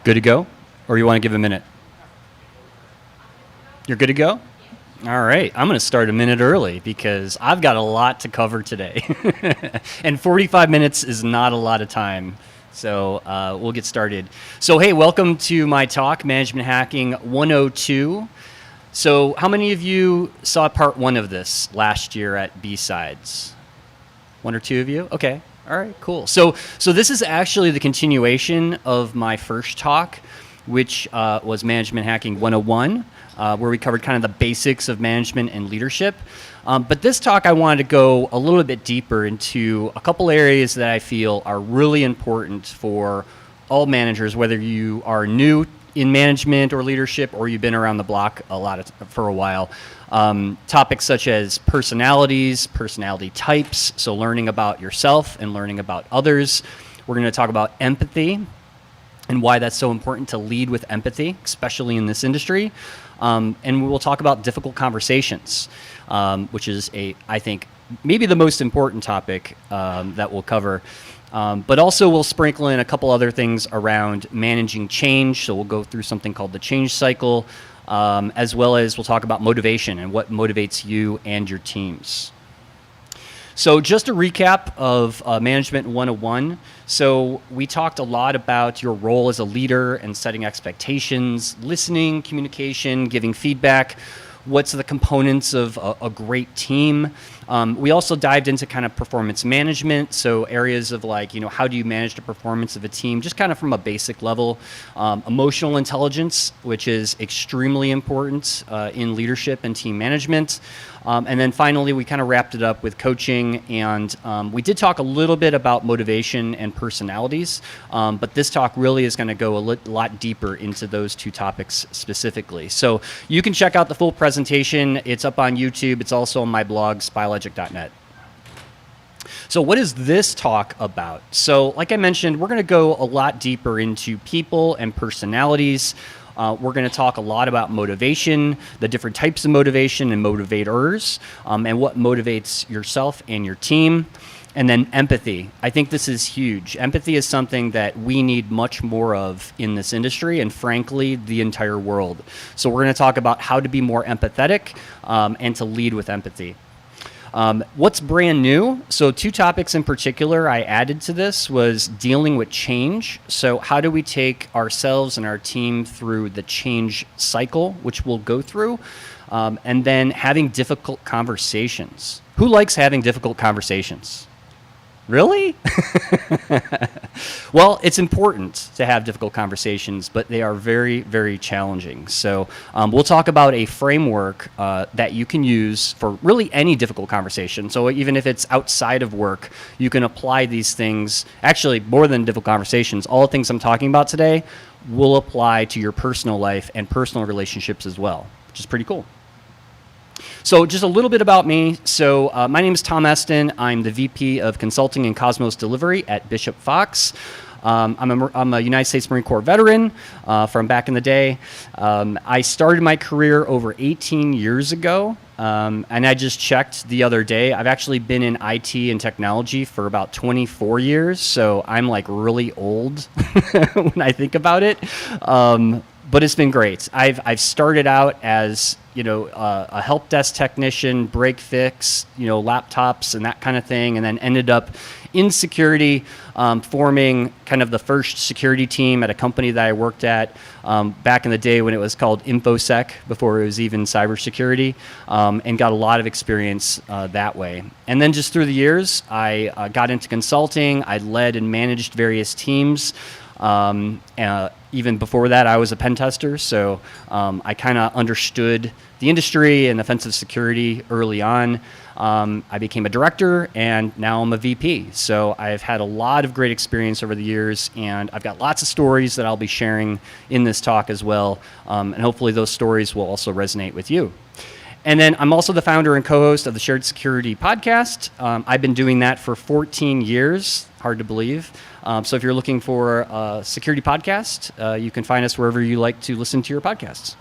Good to go? Or you want to give a minute? You're good to go? All right, I'm going to start a minute early because I've got a lot to cover today. And 45 minutes is not a lot of time. So we'll get started. So, hey, welcome to my talk, Management Hacking 102. So how many of you saw part one of this last year at BSides? One or two of you? Okay. All right, cool. So this is actually the continuation of my first talk, which was Management Hacking 101, where we covered kind of the basics of management and leadership. But this talk, I wanted to go a little bit deeper into a couple areas that I feel are really important for all managers, whether you are new in management or leadership or you've been around the block for a while. Topics such as personalities, personality types, so learning about yourself and learning about others. We're going to talk about empathy and why that's so important to lead with empathy, especially in this industry. And we will talk about difficult conversations, which is I think, maybe the most important topic that we'll cover. But also we'll sprinkle in a couple other things around managing change. So we'll go through something called the change cycle, as well as we'll talk about motivation and what motivates you and your teams. So just a recap of Management 101. So we talked a lot about your role as a leader and setting expectations, listening, communication, giving feedback. What's the components of a great team? We also dived into kind of performance management, so areas of like, how do you manage the performance of a team, just kind of from a basic level. Emotional intelligence, which is extremely important in leadership and team management. And then finally, we kind of wrapped it up with coaching, and we did talk a little bit about motivation and personalities, but this talk really is going to go a lot deeper into those two topics specifically. So you can check out the full presentation. It's up on YouTube. It's also on my blog, spylogic.net. So what is this talk about? So like I mentioned, we're going to go a lot deeper into people and personalities. We're going to talk a lot about motivation, the different types of motivation and motivators, and what motivates yourself and your team. And then empathy. I think this is huge. Empathy is something that we need much more of in this industry and frankly, the entire world. So we're going to talk about how to be more empathetic and to lead with empathy. What's brand new? So two topics in particular I added to this was dealing with change. So how do we take ourselves and our team through the change cycle, which we'll go through, and then having difficult conversations. Who likes having difficult conversations? Really? Well, it's important to have difficult conversations, but they are very, very challenging. So we'll talk about a framework that you can use for really any difficult conversation. So even if it's outside of work, you can apply these things. Actually, more than difficult conversations, all the things I'm talking about today will apply to your personal life and personal relationships as well, which is pretty cool. So just a little bit about me. So my name is Tom Eston. I'm the VP of Consulting and Cosmos Delivery at Bishop Fox. I'm a United States Marine Corps veteran from back in the day. I started my career over 18 years ago, and I just checked the other day. I've actually been in IT and technology for about 24 years, so I'm like really old when I think about it. But it's been great. I've started out as a help desk technician, break fix, laptops and that kind of thing, and then ended up in security, forming kind of the first security team at a company that I worked at back in the day when it was called InfoSec, before it was even cybersecurity, and got a lot of experience that way. And then just through the years, I got into consulting. I led and managed various teams. Even before that, I was a pen tester, so I kind of understood the industry and offensive security early on. I became a director, and now I'm a VP. So I've had a lot of great experience over the years, and I've got lots of stories that I'll be sharing in this talk as well, and hopefully those stories will also resonate with you. And then I'm also the founder and co-host of the Shared Security podcast. I've been doing that for 14 years, hard to believe. So if you're looking for a security podcast, you can find us wherever you like to listen to your podcasts.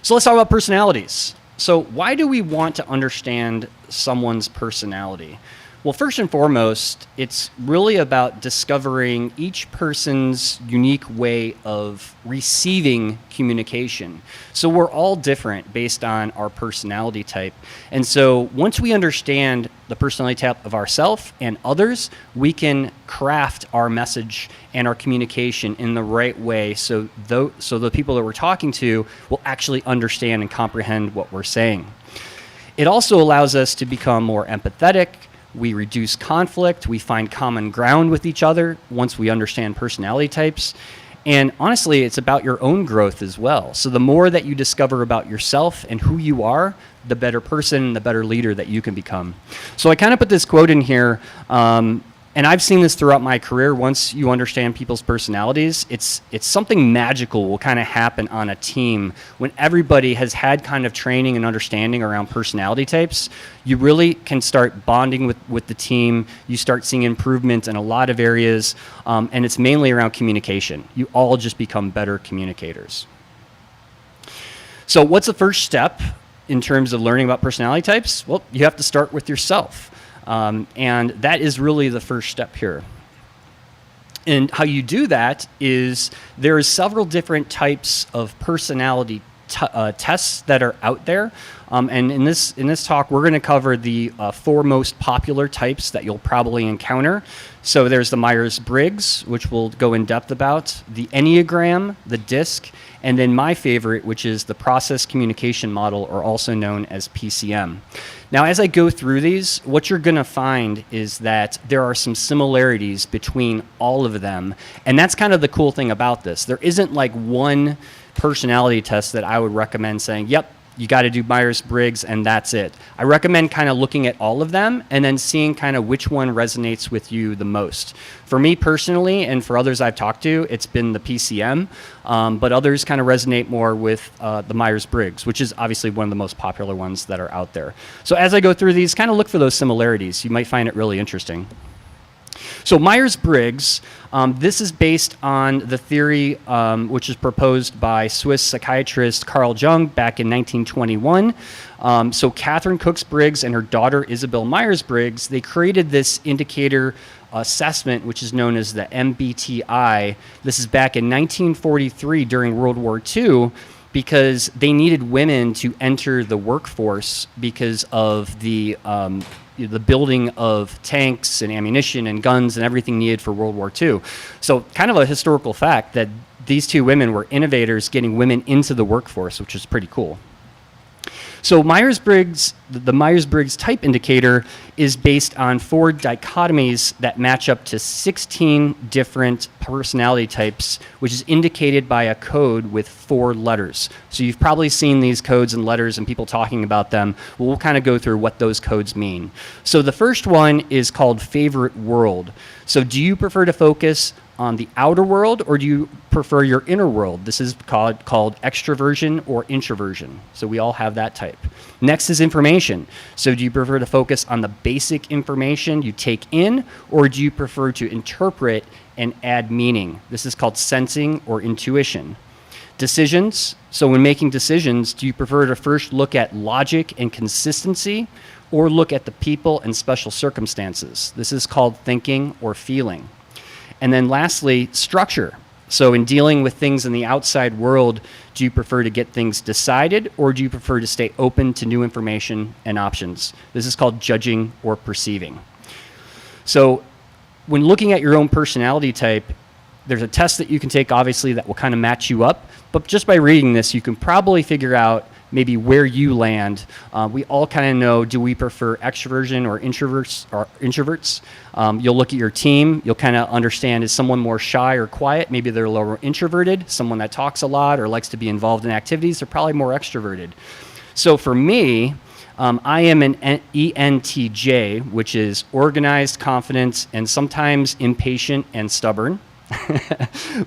So let's talk about personalities. So why do we want to understand someone's personality? Well, first and foremost, it's really about discovering each person's unique way of receiving communication. So we're all different based on our personality type. And so once we understand the personality type of ourselves and others, we can craft our message and our communication in the right way so the people that we're talking to will actually understand and comprehend what we're saying. It also allows us to become more empathetic. We reduce conflict. We find common ground with each other once we understand personality types. And honestly, it's about your own growth as well. So the more that you discover about yourself and who you are, the better person, the better leader that you can become. So I kind of put this quote in here, and I've seen this throughout my career. Once you understand people's personalities, it's something magical will kind of happen on a team when everybody has had kind of training and understanding around personality types. You really can start bonding with the team. You start seeing improvement in a lot of areas, and it's mainly around communication. You all just become better communicators. So what's the first step in terms of learning about personality types? Well, you have to start with yourself. And that is really the first step here. And how you do that is there are several different types of personality tests that are out there. And in this talk, we're going to cover the 4 most popular types that you'll probably encounter. So there's the Myers-Briggs, which we'll go in depth about, the Enneagram, the DISC, and then my favorite, which is the Process Communication Model, or also known as PCM. Now, as I go through these, what you're going to find is that there are some similarities between all of them. And that's kind of the cool thing about this. There isn't like one personality test that I would recommend saying, yep, you got to do Myers-Briggs and that's it. I recommend kind of looking at all of them and then seeing kind of which one resonates with you the most. For me personally, and for others I've talked to, it's been the PCM, but others kind of resonate more with the Myers-Briggs, which is obviously one of the most popular ones that are out there. So as I go through these, kind of look for those similarities. You might find it really interesting. So Myers-Briggs, this is based on the theory which is proposed by Swiss psychiatrist Carl Jung back in 1921. So Catherine Cooks-Briggs and her daughter Isabel Myers-Briggs, they created this indicator assessment, which is known as the MBTI. This is back in 1943 during World War II, because they needed women to enter the workforce because of the building of tanks and ammunition and guns and everything needed for World War II. So kind of a historical fact that these 2 women were innovators getting women into the workforce, which is pretty cool. So Myers-Briggs, the Myers-Briggs type indicator is based on 4 dichotomies that match up to 16 different personality types, which is indicated by a code with 4 letters. So you've probably seen these codes and letters and people talking about them. We'll kind of go through what those codes mean. So the first one is called favorite world. So do you prefer to focus on the outer world, or do you prefer your inner world? This is called extroversion or introversion. So we all have that type. Next is information. So do you prefer to focus on the basic information you take in, or do you prefer to interpret and add meaning? This is called sensing or intuition. Decisions. So when making decisions, do you prefer to first look at logic and consistency, or look at the people and special circumstances? This is called thinking or feeling. And then lastly, structure. So in dealing with things in the outside world, do you prefer to get things decided, or do you prefer to stay open to new information and options? This is called judging or perceiving. So when looking at your own personality type, there's a test that you can take, obviously, that will kind of match you up. But just by reading this, you can probably figure out maybe where you land. We all kind of know, do we prefer extroversion or introverts? You'll look at your team, you'll kind of understand, is someone more shy or quiet? Maybe they're a little introverted. Someone that talks a lot or likes to be involved in activities, they're probably more extroverted. So for me, I am an ENTJ, which is organized, confident, and sometimes impatient and stubborn.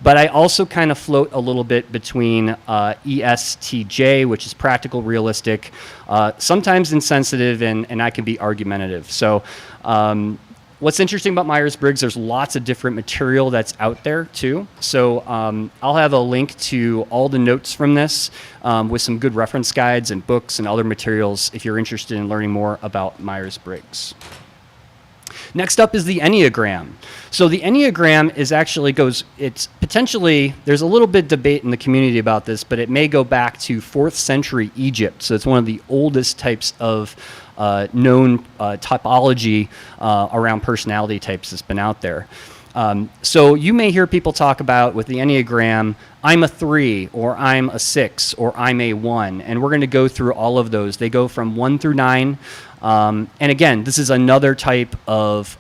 But I also kind of float a little bit between ESTJ, which is practical, realistic, sometimes insensitive, and I can be argumentative. So what's interesting about Myers-Briggs, there's lots of different material that's out there too. So I'll have a link to all the notes from this with some good reference guides and books and other materials if you're interested in learning more about Myers-Briggs. Next up is the Enneagram. So the Enneagram is actually it's potentially, there's a little bit debate in the community about this, but it may go back to 4th century Egypt. So it's one of the oldest types of known typology around personality types that's been out there. So you may hear people talk about with the Enneagram, I'm a 3, or I'm a 6, or I'm a 1. And we're going to go through all of those. They go from 1 through 9. And again, this is another type of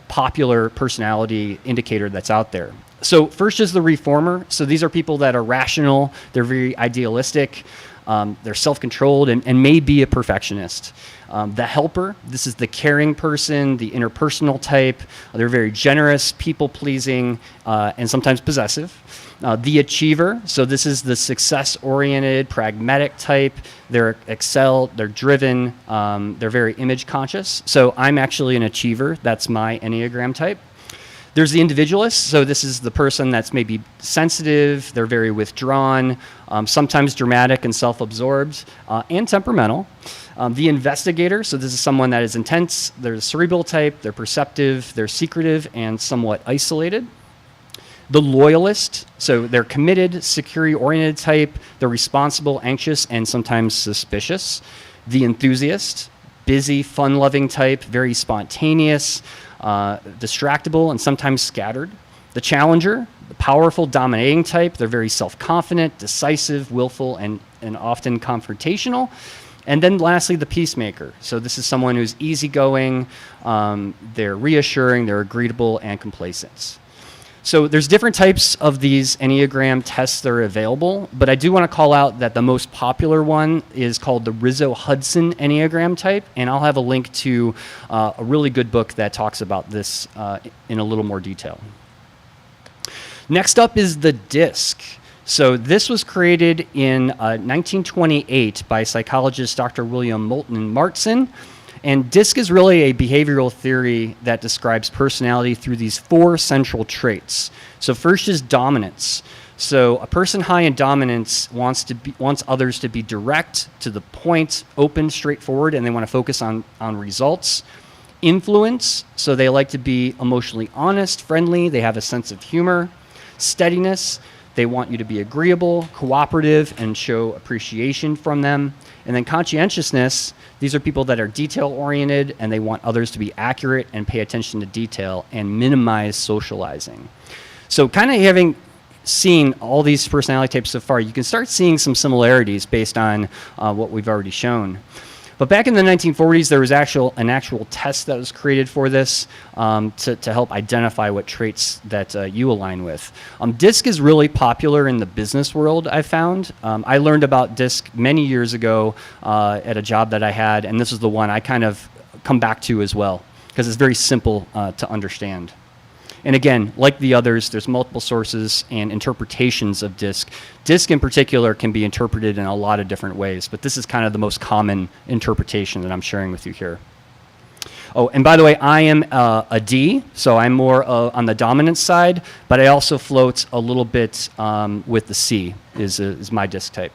popular personality indicator that's out there. So first is the reformer. So these are people that are rational. They're very idealistic. They're self-controlled and may be a perfectionist. The helper, this is the caring person, the interpersonal type. They're very generous, people-pleasing, and sometimes possessive. The achiever, so this is the success-oriented, pragmatic type. They're they're driven, they're very image-conscious. So I'm actually an achiever. That's my Enneagram type. There's the individualist, so this is the person that's maybe sensitive, they're very withdrawn, sometimes dramatic and self-absorbed, and temperamental. The investigator, so this is someone that is intense, they're the cerebral type, they're perceptive, they're secretive, and somewhat isolated. The loyalist, so they're committed, security-oriented type, they're responsible, anxious, and sometimes suspicious. The enthusiast, busy, fun-loving type, very spontaneous, distractible, and sometimes scattered. The challenger, the powerful, dominating type. They're very self-confident, decisive, willful, and often confrontational. And then lastly, the peacemaker. So this is someone who's easygoing, they're reassuring, they're agreeable, and complacent. So there's different types of these Enneagram tests that are available, but I do want to call out that the most popular one is called the Rizzo-Hudson Enneagram type, and I'll have a link to a really good book that talks about this in a little more detail. Next up is the DISC. So this was created in 1928 by psychologist Dr. William Moulton Martin. And DISC is really a behavioral theory that describes personality through these 4 central traits. So first is dominance. So a person high in dominance wants others to be direct, to the point, open, straightforward, and they want to focus on results. Influence, so they like to be emotionally honest, friendly, they have a sense of humor. Steadiness, they want you to be agreeable, cooperative, and show appreciation from them. And then conscientiousness, these are people that are detail-oriented and they want others to be accurate and pay attention to detail and minimize socializing. So kind of having seen all these personality types so far, you can start seeing some similarities based on what we've already shown. But back in the 1940s, there was an actual test that was created for this to help identify what traits that you align with. DISC is really popular in the business world, I found. I learned about DISC many years ago at a job that I had, and this is the one I kind of come back to as well, because it's very simple to understand. And again, like the others, there's multiple sources and interpretations of DISC. DISC in particular can be interpreted in a lot of different ways, but this is kind of the most common interpretation that I'm sharing with you here. Oh, and by the way, I am a D, so I'm more on the dominant side, but I also float a little bit with the C, is my DISC type.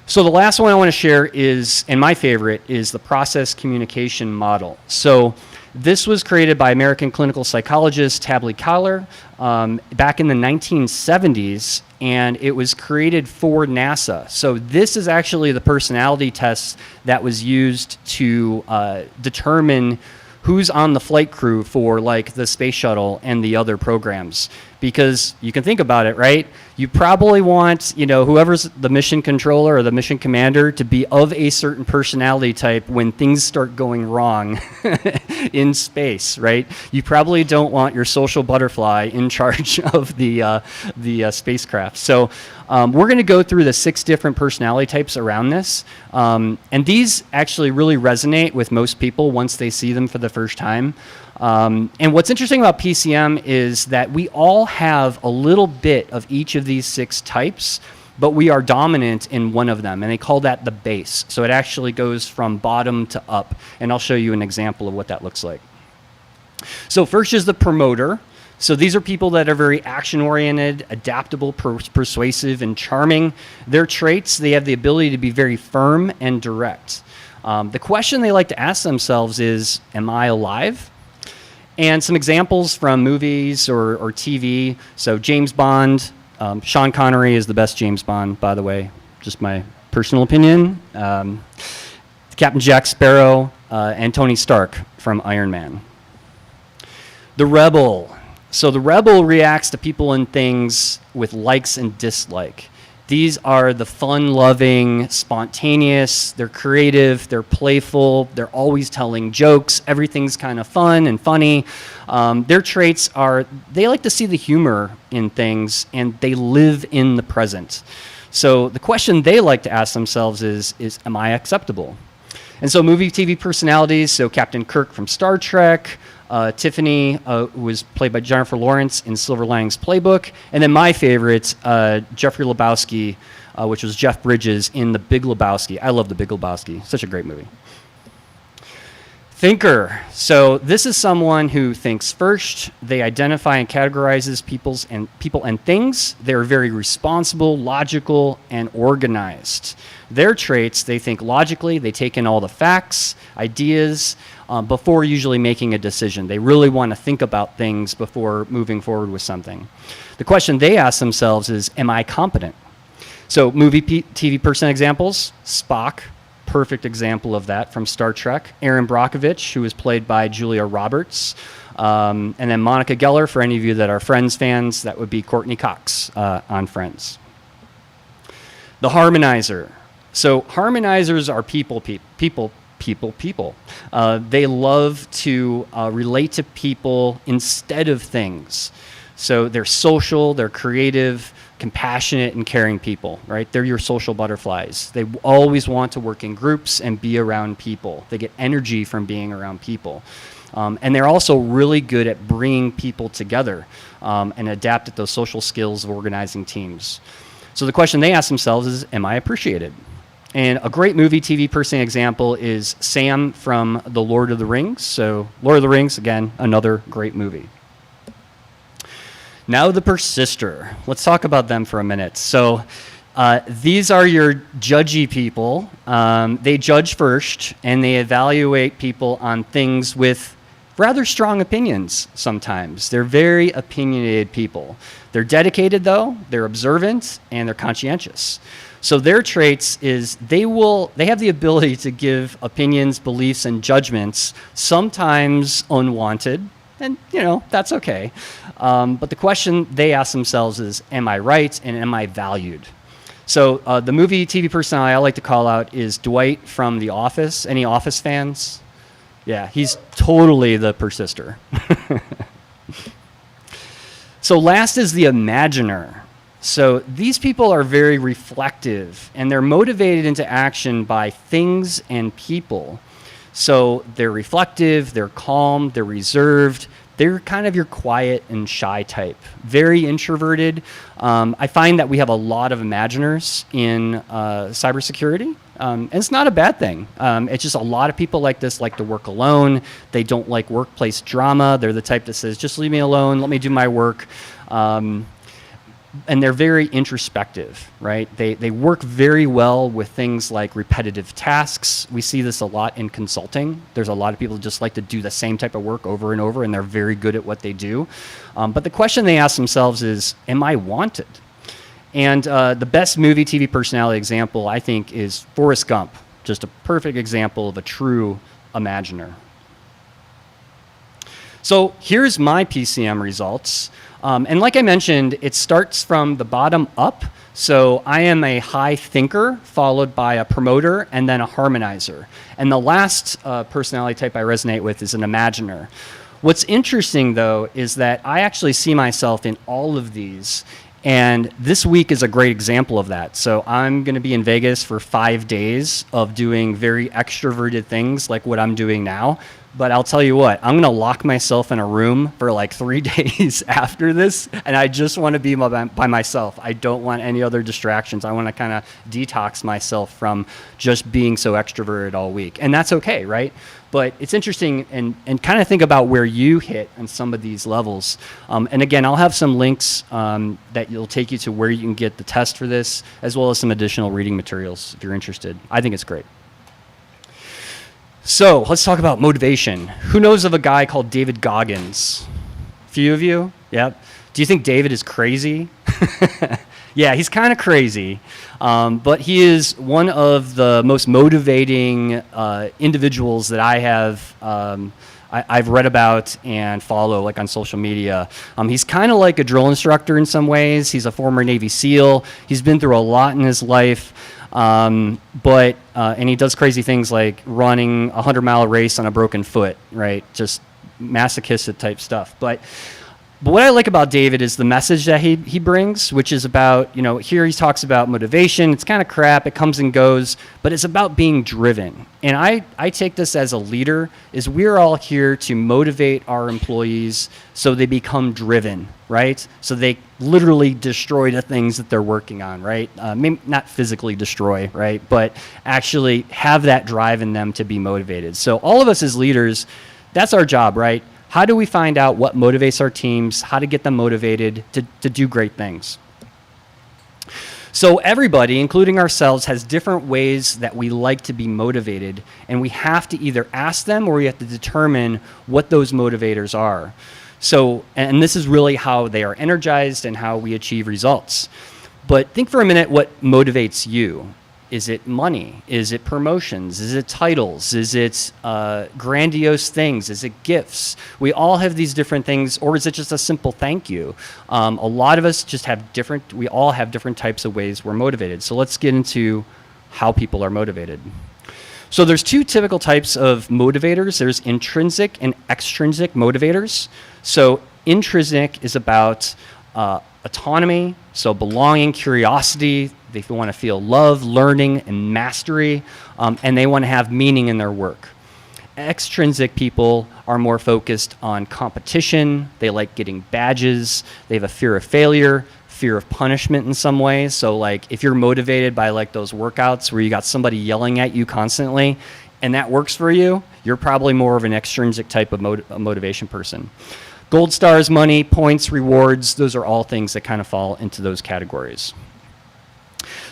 So the last one I want to share is, and my favorite, is the process communication model. So this was created by American clinical psychologist Tably Collar back in the 1970s, and it was created for NASA. So this is actually the personality test that was used to determine who's on the flight crew for like the space shuttle and the other programs. Because you can think about it, right? You probably want, whoever's the mission controller or the mission commander to be of a certain personality type when things start going wrong in space, right? You probably don't want your social butterfly in charge of the spacecraft. So we're going to go through the 6 different personality types around this. And these actually really resonate with most people once they see them for the first time. And what's interesting about PCM is that we all have a little bit of each of these 6 types, but we are dominant in one of them, and they call that the base. So it actually goes from bottom to up, and I'll show you an example of what that looks like. So first is the promoter. So these are people that are very action-oriented, adaptable, persuasive, and charming. Their traits, they have the ability to be very firm and direct. The question they like to ask themselves is, am I alive? And some examples from movies or TV. So James Bond, Sean Connery is the best James Bond, by the way, just my personal opinion. Captain Jack Sparrow, and Tony Stark from Iron Man. The Rebel. So the Rebel reacts to people and things with likes and dislike. These are the fun-loving, spontaneous, they're creative, they're playful, they're always telling jokes, everything's kind of fun and funny. Their traits are, they like to see the humor in things, and they live in the present. So the question they like to ask themselves is am I acceptable? And so movie, TV personalities, so Captain Kirk from Star Trek, Tiffany, who was played by Jennifer Lawrence in Silver Linings Playbook, and then my favorite, Jeffrey Lebowski, which was Jeff Bridges in The Big Lebowski. I love The Big Lebowski. Such a great movie. Thinker. So this is someone who thinks first. They identify and categorizes people and things. They're very responsible, logical, and organized. Their traits, they think logically. They take in all the facts, ideas, before usually making a decision. They really want to think about things before moving forward with something. The question they ask themselves is, am I competent? So movie, TV person examples, Spock. Perfect example of that from Star Trek. Aaron Brockovich, who was played by Julia Roberts. And then Monica Geller, for any of you that are Friends fans, that would be Courtney Cox on Friends. The Harmonizer. So harmonizers are people. They love to relate to people instead of things. So they're social, they're creative, compassionate, and caring people, right? They're your social butterflies. They always want to work in groups and be around people. They get energy from being around people. And they're also really good at bringing people together and adapt at those social skills of organizing teams. So the question they ask themselves is, am I appreciated? And a great movie, TV person example is Sam from The Lord of the Rings. So Lord of the Rings, again, another great movie. Now the persister. Let's talk about them for a minute. So these are your judgy people. They judge first, and they evaluate people on things with rather strong opinions sometimes. They're very opinionated people. They're dedicated, though. They're observant, and they're conscientious. So their traits is they have the ability to give opinions, beliefs, and judgments, sometimes unwanted, and that's okay. But the question they ask themselves is, am I right and am I valued? So the movie, TV personality I like to call out is Dwight from The Office. Any Office fans? Yeah, he's totally the persister. So last is the imaginer. So these people are very reflective, and they're motivated into action by things and people. So they're reflective, they're calm, they're reserved. They're kind of your quiet and shy type, very introverted. I find that we have a lot of imaginers in cybersecurity, and it's not a bad thing. It's just a lot of people like this like to work alone. They don't like workplace drama. They're the type that says, just leave me alone, let me do my work. And they're very introspective, right? They work very well with things like repetitive tasks. We see this a lot in consulting. There's a lot of people who just like to do the same type of work over and over, and they're very good at what they do. But the question they ask themselves is, am I wanted? And the best movie, TV personality example, I think, is Forrest Gump. Just a perfect example of a true imaginer. So here's my PCM results. And like I mentioned, it starts from the bottom up. So I am a high thinker, followed by a promoter, and then a harmonizer. And the last personality type I resonate with is an imaginer. What's interesting, though, is that I actually see myself in all of these. And this week is a great example of that. So I'm going to be in Vegas for 5 days of doing very extroverted things like what I'm doing now. But I'll tell you what, I'm going to lock myself in a room for like 3 days after this, and I just want to be by myself. I don't want any other distractions. I want to kind of detox myself from just being so extroverted all week. And that's okay, right? But it's interesting and kind of think about where you hit on some of these levels. And again, I'll have some links that will take you to where you can get the test for this, as well as some additional reading materials if you're interested. I think it's great. So let's talk about motivation. Who knows of a guy called David Goggins? A few of you? Yep. Do you think David is crazy? Yeah, he's kind of crazy, but he is one of the most motivating individuals that I have. I've read about and follow, like on social media. He's kind of like a drill instructor in some ways. He's a former Navy SEAL. He's been through a lot in his life, and he does crazy things like running a 100-mile race on a broken foot, right? Just masochistic type stuff. But what I like about David is the message that he brings, which is about, here he talks about motivation. It's kind of crap. It comes and goes, but it's about being driven. And I take this as a leader, is we're all here to motivate our employees so they become driven, right? So they literally destroy the things that they're working on, right? Maybe not physically destroy, right? But actually have that drive in them to be motivated. So all of us as leaders, that's our job, right? How do we find out what motivates our teams, how to get them motivated to do great things? So everybody, including ourselves, has different ways that we like to be motivated, and we have to either ask them or we have to determine what those motivators are. So, and this is really how they are energized and how we achieve results. But think for a minute what motivates you. Is it money? Is it promotions? Is it titles? Is it grandiose things? Is it gifts? We all have these different things, or is it just a simple thank you? A lot of us just have we all have different types of ways we're motivated. So let's get into how people are motivated. So there's two typical types of motivators. There's intrinsic and extrinsic motivators. So intrinsic is about autonomy, so belonging, curiosity. They want to feel love, learning, and mastery, and they want to have meaning in their work. Extrinsic people are more focused on competition. They like getting badges. They have a fear of failure, fear of punishment in some ways. So like if you're motivated by like those workouts where you got somebody yelling at you constantly and that works for you, you're probably more of an extrinsic type of motivation person. Gold stars, money, points, rewards, those are all things that kind of fall into those categories.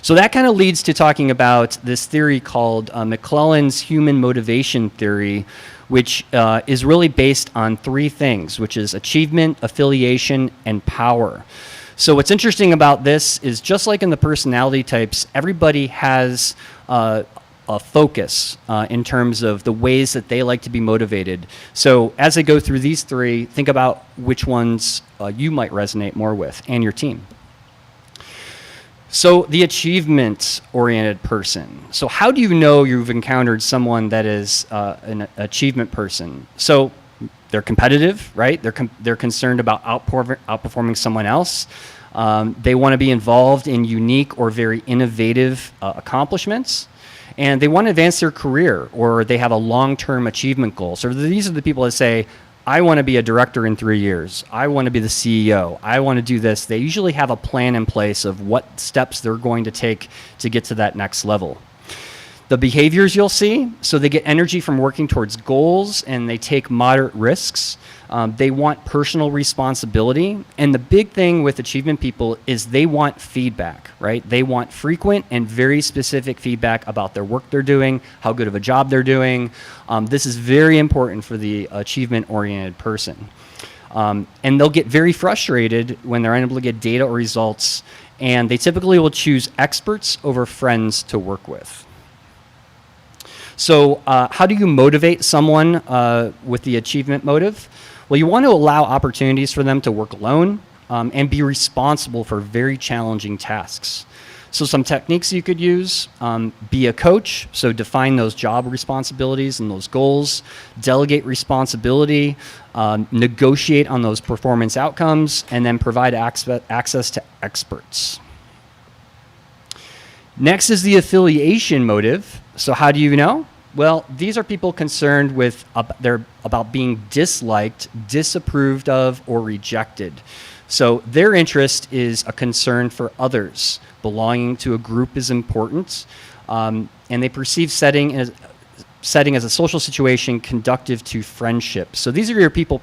So that kind of leads to talking about this theory called McClellan's human motivation theory, which is really based on three things, which is achievement, affiliation, and power. So what's interesting about this is just like in the personality types, everybody has a focus in terms of the ways that they like to be motivated. So as I go through these three, think about which ones you might resonate more with and your team. So the achievement-oriented person. So how do you know you've encountered someone that is an achievement person? So they're competitive, right? They're concerned about outperforming someone else. They want to be involved in unique or very innovative accomplishments. And they want to advance their career, or they have a long-term achievement goal. So these are the people that say, I want to be a director in 3 years. I want to be the CEO. I want to do this. They usually have a plan in place of what steps they're going to take to get to that next level. The behaviors you'll see, so they get energy from working towards goals and they take moderate risks. They want personal responsibility. And the big thing with achievement people is they want feedback, right? They want frequent and very specific feedback about their work they're doing, how good of a job they're doing. This is very important for the achievement-oriented person. And they'll get very frustrated when they're unable to get data or results. And they typically will choose experts over friends to work with. So how do you motivate someone with the achievement motive? Well, you want to allow opportunities for them to work alone and be responsible for very challenging tasks. So some techniques you could use, be a coach, so define those job responsibilities and those goals, delegate responsibility, negotiate on those performance outcomes, and then provide access to experts. Next is the affiliation motive. So how do you know? Well, these are people concerned with about being disliked, disapproved of, or rejected. So their interest is a concern for others. Belonging to a group is important, and they perceive setting as a social situation conducive to friendship. So these are your people,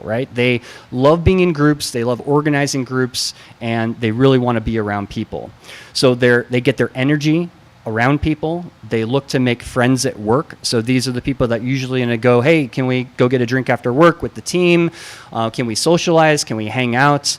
right? They love being in groups, they love organizing groups, and they really want to be around people. So they get their energy around people. They look to make friends at work. So these are the people that usually going to go, hey, can we go get a drink after work with the team? Can we socialize? Can we hang out?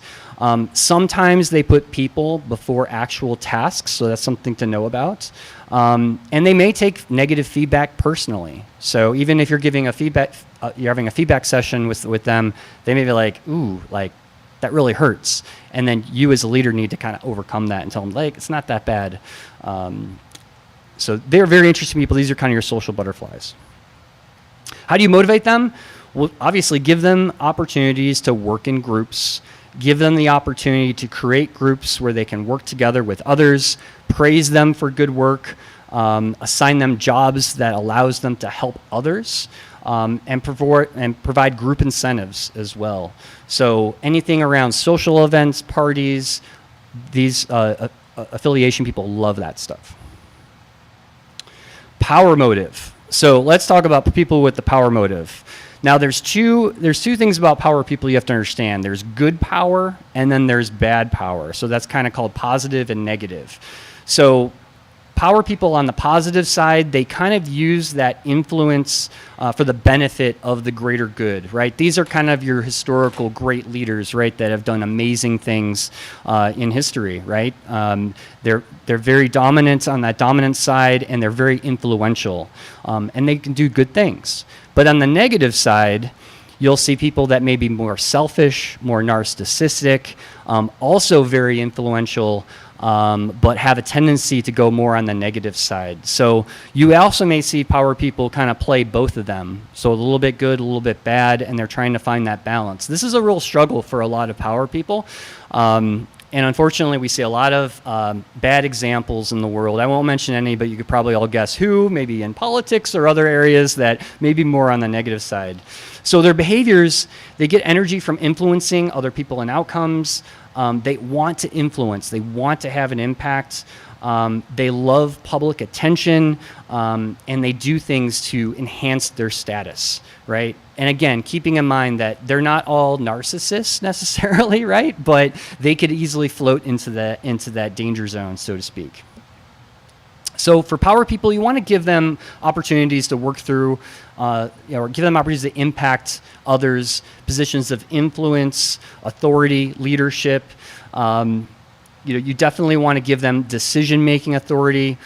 Sometimes they put people before actual tasks, so that's something to know about. And they may take negative feedback personally. So even if you're giving a feedback, you're having a feedback session with them, they may be like, ooh, like that really hurts. And then you as a leader need to kind of overcome that and tell them, like, it's not that bad. So they're very interesting people. These are kind of your social butterflies. How do you motivate them? Well, obviously give them opportunities to work in groups. Give them the opportunity to create groups where they can work together with others, praise them for good work, assign them jobs that allows them to help others, and provide group incentives as well. So anything around social events, parties, these affiliation people love that stuff. Power motive. So let's talk about people with the power motive. Now there's two things about power people you have to understand. There's good power and then there's bad power. So that's kind of called positive and negative. So power people on the positive side, they kind of use that influence for the benefit of the greater good, right? These are kind of your historical great leaders, right, that have done amazing things in history, right? They're very dominant on that dominant side, and they're very influential, and they can do good things. But on the negative side, you'll see people that may be more selfish, more narcissistic, also very influential, but have a tendency to go more on the negative side. So you also may see power people kind of play both of them. So a little bit good, a little bit bad, and they're trying to find that balance. This is a real struggle for a lot of power people. And unfortunately, we see a lot of bad examples in the world. I won't mention any, but you could probably all guess who, maybe in politics or other areas that may be more on the negative side. So their behaviors, they get energy from influencing other people and outcomes. They want to influence. They want to have an impact. They love public attention, and they do things to enhance their status, right? And again, keeping in mind that they're not all narcissists necessarily, right? But they could easily float into that danger zone, so to speak. So for power people, you want to give them opportunities to work through, or give them opportunities to impact others, positions of influence, authority, leadership. You definitely want to give them decision-making authority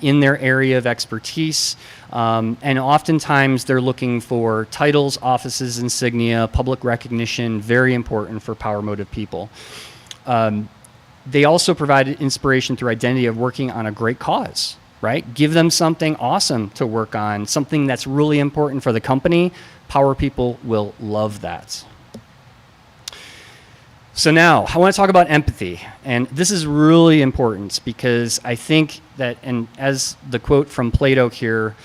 in their area of expertise. And oftentimes they're looking for titles, offices, insignia, public recognition, very important for power motive people. They also provide inspiration through identity of working on a great cause, right? Give them something awesome to work on, something that's really important for the company. Power people will love that. So now I want to talk about empathy. And this is really important because I think that, and as the quote from Plato here,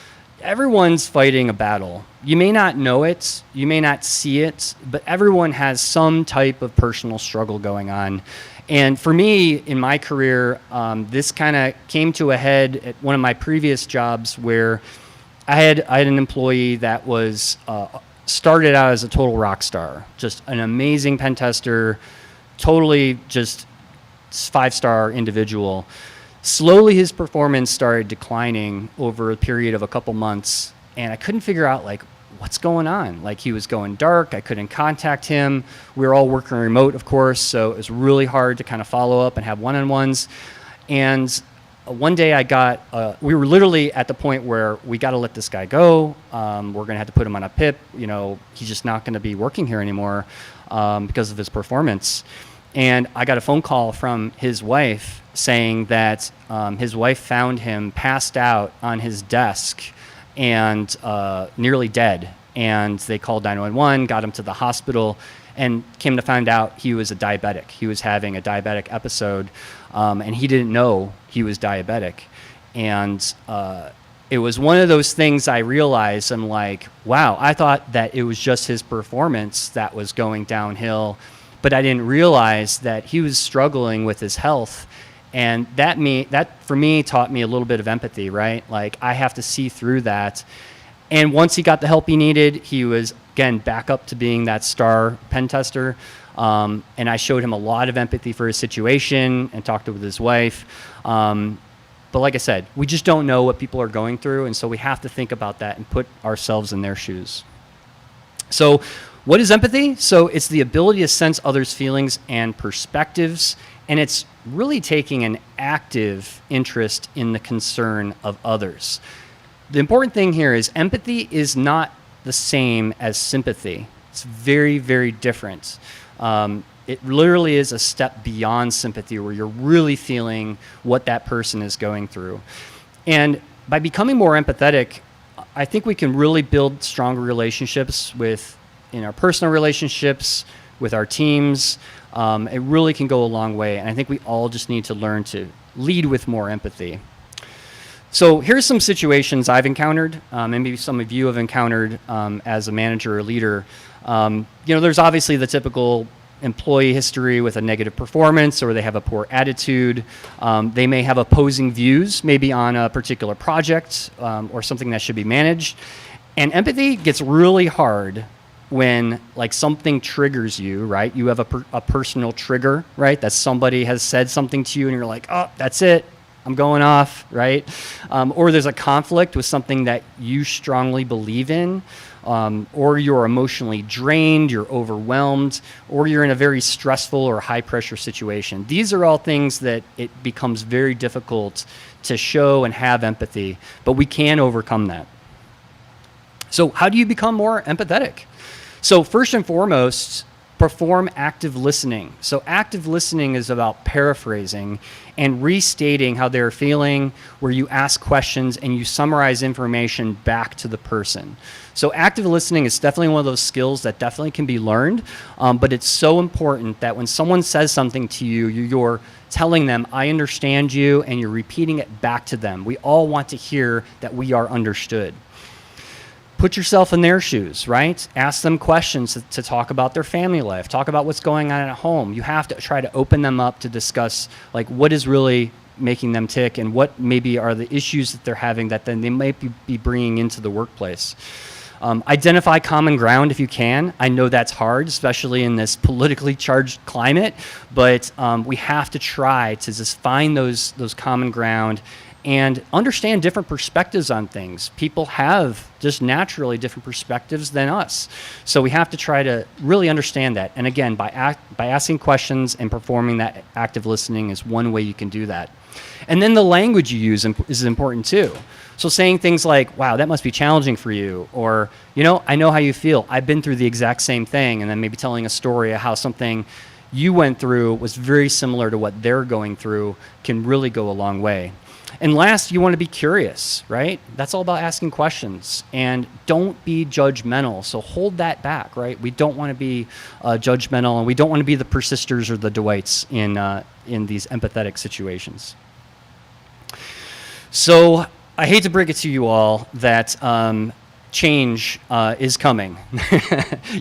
everyone's fighting a battle. You may not know it, you may not see it, but everyone has some type of personal struggle going on. And for me, in my career, this kind of came to a head at one of my previous jobs where I had an employee that was started out as a total rock star, just an amazing pen tester, totally just 5-star individual. Slowly his performance started declining over a period of a couple months, and I couldn't figure out like what's going on. Like he was going dark, I couldn't contact him. We were all working remote, of course, so it was really hard to kind of follow up and have one-on-ones. And one day we were literally at the point where we got to let this guy go. We're going to have to put him on a PIP. He's just not going to be working here anymore because of his performance. And I got a phone call from his wife saying that his wife found him passed out on his desk and nearly dead. And they called 911, got him to the hospital, and came to find out he was a diabetic. He was having a diabetic episode, and he didn't know he was diabetic. And it was one of those things I realized, I'm like, wow, I thought that it was just his performance that was going downhill, but I didn't realize that he was struggling with his health. And that for me taught me a little bit of empathy, right? Like I have to see through that. And once he got the help he needed, he was, again, back up to being that star pen tester. And I showed him a lot of empathy for his situation and talked with his wife. But like I said, we just don't know what people are going through, and so we have to think about that and put ourselves in their shoes. So what is empathy? So it's the ability to sense others' feelings and perspectives, and it's really taking an active interest in the concern of others. The important thing here is empathy is not the same as sympathy. It's very, very different. It literally is a step beyond sympathy where you're really feeling what that person is going through. And by becoming more empathetic, I think we can really build stronger relationships in our personal relationships, with our teams. It really can go a long way. And I think we all just need to learn to lead with more empathy. So here's some situations I've encountered, and maybe some of you have encountered as a manager or leader. There's obviously the typical employee history with a negative performance, or they have a poor attitude. They may have opposing views, maybe on a particular project or something that should be managed. And empathy gets really hard when like something triggers you, right? You have a personal trigger, right? That somebody has said something to you and you're like, oh, that's it. I'm going off, right? Or there's a conflict with something that you strongly believe in, or you're emotionally drained, you're overwhelmed, or you're in a very stressful or high pressure situation. These are all things that it becomes very difficult to show and have empathy, but we can overcome that. So how do you become more empathetic? So first and foremost, perform active listening. So active listening is about paraphrasing and restating how they're feeling, where you ask questions and you summarize information back to the person. So active listening is definitely one of those skills that definitely can be learned, but it's so important that when someone says something to you, you're telling them, I understand you, and you're repeating it back to them. We all want to hear that we are understood. Put yourself in their shoes, right? Ask them questions to talk about their family life, talk about what's going on at home. You have to try to open them up to discuss like what is really making them tick and what maybe are the issues that they're having that then they might be bringing into the workplace. Identify common ground if you can. I know that's hard, especially in this politically charged climate, but we have to try to just find those common ground and understand different perspectives on things. People have just naturally different perspectives than us. So we have to try to really understand that. And again, by asking questions and performing that active listening is one way you can do that. And then the language you use is important too. So saying things like, wow, that must be challenging for you, or, I know how you feel. I've been through the exact same thing. And then maybe telling a story of how something you went through was very similar to what they're going through can really go a long way. And last, you want to be curious, right? That's all about asking questions. And don't be judgmental. So hold that back, right? We don't want to be judgmental, and we don't want to be the persisters or the Dwights in these empathetic situations. So I hate to break it to you all that change is coming.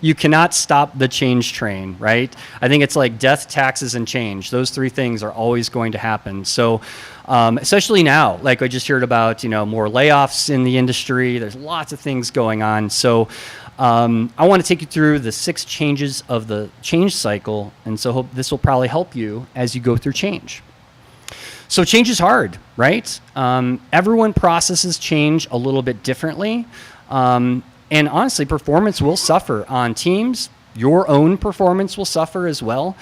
You cannot stop the change train, right? I think it's like death, taxes, and change. Those three things are always going to happen. So especially now, like I just heard about, more layoffs in the industry. There's lots of things going on. So I want to take you through the 6 changes of the change cycle. And so this will probably help you as you go through change. So change is hard, right? Everyone processes change a little bit differently. And honestly, performance will suffer on teams. Your own performance will suffer as well,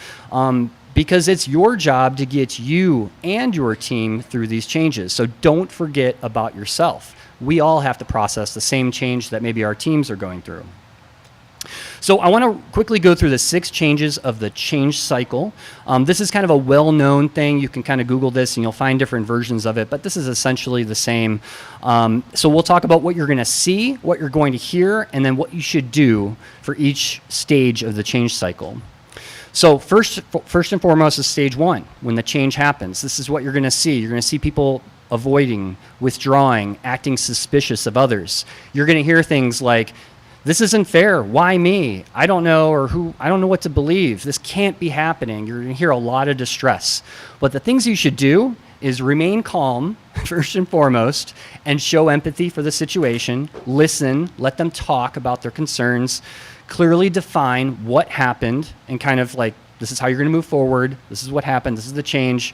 because it's your job to get you and your team through these changes. So don't forget about yourself. We all have to process the same change that maybe our teams are going through. So I want to quickly go through the 6 changes of the change cycle. This is kind of a well-known thing. You can kind of Google this and you'll find different versions of it, but this is essentially the same. So we'll talk about what you're going to see, what you're going to hear, and then what you should do for each stage of the change cycle. So first and foremost is stage 1, when the change happens. This is what you're going to see. You're going to see people avoiding, withdrawing, acting suspicious of others. You're going to hear things like, this isn't fair. Why me? I don't know, or I don't know what to believe. This can't be happening. You're going to hear a lot of distress. But the things you should do is remain calm, first and foremost, and show empathy for the situation. Listen, let them talk about their concerns, clearly define what happened, and kind of like, this is how you're going to move forward. This is what happened. This is the change.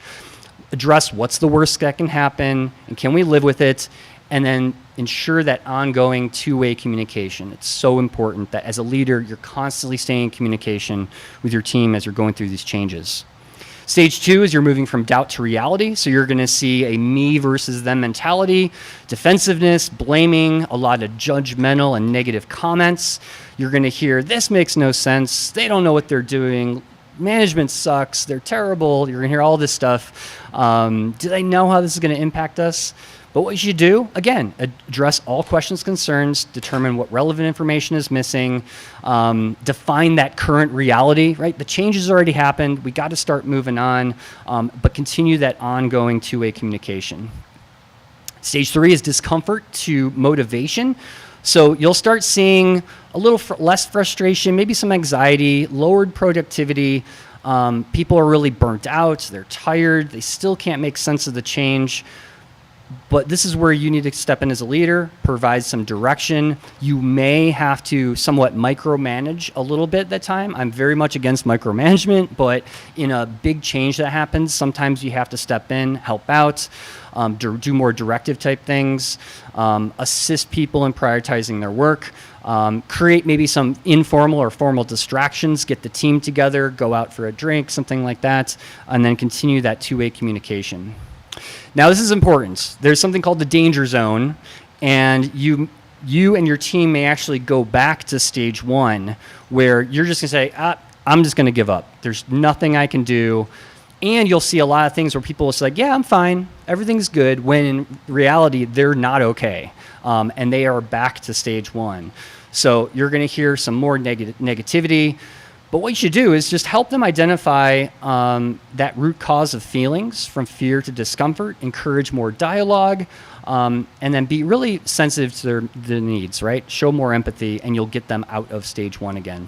address what's the worst that can happen and can we live with it, and then ensure that ongoing two-way communication. It's so important that as a leader, you're constantly staying in communication with your team as you're going through these changes. Stage 2 is you're moving from doubt to reality. So you're going to see a me versus them mentality, defensiveness, blaming, a lot of judgmental and negative comments. You're going to hear, this makes no sense. They don't know what they're doing. Management sucks. They're terrible. You're going to hear all this stuff. Do they know how this is going to impact us? But what you should do, again, address all questions, concerns, determine what relevant information is missing, define that current reality, right? The change has already happened. We got to start moving on, but continue that ongoing two-way communication. Stage 3 is discomfort to motivation. So you'll start seeing a little less frustration, maybe some anxiety, lowered productivity. People are really burnt out. They're tired. They still can't make sense of the change. But this is where you need to step in as a leader, provide some direction. You may have to somewhat micromanage a little bit that time. I'm very much against micromanagement, but in a big change that happens, sometimes you have to step in, help out, do more directive type things, assist people in prioritizing their work, create maybe some informal or formal distractions, get the team together, go out for a drink, something like that, and then continue that two-way communication. Now, this is important. There's something called the danger zone, and you and your team may actually go back to stage 1, where you're just going to say, I'm just going to give up. There's nothing I can do. And you'll see a lot of things where people will say, yeah, I'm fine. Everything's good, when in reality, they're not okay. And they are back to stage 1. So you're going to hear some more negativity. But what you should do is just help them identify that root cause of feelings, from fear to discomfort, encourage more dialogue, and then be really sensitive to their needs, right? Show more empathy, and you'll get them out of stage 1 again.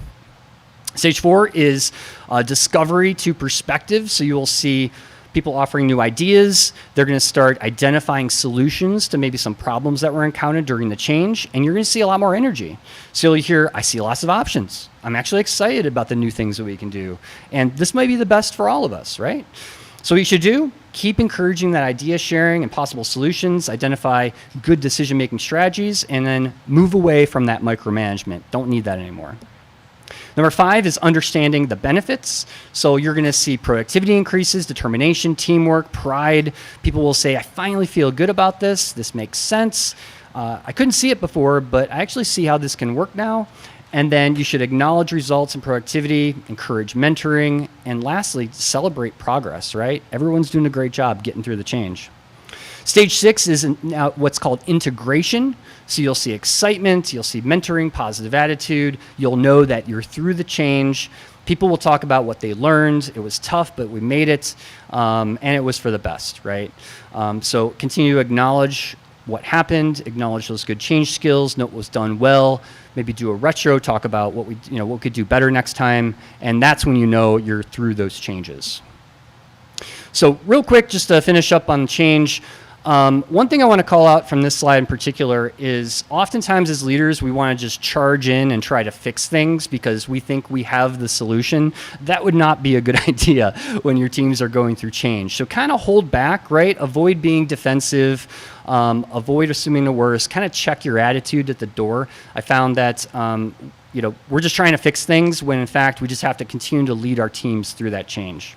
Stage 4 is discovery to perspective. So you will see people offering new ideas. They're going to start identifying solutions to maybe some problems that were encountered during the change, and you're going to see a lot more energy. So you'll hear, I see lots of options. I'm actually excited about the new things that we can do, and this might be the best for all of us, right? So what you should do, keep encouraging that idea sharing and possible solutions, identify good decision-making strategies, and then move away from that micromanagement. Don't need that anymore. Number 5 is understanding the benefits. So you're going to see productivity increases, determination, teamwork, pride. People will say, I finally feel good about this. This makes sense. I couldn't see it before, but I actually see how this can work now. And then you should acknowledge results and productivity, encourage mentoring, and lastly, celebrate progress, right? Everyone's doing a great job getting through the change. Stage 6 is now what's called integration. So you'll see excitement, you'll see mentoring, positive attitude. You'll know that you're through the change. People will talk about what they learned. It was tough, but we made it, and it was for the best, right? So continue to acknowledge what happened, acknowledge those good change skills, note what was done well, maybe do a retro, talk about what we could do better next time, and that's when you know you're through those changes. So real quick, just to finish up on change, one thing I want to call out from this slide in particular is oftentimes as leaders, we want to just charge in and try to fix things because we think we have the solution. That would not be a good idea when your teams are going through change. So kind of hold back, right? Avoid being defensive, avoid assuming the worst, kind of check your attitude at the door. I found that we're just trying to fix things when in fact we just have to continue to lead our teams through that change.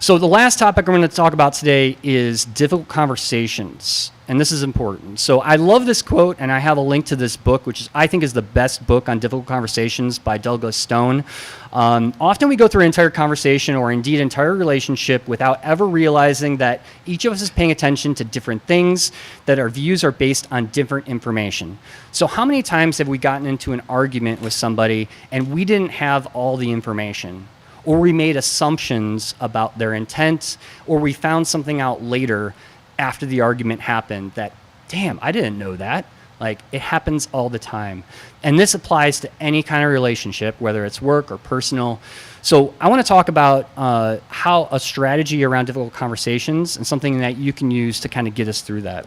So the last topic I'm going to talk about today is difficult conversations, and this is important. So I love this quote, and I have a link to this book, which I think is the best book on difficult conversations by Douglas Stone. Often we go through an entire conversation or indeed entire relationship without ever realizing that each of us is paying attention to different things, that our views are based on different information. So how many times have we gotten into an argument with somebody and we didn't have all the information? Or we made assumptions about their intent, or we found something out later after the argument happened that, damn, I didn't know that. Like, it happens all the time. And this applies to any kind of relationship, whether it's work or personal. So I want to talk about how a strategy around difficult conversations and something that you can use to kind of get us through that.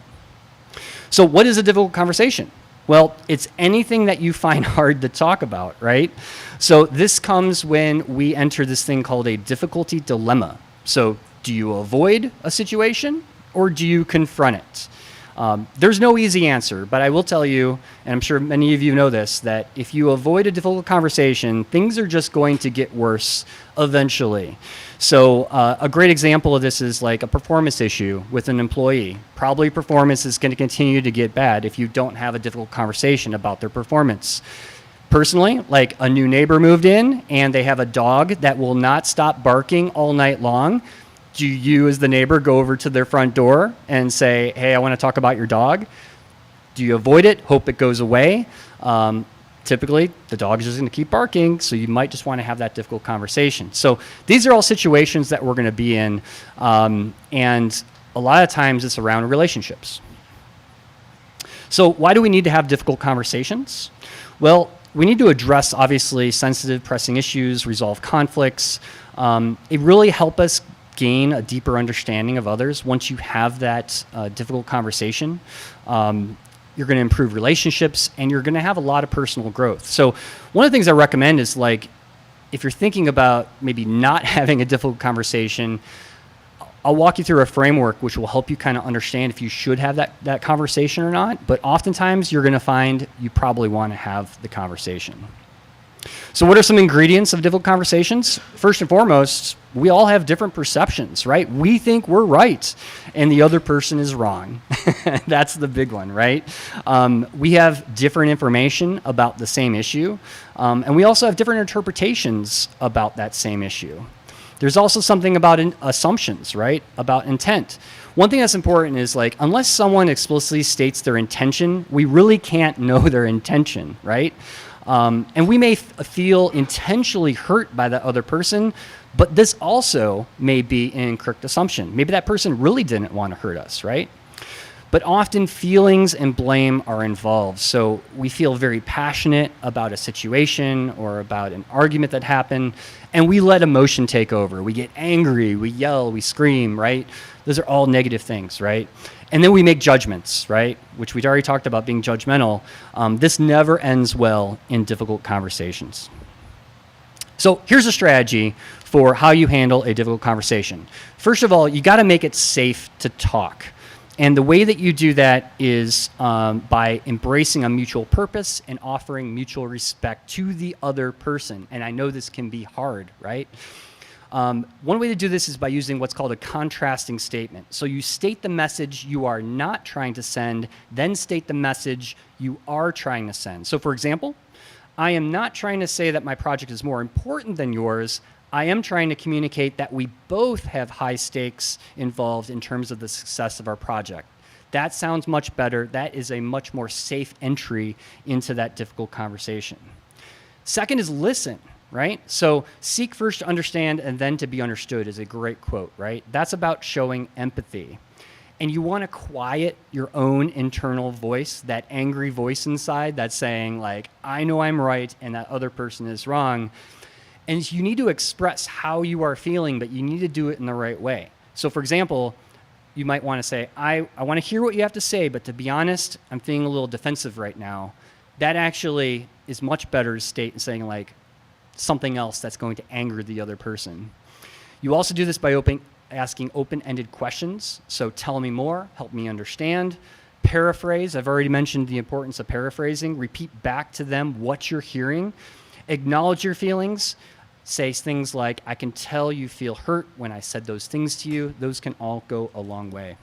So what is a difficult conversation? Well, it's anything that you find hard to talk about, right? So this comes when we enter this thing called a difficulty dilemma. So Do you avoid a situation or do you confront it? There's no easy answer, but I will tell you, and I'm sure many of you know this, that if you avoid a difficult conversation, things are just going to get worse eventually. So a great example of this is like a performance issue with an employee. Probably performance is going to continue to get bad if you don't have a difficult conversation about their performance. Personally, like a new neighbor moved in and they have a dog that will not stop barking all night long. Do you, as the neighbor, go over to their front door and say, hey, I want to talk about your dog? Do you avoid it, hope it goes away? Typically, the dog is just going to keep barking, so you might just want to have that difficult conversation. So these are all situations that we're going to be in, and a lot of times it's around relationships. So why do we need to have difficult conversations? Well, we need to address, obviously, sensitive, pressing issues, resolve conflicts. It really helps us gain a deeper understanding of others. Once you have that difficult conversation, you're going to improve relationships and you're going to have a lot of personal growth. So one of the things I recommend is, like, if you're thinking about maybe not having a difficult conversation, I'll walk you through a framework which will help you kind of understand if you should have that conversation or not. But oftentimes you're going to find you probably want to have the conversation. So what are some ingredients of difficult conversations? First and foremost, we all have different perceptions, right? We think we're right and the other person is wrong. That's the big one, right? We have different information about the same issue, and we also have different interpretations about that same issue. There's also something about assumptions, right? About intent. One thing that's important is, like, unless someone explicitly states their intention, we really can't know their intention, right? And we may feel intentionally hurt by that other person, but this also may be an incorrect assumption. Maybe that person really didn't want to hurt us, right? But often feelings and blame are involved. So we feel very passionate about a situation or about an argument that happened, and we let emotion take over. We get angry, we yell, we scream, right? Those are all negative things, right? And then we make judgments, right? Which we'd already talked about being judgmental. This never ends well in difficult conversations. So here's a strategy for how you handle a difficult conversation. First of all, you got to make it safe to talk. And the way that you do that is by embracing a mutual purpose and offering mutual respect to the other person. And I know this can be hard, right? One way to do this is by using what's called a contrasting statement. So you state the message you are not trying to send, then state the message you are trying to send. So for example, I am not trying to say that my project is more important than yours. I am trying to communicate that we both have high stakes involved in terms of the success of our project. That sounds much better. That is a much more safe entry into that difficult conversation. Second is listen, right? So seek first to understand and then to be understood is a great quote, right? That's about showing empathy. And you want to quiet your own internal voice, that angry voice inside that's saying, like, I know I'm right and that other person is wrong. And you need to express how you are feeling, but you need to do it in the right way. So for example, you might want to say, I want to hear what you have to say, but to be honest, I'm feeling a little defensive right now. That actually is much better to state and saying, like, something else that's going to anger the other person. You also do this by asking open-ended questions. So tell me more, help me understand. Paraphrase. I've already mentioned the importance of paraphrasing. Repeat back to them what you're hearing. Acknowledge your feelings. Say things like, I can tell you feel hurt when I said those things to you. Those can all go a long way.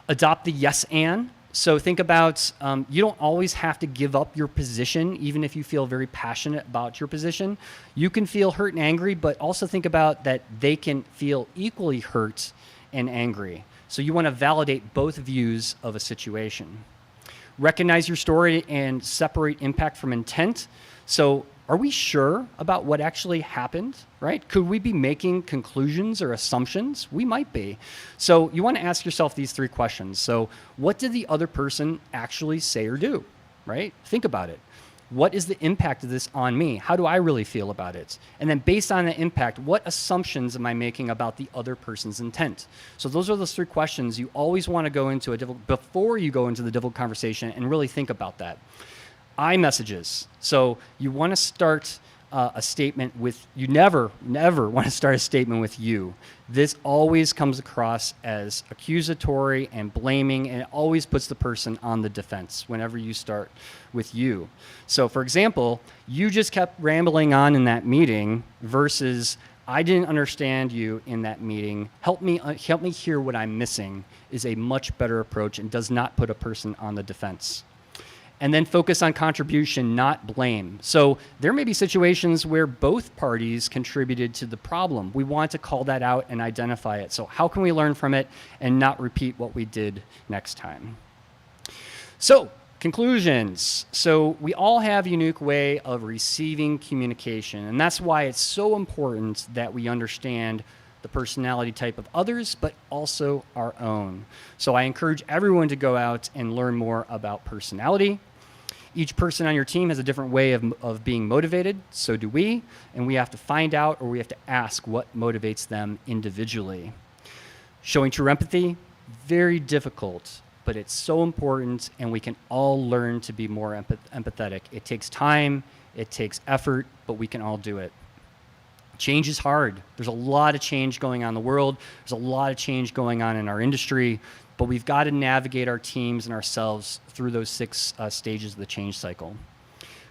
Adopt the yes and. So think about, you don't always have to give up your position, even if you feel very passionate about your position. You can feel hurt and angry, but also think about that they can feel equally hurt and angry. So you want to validate both views of a situation. Recognize your story and separate impact from intent. So are we sure about what actually happened, right? Could we be making conclusions or assumptions? We might be. So you want to ask yourself these three questions. So what did the other person actually say or do, right? Think about it. What is the impact of this on me? How do I really feel about it? And then based on the impact, what assumptions am I making about the other person's intent? So those are those three questions you always want to go into before you go into the difficult conversation and really think about that. I messages. So you want to start a statement with, you never want to start a statement with you. This always comes across as accusatory and blaming, and it always puts the person on the defense whenever you start with you. So for example, you just kept rambling on in that meeting versus, I didn't understand you in that meeting. Help me hear what I'm missing is a much better approach and does not put a person on the defense. And then focus on contribution, not blame. So there may be situations where both parties contributed to the problem. We want to call that out and identify it. So how can we learn from it and not repeat what we did next time? So conclusions. So we all have a unique way of receiving communication, and that's why it's so important that we understand the personality type of others, but also our own. So I encourage everyone to go out and learn more about personality. Each person on your team has a different way of being motivated, so do we, and we have to find out, or we have to ask what motivates them individually. Showing true empathy, very difficult, but it's so important, and we can all learn to be more empathetic. It takes time, it takes effort, but we can all do it. Change is hard. There's a lot of change going on in the world. There's a lot of change going on in our industry, but we've got to navigate our teams and ourselves through those 6 stages of the change cycle.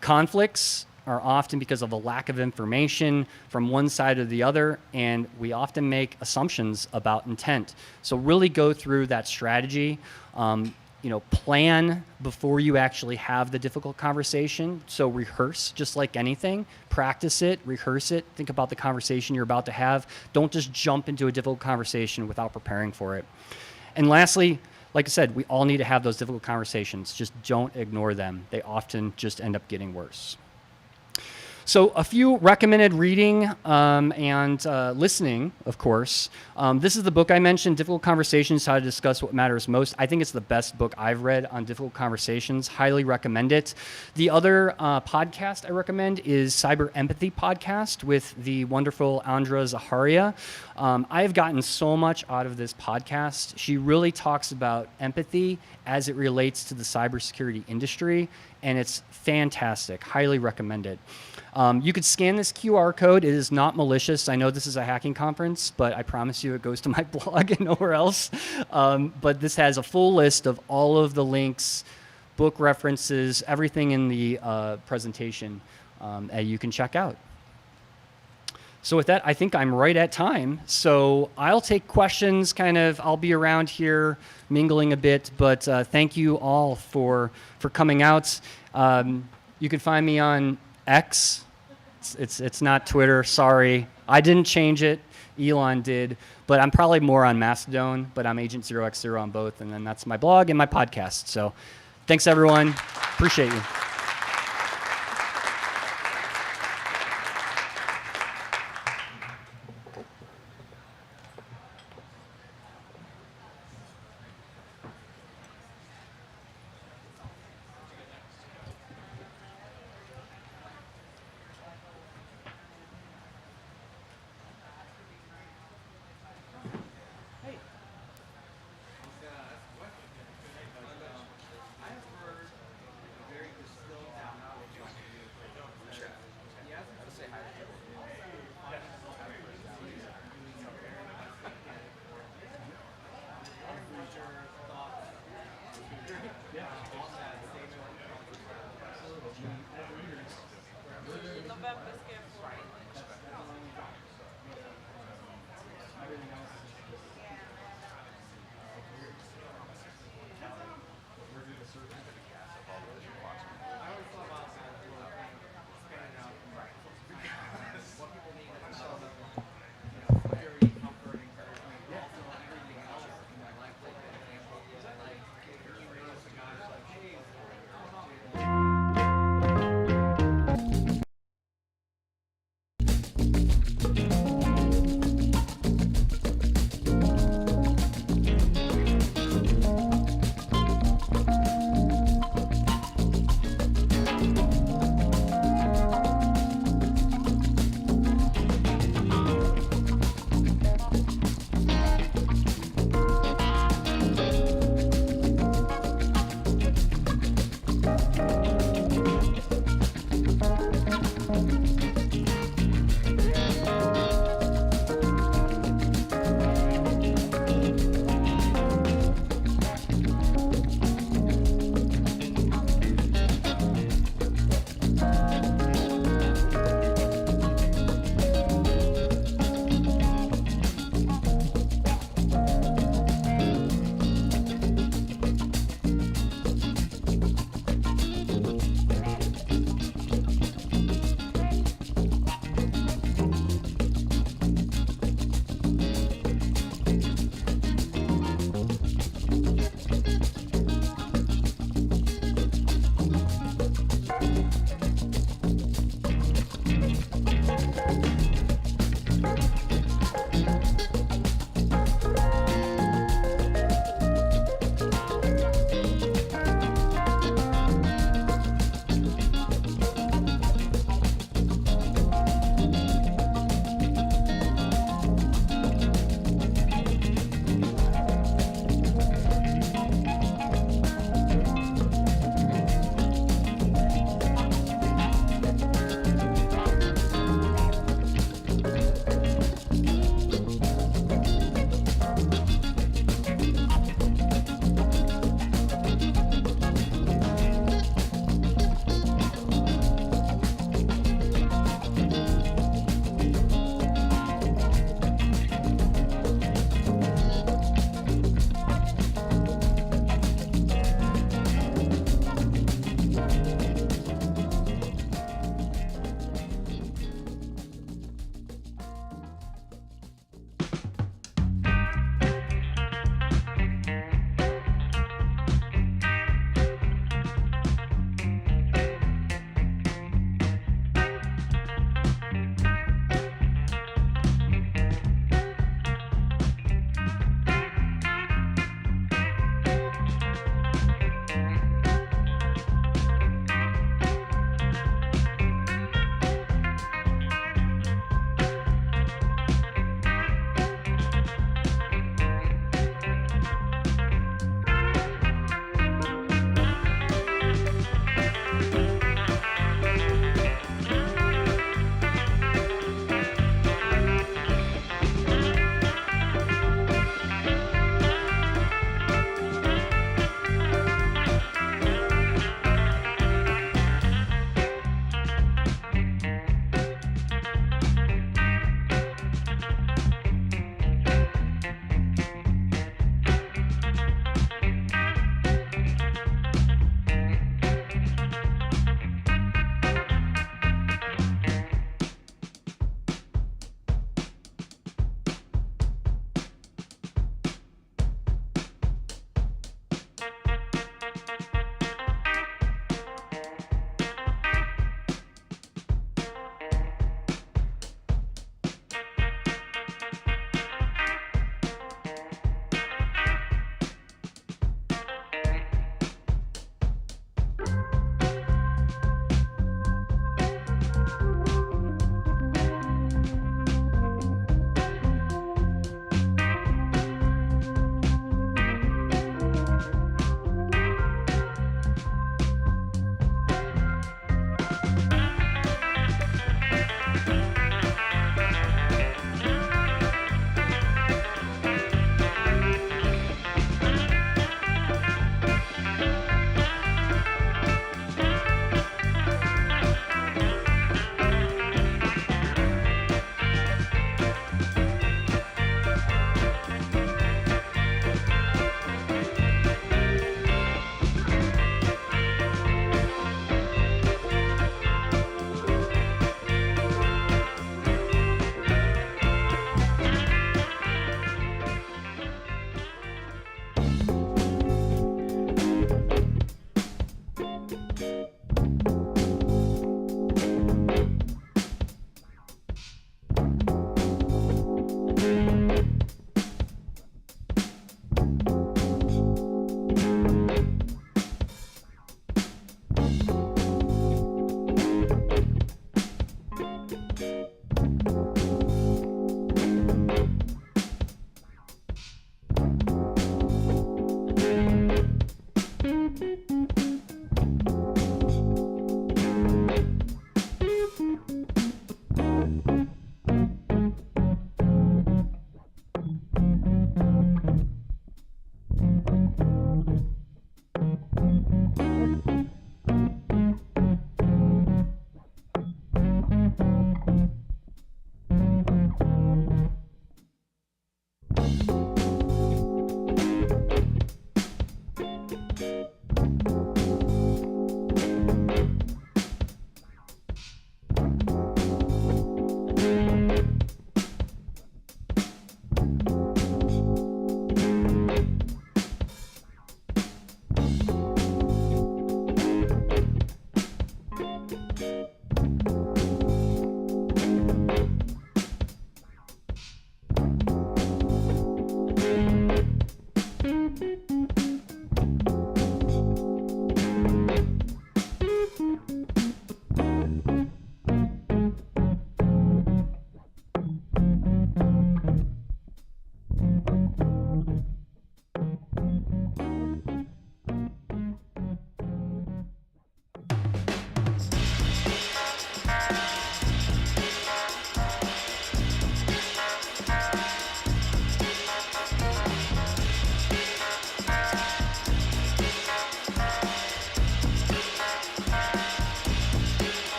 Conflicts are often because of a lack of information from one side or the other, and we often make assumptions about intent. So really go through that strategy. Plan before you actually have the difficult conversation. So rehearse, just like anything. Practice it, rehearse it. Think about the conversation you're about to have. Don't just jump into a difficult conversation without preparing for it. And lastly, like I said, we all need to have those difficult conversations. Just don't ignore them. They often just end up getting worse. So a few recommended reading and listening, of course. This is the book I mentioned, Difficult Conversations, How to Discuss What Matters Most. I think it's the best book I've read on difficult conversations. Highly recommend it. The other podcast I recommend is Cyber Empathy Podcast with the wonderful Andra Zaharia. I've gotten so much out of this podcast. She really talks about empathy as it relates to the cybersecurity industry, and it's fantastic. Highly recommend it. You could scan this QR code. It is not malicious. I know this is a hacking conference, but I promise you it goes to my blog and nowhere else. But this has a full list of all of the links, book references, everything in the presentation that you can check out. So with that, I think I'm right at time. So I'll take questions, I'll be around here mingling a bit, but thank you all for coming out. You can find me on X. It's not Twitter, sorry. I didn't change it, Elon did, but I'm probably more on Mastodon, but I'm Agent 0x0 on both, and then that's my blog and my podcast. So thanks everyone, appreciate you.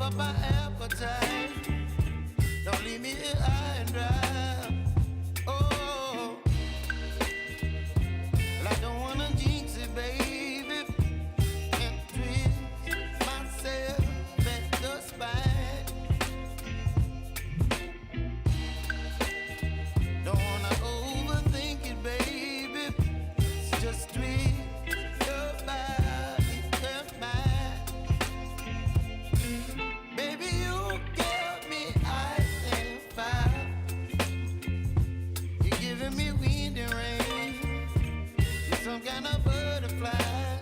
whip up my appetite. Don't leave me here high and dry. Oh, well, I don't wanna jinx it, baby, and twist myself at the spine. Don't wanna overthink it, baby. It's just twist your body and mine. Baby, you give me ice and fire. You're giving me wind and rain. You're some kind of butterfly.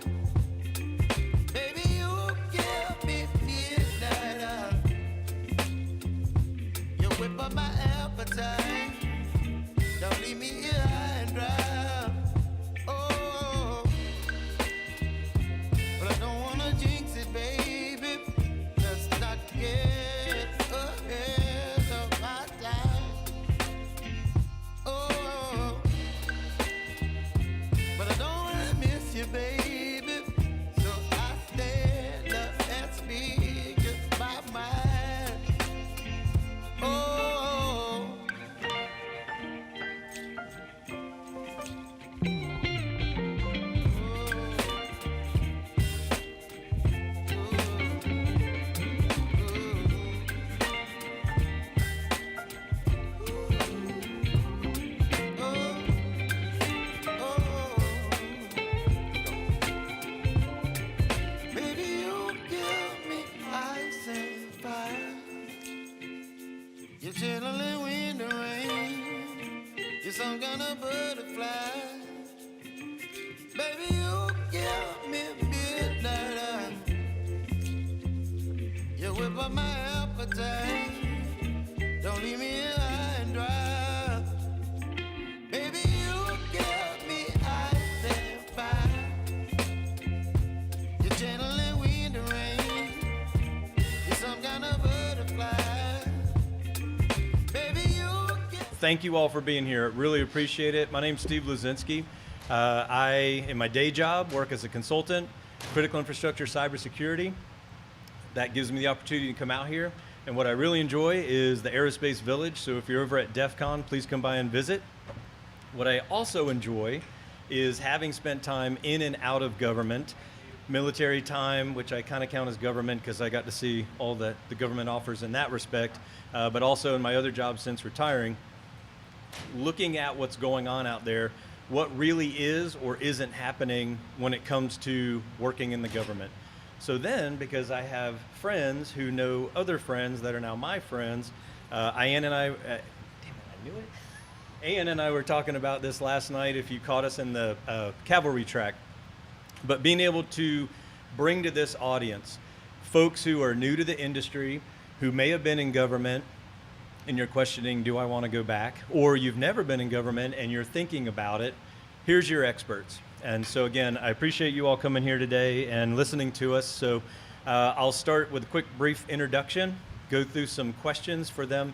Baby, you give me midnight. You whip up my appetite. Don't leave me here high and dry. Oh, but I don't wanna jinx it, baby. Let's not get ahead of my time. Oh, but I don't wanna miss you, baby. So I stand up and speak just my mind. Oh. Baby, you give me ice and fire. You're chilling wind and rain. You're some kind of butterfly. Baby, you give me midnight. You whip up my appetite. Don't leave me here high and dry. Baby, you give me ice and fire. You're channeling wind and rain. You're some kind of butterfly. Baby, you give. Thank you all for being here. Really appreciate it. My name's Steve Luzinski. I, in my day job, work as a consultant, critical infrastructure cybersecurity. That gives me the opportunity to come out here. And what I really enjoy is the Aerospace Village. So if you're over at DEF CON, please come by and visit. What I also enjoy is having spent time in and out of government, military time, which I kind of count as government because I got to see all that the government offers in that respect, but also in my other jobs since retiring, looking at what's going on out there, what really is or isn't happening when it comes to working in the government. So then, because I have friends who know other friends that are now my friends, Ian and I, damn it, I knew it. Ian and I were talking about this last night if you caught us in the cavalry track. But being able to bring to this audience folks who are new to the industry, who may have been in government, and you're questioning, do I want to go back? Or you've never been in government and you're thinking about it, here's your experts. And so again, I appreciate you all coming here today and listening to us. So I'll start with a quick brief introduction, go through some questions for them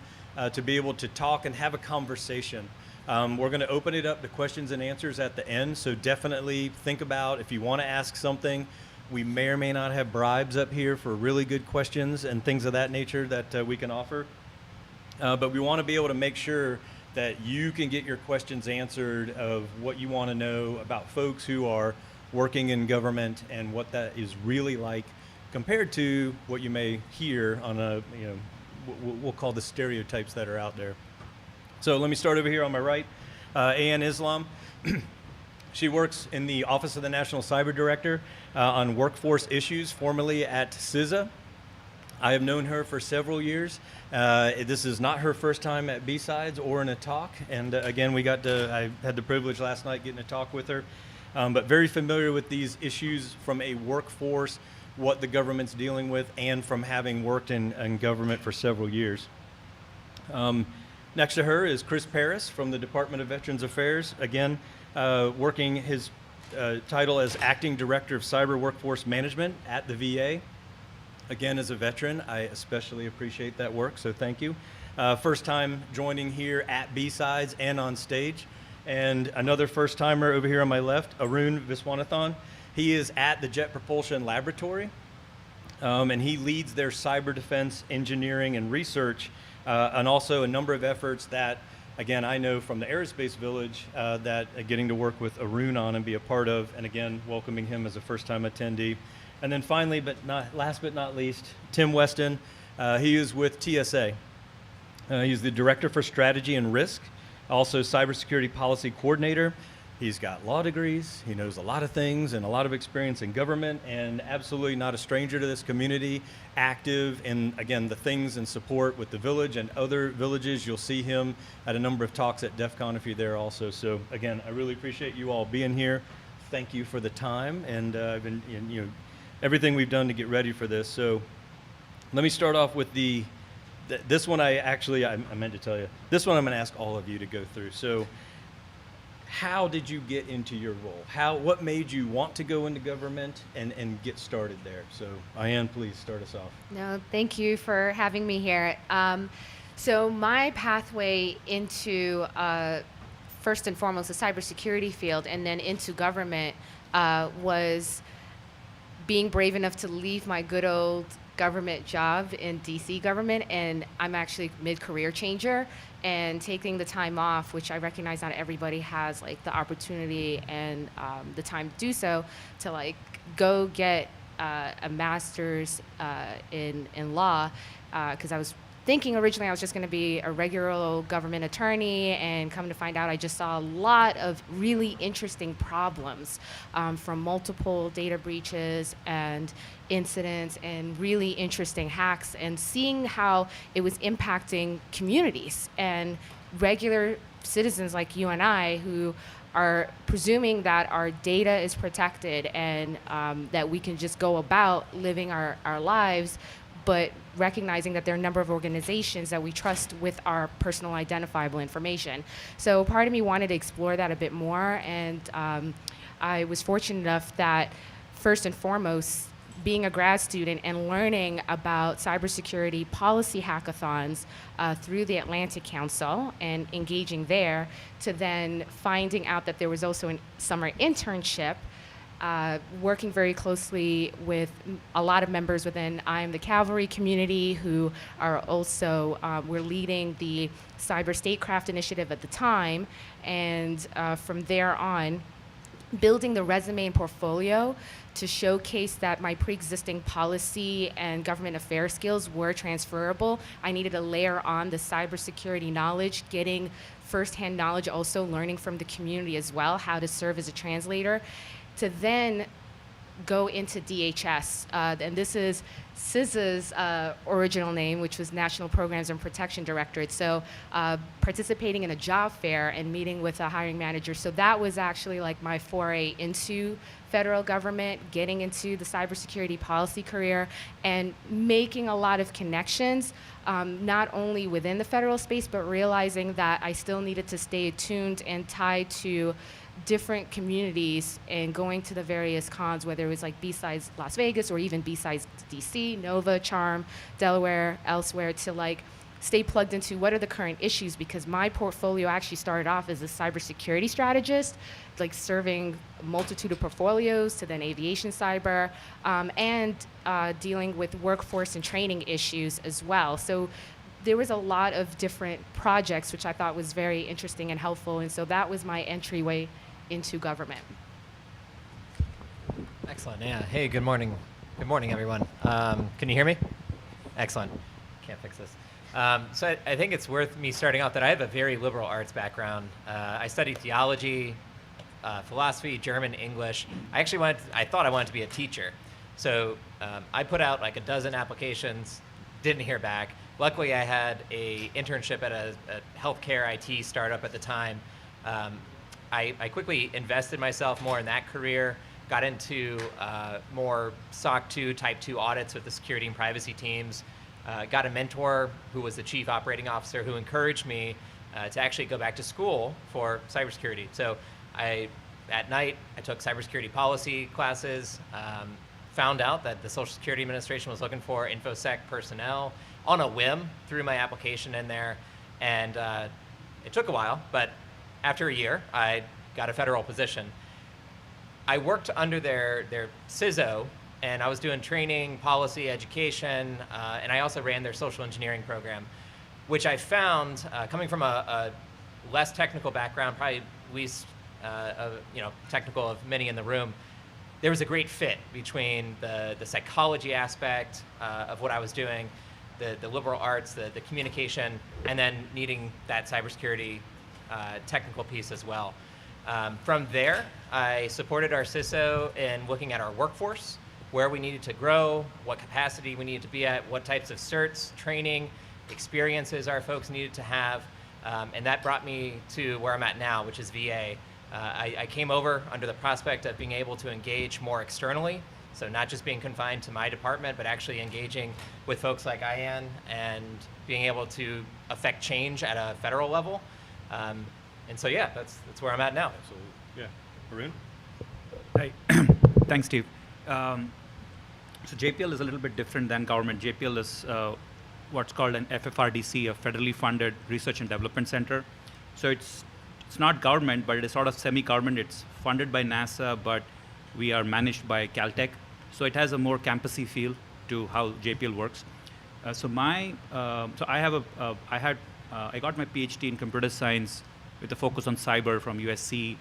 to be able to talk and have a conversation. We're going to open it up to questions and answers at the end, so definitely think about if you want to ask something. We may or may not have bribes up here for really good questions and things of that nature that we can offer. But we want to be able to make sure that you can get your questions answered of what you want to know about folks who are working in government and what that is really like compared to what you may hear on a, we'll call the stereotypes that are out there. So let me start over here on my right. Ayan Islam. She works in the Office of the National Cyber Director on workforce issues, formerly at CISA. I have known her for several years. This is not her first time at BSides or in a talk. And again, I had the privilege last night getting to talk with her. But very familiar with these issues from a workforce, what the government's dealing with, and from having worked in government for several years. Next to her is Chris Paris from the Department of Veterans Affairs. Again, working his title as Acting Director of Cyber Workforce Management at the VA. Again, as a veteran, I especially appreciate that work, so thank you. First time joining here at BSides and on stage. And another first timer over here on my left, Arun Viswanathan. He is at the Jet Propulsion Laboratory. And he leads their cyber defense engineering and research, and also a number of efforts that, again, I know from the Aerospace Village that getting to work with Arun on and be a part of, and again, welcoming him as a first-time attendee. And then finally, last but not least, Tim Weston. He is with TSA. He's the Director for Strategy and Risk, also Cybersecurity Policy Coordinator. He's got law degrees, he knows a lot of things and a lot of experience in government, and absolutely not a stranger to this community, active in, again, the things and support with the village and other villages. You'll see him at a number of talks at DEF CON if you're there also. So again, I really appreciate you all being here. Thank you for the time and everything we've done to get ready for this. So let me start off with this one. I meant to tell you, this one I'm gonna ask all of you to go through. So how did you get into your role? What made you want to go into government and get started there? So Ayan, please start us off. No, thank you for having me here. So my pathway into first and foremost the cybersecurity field and then into government was being brave enough to leave my good old government job in DC government, and I'm actually mid-career changer, and taking the time off, which I recognize not everybody has like the opportunity and the time to do so, to like go get a master's in law, because I was thinking originally I was just going to be a regular old government attorney, and come to find out I just saw a lot of really interesting problems from multiple data breaches and incidents and really interesting hacks, and seeing how it was impacting communities and regular citizens like you and I who are presuming that our data is protected and that we can just go about living our lives, but recognizing that there are a number of organizations that we trust with our personal identifiable information. So part of me wanted to explore that a bit more, and I was fortunate enough that first and foremost, being a grad student and learning about cybersecurity policy hackathons through the Atlantic Council and engaging there, to then finding out that there was also a summer internship, working very closely with a lot of members within I Am the Cavalry community who are also, were leading the Cyber Statecraft initiative at the time, and from there on, building the resume and portfolio to showcase that my pre-existing policy and government affairs skills were transferable. I needed to layer on the cybersecurity knowledge, getting firsthand knowledge, also learning from the community as well, how to serve as a translator, to then go into DHS. And this is CISA's original name, which was National Programs and Protection Directorate. So participating in a job fair and meeting with a hiring manager. So that was actually like my foray into federal government, getting into the cybersecurity policy career, and making a lot of connections, not only within the federal space, but realizing that I still needed to stay attuned and tied to different communities and going to the various cons, whether it was like BSides Las Vegas or even BSides DC, Nova, Charm, Delaware, elsewhere, to like stay plugged into what are the current issues, because my portfolio actually started off as a cybersecurity strategist, like serving a multitude of portfolios, to then aviation cyber, and dealing with workforce and training issues as well. So there was a lot of different projects, which I thought was very interesting and helpful, and so that was my entryway into government. Excellent. Yeah. Hey, good morning. Good morning, everyone. Can you hear me? Excellent. Can't fix this. So I think it's worth me starting out that I have a very liberal arts background. I studied theology, philosophy, German, English. I thought I wanted to be a teacher. So I put out like a dozen applications, didn't hear back. Luckily, I had an internship at a healthcare IT startup at the time. I quickly invested myself more in that career, got into more SOC 2, Type 2 audits with the security and privacy teams, got a mentor who was the chief operating officer who encouraged me to actually go back to school for cybersecurity. So at night, I took cybersecurity policy classes, found out that the Social Security Administration was looking for InfoSec personnel on a whim, threw my application in there, and it took a while, but after a year, I got a federal position. I worked under their CISO, and I was doing training, policy, education, and I also ran their social engineering program, which I found, coming from a less technical background, probably least technical of many in the room, there was a great fit between the psychology aspect of what I was doing, the liberal arts, the communication, and then needing that cybersecurity technical piece as well. From there, I supported our CISO in looking at our workforce, where we needed to grow, what capacity we needed to be at, what types of certs, training, experiences our folks needed to have, and that brought me to where I'm at now, which is VA. I came over under the prospect of being able to engage more externally, so not just being confined to my department, but actually engaging with folks like Ian and being able to affect change at a federal level. And so, yeah, that's where I'm at now. Absolutely. Yeah. Arun? Hi. Thanks, Steve. So JPL is a little bit different than government. JPL is what's called an FFRDC, a federally funded research and development center. So it's not government, but it is sort of semi-government. It's funded by NASA, but we are managed by Caltech. So it has a more campusy feel to how JPL works. So I got my PhD in computer science with a focus on cyber from USC.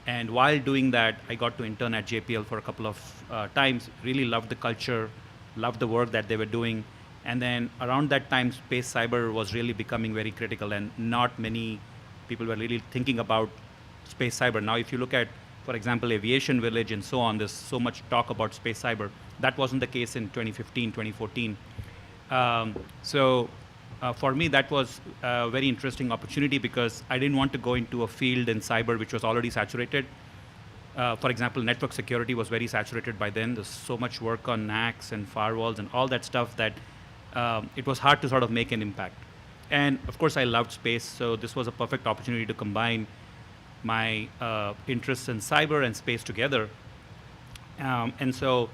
And while doing that, I got to intern at JPL for a couple of times. Really loved the culture, loved the work that they were doing. And then around that time, space cyber was really becoming very critical, and not many people were really thinking about space cyber. Now, if you look at, for example, Aviation Village and so on, there's so much talk about space cyber. That wasn't the case in 2015, 2014. For me, that was a very interesting opportunity because I didn't want to go into a field in cyber which was already saturated. For example, network security was very saturated by then. There's so much work on NACs and firewalls and all that stuff that it was hard to sort of make an impact. And of course, I loved space, so this was a perfect opportunity to combine my interests in cyber and space together. And so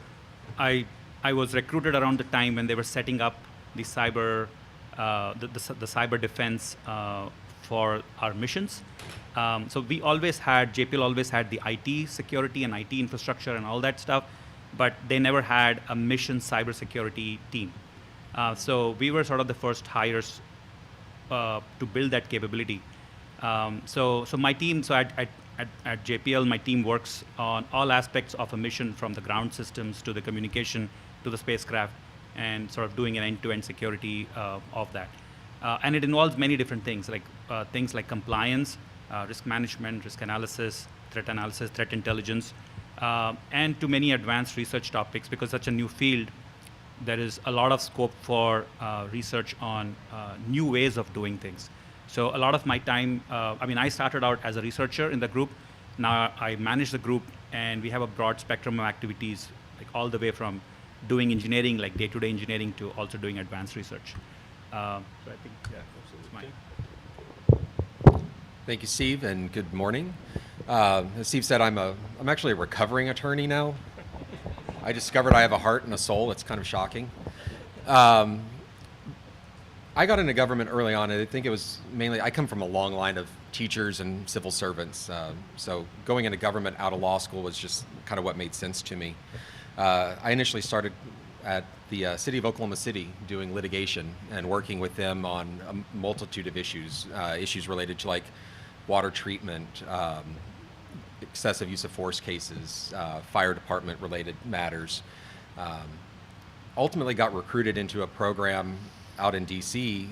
I was recruited around the time when they were setting up the cyber cyber defense for our missions. So JPL always had the IT security and IT infrastructure and all that stuff, but they never had a mission cybersecurity team. So we were sort of the first hires to build that capability. So at JPL, my team works on all aspects of a mission, from the ground systems to the communication to the spacecraft, and sort of doing an end-to-end security of that. And it involves many different things like compliance, risk management, risk analysis, threat intelligence, and to many advanced research topics. Because such a new field, there is a lot of scope for research on new ways of doing things. So a lot of my time, I started out as a researcher in the group. Now I manage the group, and we have a broad spectrum of activities, like all the way from doing engineering, like day-to-day engineering, to also doing advanced research. So I think, yeah, absolutely. Thank you, Steve, and good morning. As Steve said, I'm actually a recovering attorney now. I discovered I have a heart and a soul. It's kind of shocking. I got into government early on, and I think it was mainly, I come from a long line of teachers and civil servants. So going into government out of law school was just kind of what made sense to me. I initially started at the city of Oklahoma City doing litigation and working with them on a multitude of issues related to like water treatment, excessive use of force cases, fire department related matters. Ultimately got recruited into a program out in DC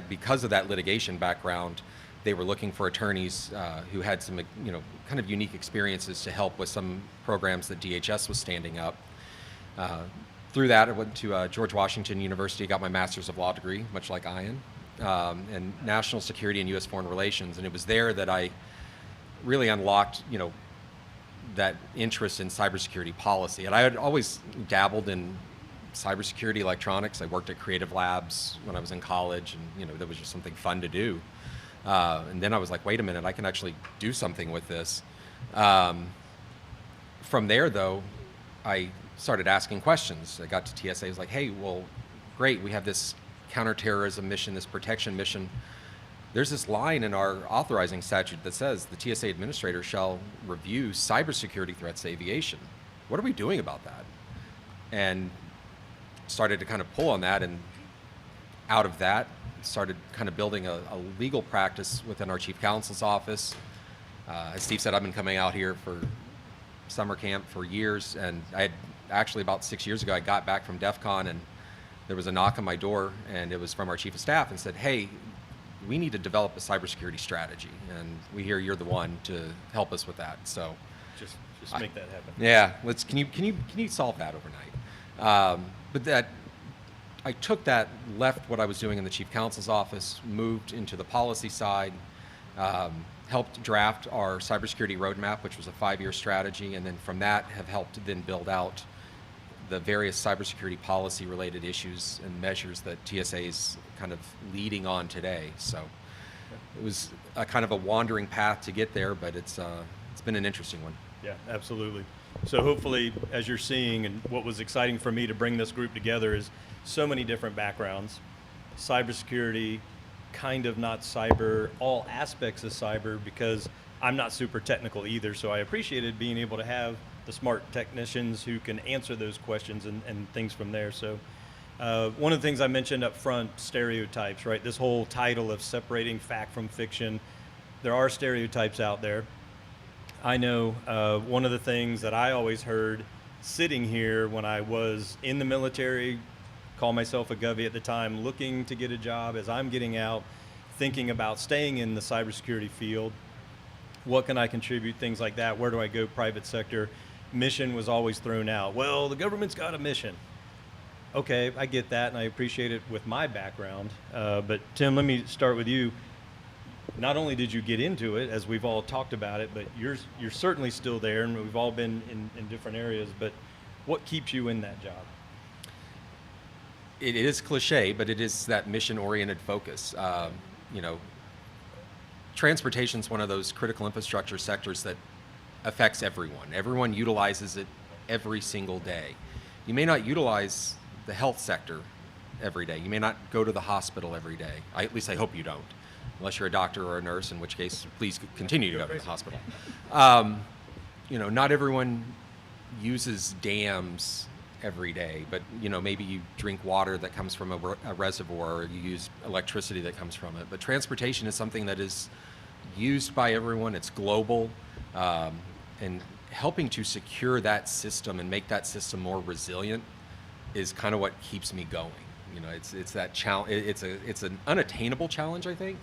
because of that litigation background. They were looking for attorneys who had some kind of unique experiences to help with some programs that DHS was standing up. Through that, I went to George Washington University, got my Master's of Law degree, much like Ian, in National Security and U.S. Foreign Relations. And it was there that I really unlocked, that interest in cybersecurity policy. And I had always dabbled in cybersecurity electronics. I worked at Creative Labs when I was in college, and that was just something fun to do. And then I was like, wait a minute, I can actually do something with this. From there, though, I started asking questions. I got to TSA, I was like, hey, well, great, we have this counterterrorism mission, this protection mission. There's this line in our authorizing statute that says the TSA administrator shall review cybersecurity threats to aviation. What are we doing about that? and started to kind of pull on that, and out of that started kind of building a legal practice within our chief counsel's office. As Steve said, I've been coming out here for summer camp for years, and I had actually about 6 years ago, I got back from DEF CON, and there was a knock on my door, and it was from our chief of staff, and said, hey, we need to develop a cybersecurity strategy, and we hear you're the one to help us with that. So Just make that happen. yeah, can you solve that overnight? But that, I took that, left what I was doing in the chief counsel's office, moved into the policy side, helped draft our cybersecurity roadmap, which was a 5-year strategy, and then from that have helped then build out the various cybersecurity policy related issues and measures that TSA is kind of leading on today. So it was a kind of a wandering path to get there, but it's been an interesting one. Yeah, absolutely. So hopefully, as you're seeing, and what was exciting for me to bring this group together is so many different backgrounds, cybersecurity, kind of not cyber, all aspects of cyber, because I'm not super technical either, so I appreciated being able to have the smart technicians who can answer those questions and things from there. So one of the things I mentioned up front, stereotypes, right? This whole title of separating fact from fiction, there are stereotypes out there. I know one of the things that I always heard sitting here when I was in the military, call myself a Govy at the time, looking to get a job as I'm getting out, thinking about staying in the cybersecurity field. What can I contribute? Things like that. Where do I go? Private sector. Mission was always thrown out. Well, the government's got a mission. Okay, I get that, and I appreciate it with my background. But Tim, let me start with you. Not only did you get into it, as we've all talked about it, but you're certainly still there, and we've all been in different areas. But what keeps you in that job? It is cliche, but it is that mission-oriented focus. Transportation is one of those critical infrastructure sectors that affects everyone. Everyone utilizes it every single day. You may not utilize the health sector every day. You may not go to the hospital every day. At least I hope you don't, unless you're a doctor or a nurse, in which case, please continue to go to the hospital. Not everyone uses dams every day, but maybe you drink water that comes from a reservoir, or you use electricity that comes from it. But transportation is something that is used by everyone. It's global, and helping to secure that system and make that system more resilient is kind of what keeps me going. It's that challenge. It's an unattainable challenge, I think,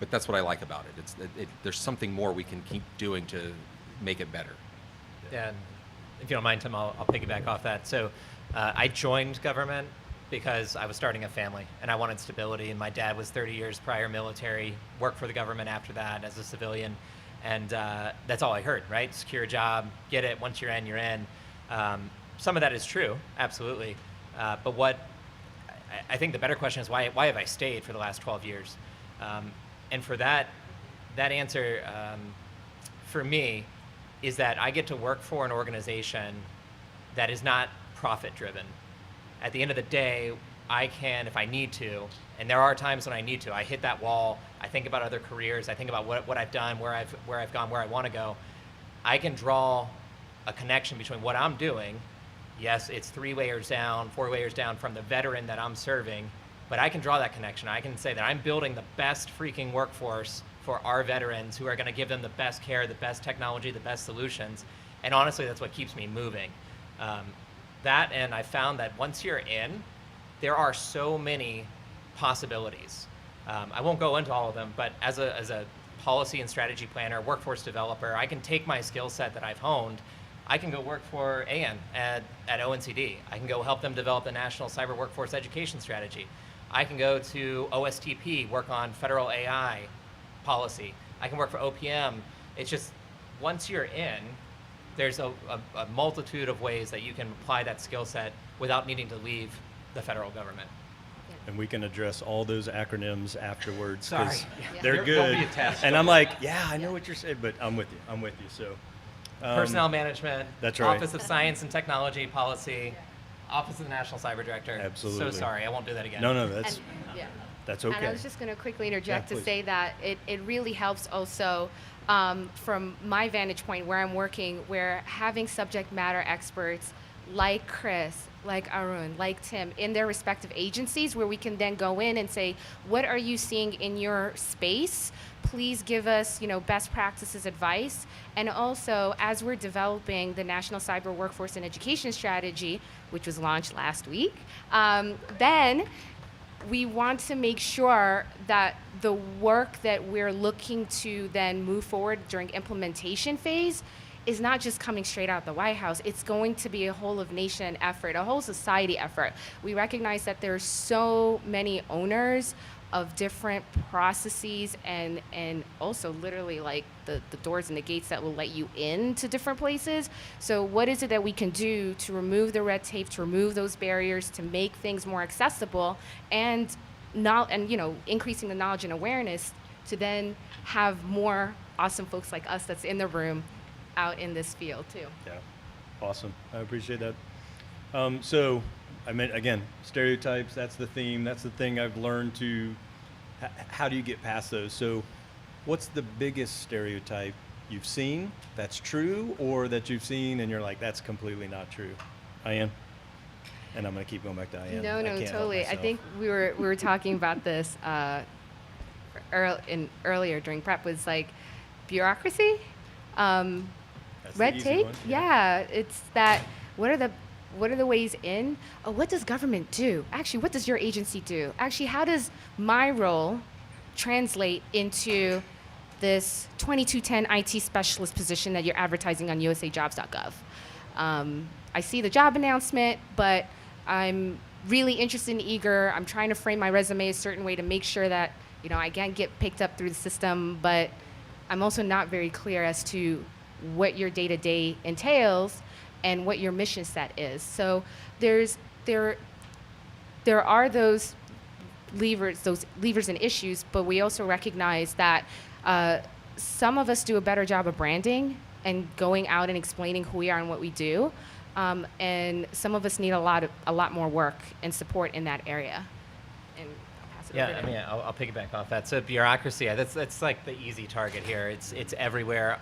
but that's what I like about it. There's something more we can keep doing to make it better. Yeah, and if you don't mind, Tim, I'll piggyback off that. So I joined government because I was starting a family and I wanted stability, and my dad was 30 years prior military, worked for the government after that as a civilian, and that's all I heard, right? Secure a job, get it, once you're in, you're in. Some of that is true, absolutely, but what I think the better question is why have I stayed for the last 12 years? And for that answer, for me, is that I get to work for an organization that is not profit driven. At the end of the day, I can, if I need to, and there are times when I need to, I hit that wall, I think about other careers, I think about what I've done, where I've gone, where I want to go. I can draw a connection between what I'm doing. Yes, it's 3 layers down, 4 layers down from the veteran that I'm serving, but I can draw that connection. I can say that I'm building the best freaking workforce for our veterans, who are going to give them the best care, the best technology, the best solutions. And honestly, that's what keeps me moving. That, and I found that once you're in, there are so many possibilities. I won't go into all of them, but as a policy and strategy planner, workforce developer, I can take my skill set that I've honed. I can go work for AN at ONCD. I can go help them develop the National Cyber Workforce Education Strategy. I can go to OSTP, work on federal AI policy. I can work for OPM. It's just, once you're in, there's a multitude of ways that you can apply that skill set without needing to leave the federal government. And we can address all those acronyms afterwards, Sorry. because Yeah. they're There good. will be a test, And don't I'm worry. like, yeah, I know what you're saying, but I'm with you. So Personnel management, that's right. Office of Science and Technology Policy, Office of the National Cyber Director. Absolutely. So sorry, I won't do that again. no, that's And, yeah. that's And okay. I was just going to quickly interject Yeah, to please. say that it really helps also from my vantage point where I'm working, where having subject matter experts like Chris, like Arun, like Tim, in their respective agencies, where we can then go in and say, what are you seeing in your space? Please give us, best practices advice. And also, as we're developing the National Cyber Workforce and Education Strategy, which was launched last week, then we want to make sure that the work that we're looking to then move forward during implementation phase is not just coming straight out of the White House. It's going to be a whole of nation effort, a whole society effort. We recognize that there's so many owners of different processes and also literally like the doors and the gates that will let you into different places. So what is it that we can do to remove the red tape, to remove those barriers, to make things more accessible, and increasing the knowledge and awareness to then have more awesome folks like us that's in the room out in this field too. Yeah, awesome. I appreciate that. So, I meant, again, stereotypes, that's the theme, that's the thing I've learned to, how do you get past those? So, what's the biggest stereotype you've seen that's true, or that you've seen and you're like, that's completely not true? Ian? And I'm going to keep going back to Ian. No, I can't help totally. I myself. think we were talking about this earlier during prep, was like bureaucracy. That's the Red easy tape? one, Yeah, it's that. What are the ways in? Oh, what does government do? Actually, what does your agency do? Actually, how does my role translate into this 2210 IT specialist position that you're advertising on usajobs.gov? I see the job announcement, but I'm really interested and eager. I'm trying to frame my resume a certain way to make sure that I can't get picked up through the system, but I'm also not very clear as to what your day-to-day entails and what your mission set is. So there are those levers and issues, but we also recognize that some of us do a better job of branding and going out and explaining who we are and what we do, and some of us need a lot more work and support in that area. And I'll pass it over Yeah, to I mean, I'll piggyback off that. So bureaucracy, that's like the easy target here. It's everywhere.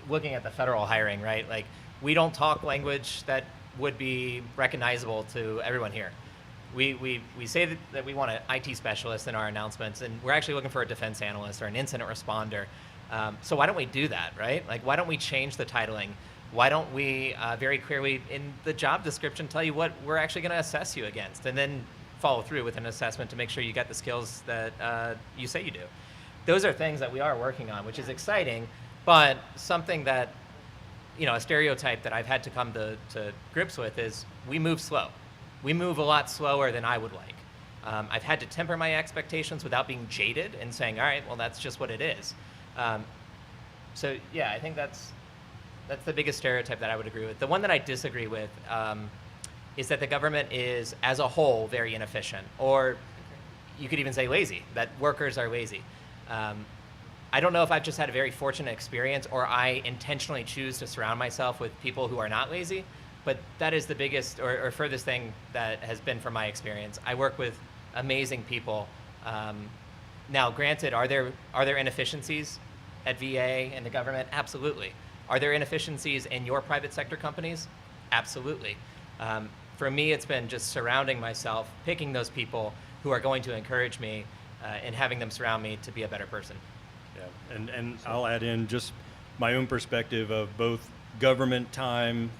Looking at the federal hiring, right? Like, we don't talk language that would be recognizable to everyone here. We say that we want an IT specialist in our announcements, and we're actually looking for a defense analyst or an incident responder. So why don't we do that, right? Like, why don't we change the titling? Why don't we very clearly in the job description tell you what we're actually going to assess you against, and then follow through with an assessment to make sure you get the skills that you say you do. Those are things that we are working on, which is exciting, but something that, a stereotype that I've had to come to grips with is we move slow. We move a lot slower than I would like. I've had to temper my expectations without being jaded and saying, all right, well, that's just what it is. So yeah, I think that's the biggest stereotype that I would agree with. The one that I disagree with is that the government is, as a whole, very inefficient, or you could even say lazy, that workers are lazy. I don't know if I've just had a very fortunate experience, or I intentionally choose to surround myself with people who are not lazy, but that is the biggest or furthest thing that has been from my experience. I work with amazing people. Now, granted, are there inefficiencies at VA and the government? Absolutely. Are there inefficiencies in your private sector companies? Absolutely. For me, it's been just surrounding myself, picking those people who are going to encourage me, and having them surround me to be a better person. Yeah, and I'll add in just my own perspective of both government time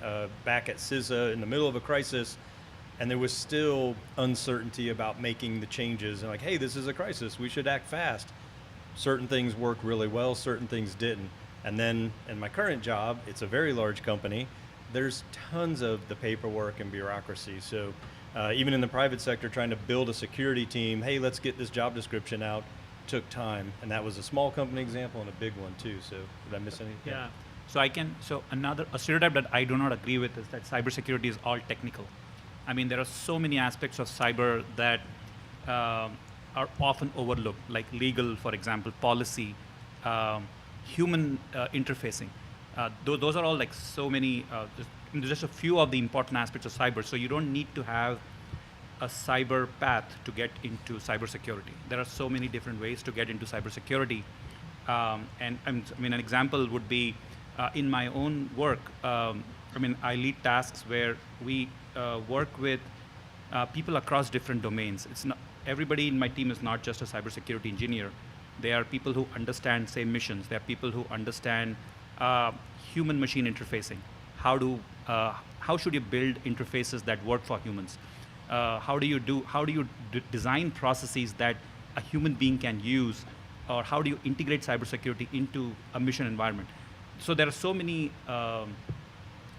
back at CISA in the middle of a crisis, and there was still uncertainty about making the changes. And like, hey, this is a crisis, we should act fast. Certain things worked really well, certain things didn't. And then in my current job, it's a very large company. There's tons of the paperwork and bureaucracy. So even in the private sector, trying to build a security team, hey, let's get this job description out, took time. And that was a small company example and a big one too. So did I miss anything? Yeah. So a stereotype that I do not agree with is that cybersecurity is all technical. I mean, there are so many aspects of cyber that are often overlooked, like legal, for example, policy, human interfacing. Those are all like so many, just a few of the important aspects of cyber. So you don't need to have a cyber path to get into cybersecurity. There are so many different ways to get into cybersecurity. And I mean, an example would be in my own work, I lead tasks where we work with people across different domains. It's not everybody in my team is not just a cybersecurity engineer. They are people who understand, say, missions. They are people who understand human-machine interfacing. How should you build interfaces that work for humans? How do you design processes that a human being can use, or how do you integrate cybersecurity into a mission environment? So there are so many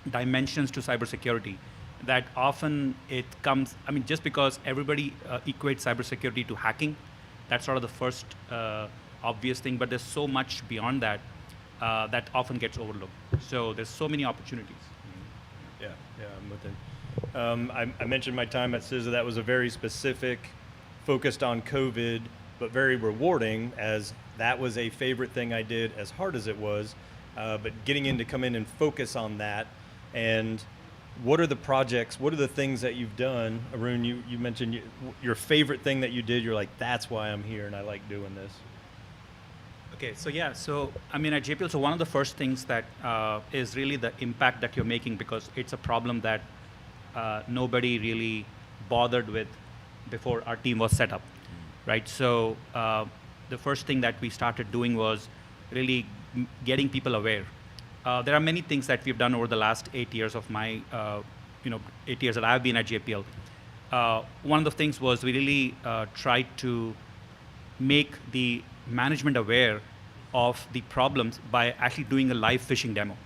dimensions to cybersecurity that often it comes, just because everybody equates cybersecurity to hacking, that's sort of the first obvious thing, but there's so much beyond that that often gets overlooked. So there's so many opportunities. Yeah, I'm with it. I mentioned my time at CISA. That was a very specific, focused on COVID, but very rewarding, as that was a favorite thing I did, as hard as it was. But getting in to come in and focus on that. And what are the projects, what are the things that you've done? Arun, you mentioned your favorite thing that you did. You're like, that's why I'm here and I like doing this. Okay, so yeah, at JPL, so one of the first things that is really the impact that you're making, because it's a problem that nobody really bothered with before our team was set up, right? So the first thing that we started doing was really getting people aware. There are many things that we've done over the last 8 years of my, 8 years that I've been at JPL. One of the things was we really tried to make the management aware of the problems by actually doing a live phishing demo.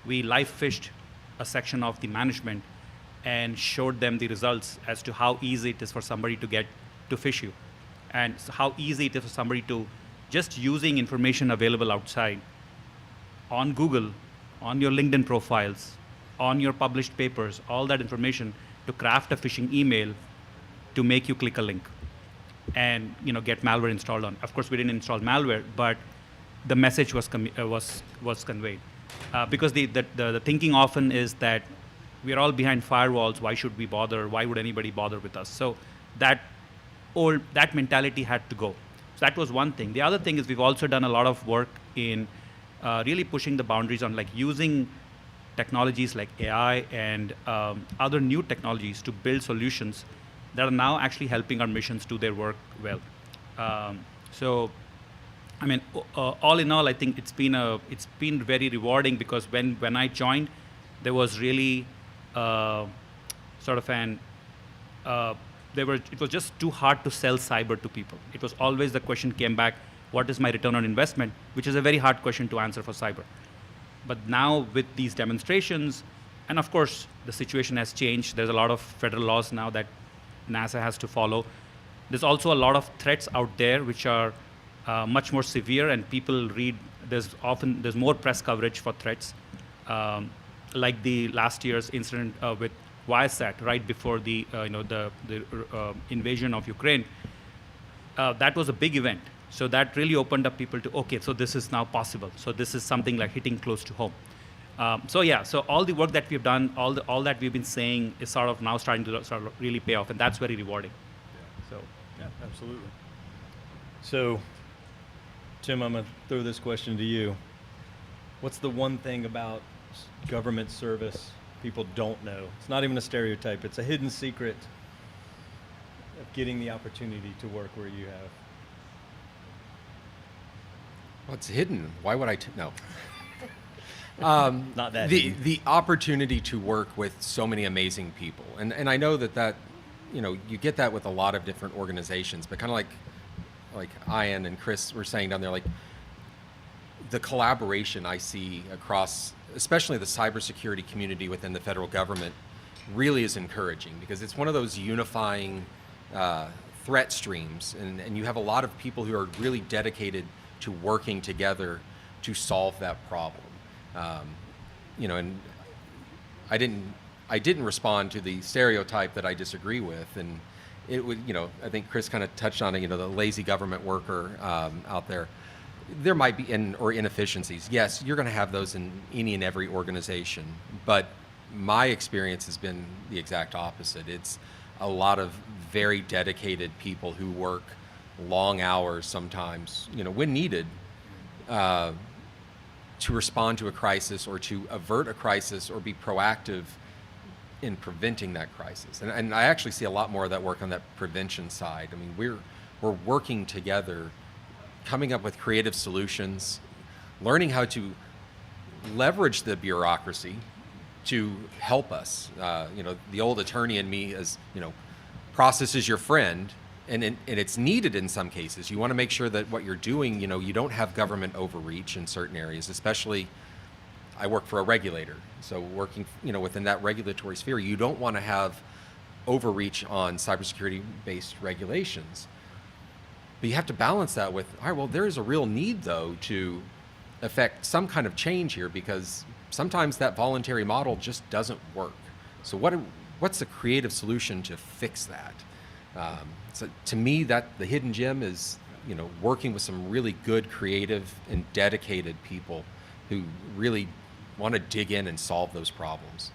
We live phished a section of the management and showed them the results as to how easy it is for somebody to phish you, and so how easy it is for somebody to, just using information available outside on Google, on your LinkedIn profiles, on your published papers, all that information, to craft a phishing email to make you click a link and get malware installed on. Of course, we didn't install malware, but the message was conveyed. Because the thinking often is that we are all behind firewalls. Why should we bother? Why would anybody bother with us? So that mentality had to go. So that was one thing. The other thing is we've also done a lot of work in really pushing the boundaries on using technologies like AI and other new technologies to build solutions that are now actually helping our missions do their work well. All in all, I think it's been very rewarding, because when I joined, there was really it was just too hard to sell cyber to people. It was always the question came back, what is my return on investment? Which is a very hard question to answer for cyber. But now with these demonstrations, and of course the situation has changed, there's a lot of federal laws now that NASA has to follow. There's also a lot of threats out there which are much more severe, and people read, there's more press coverage for threats, like the last year's incident with Viasat, right before the invasion of Ukraine. That was a big event. So that really opened up people to, okay, so this is now possible. So this is something like hitting close to home. So all the work that we've done, all that we've been saying is sort of now starting to sort of really pay off, and that's very rewarding. Yeah, absolutely. So, Tim, I'm going to throw this question to you. What's the one thing about government service people don't know? It's not even a stereotype. It's a hidden secret of getting the opportunity to work where you have. Well, it's hidden. Why would I? No. Not that hidden. The opportunity to work with so many amazing people, and I know that you get that with a lot of different organizations, but kind of like Ian and Chris were saying down there, like the collaboration I see across, especially the cybersecurity community within the federal government, really is encouraging, because it's one of those unifying threat streams, and you have a lot of people who are really dedicated to working together to solve that problem. And I didn't respond to the stereotype that I disagree with, and it would, I think Chris kind of touched on it, the lazy government worker out there. There might be or inefficiencies. Yes, you're going to have those in any and every organization, but my experience has been the exact opposite. It's a lot of very dedicated people who work long hours sometimes, when needed, to respond to a crisis or to avert a crisis or be proactive in preventing that crisis. And I actually see a lot more of that work on that prevention side. I mean, we're working together, coming up with creative solutions, learning how to leverage the bureaucracy to help us. The old attorney in me is, process is your friend, and it's needed in some cases. You want to make sure that what you're doing, you don't have government overreach in certain areas, especially I work for a regulator. So working, within that regulatory sphere, you don't want to have overreach on cybersecurity-based regulations. But you have to balance that with, all right, well, there is a real need, though, to affect some kind of change here, because sometimes that voluntary model just doesn't work. So what's the creative solution to fix that? So to me, that the hidden gem is, working with some really good, creative, and dedicated people who really want to dig in and solve those problems.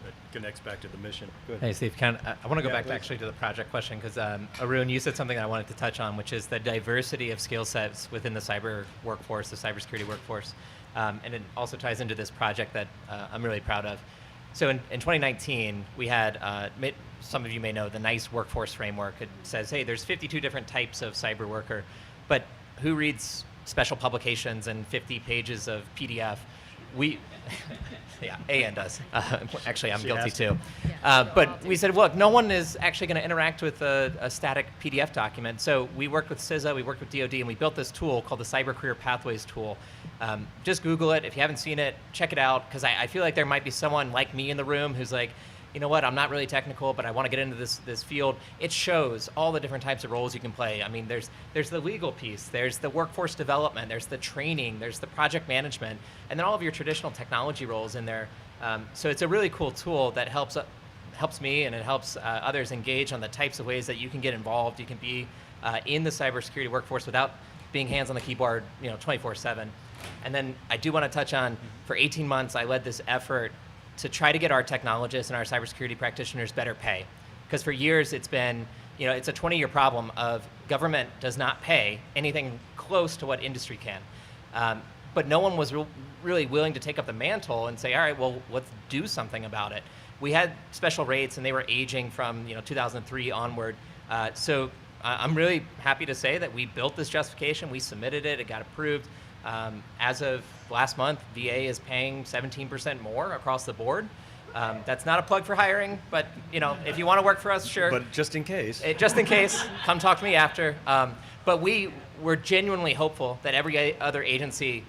That connects back to the mission. Go ahead. Hey, Steve, I want to go Yeah, back please. actually to the project question, because Arun, you said something that I wanted to touch on, which is the diversity of skill sets within the cyber workforce, the cybersecurity workforce. And it also ties into this project that I'm really proud of. So in 2019, we had, some of you may know, the NICE workforce framework. It says, hey, there's 52 different types of cyber worker, but who reads special publications and 50 pages of PDF? Yeah, AN does. Actually, I'm She guilty has too. Yeah, we all But do. we said, look, no one is actually going to interact with a static PDF document. So we worked with CISA, we worked with DoD, and we built this tool called the Cyber Career Pathways tool. Just Google it. If you haven't seen it, check it out, because I feel like there might be someone like me in the room who's like, you know what, I'm not really technical, but I want to get into this field. It shows all the different types of roles you can play. I mean, there's the legal piece, there's the workforce development, there's the training, there's the project management, and then all of your traditional technology roles in there. So it's a really cool tool that helps me, and it helps others engage on the types of ways that you can get involved. You can be in the cybersecurity workforce without being hands on the keyboard, 24/7. And then I do want to touch on, for 18 months, I led this effort to try to get our technologists and our cybersecurity practitioners better pay. Because for years it's been, it's a 20-year problem of government does not pay anything close to what industry can. But no one was really willing to take up the mantle and say, all right, well, let's do something about it. We had special rates, and they were aging from 2003 onward. So I'm really happy to say that we built this justification. We submitted it. It got approved. As of last month, VA is paying 17% more across the board. That's not a plug for hiring, but if you want to work for us, sure. But just in case. Just in case, come talk to me after. But we're genuinely hopeful that every other agency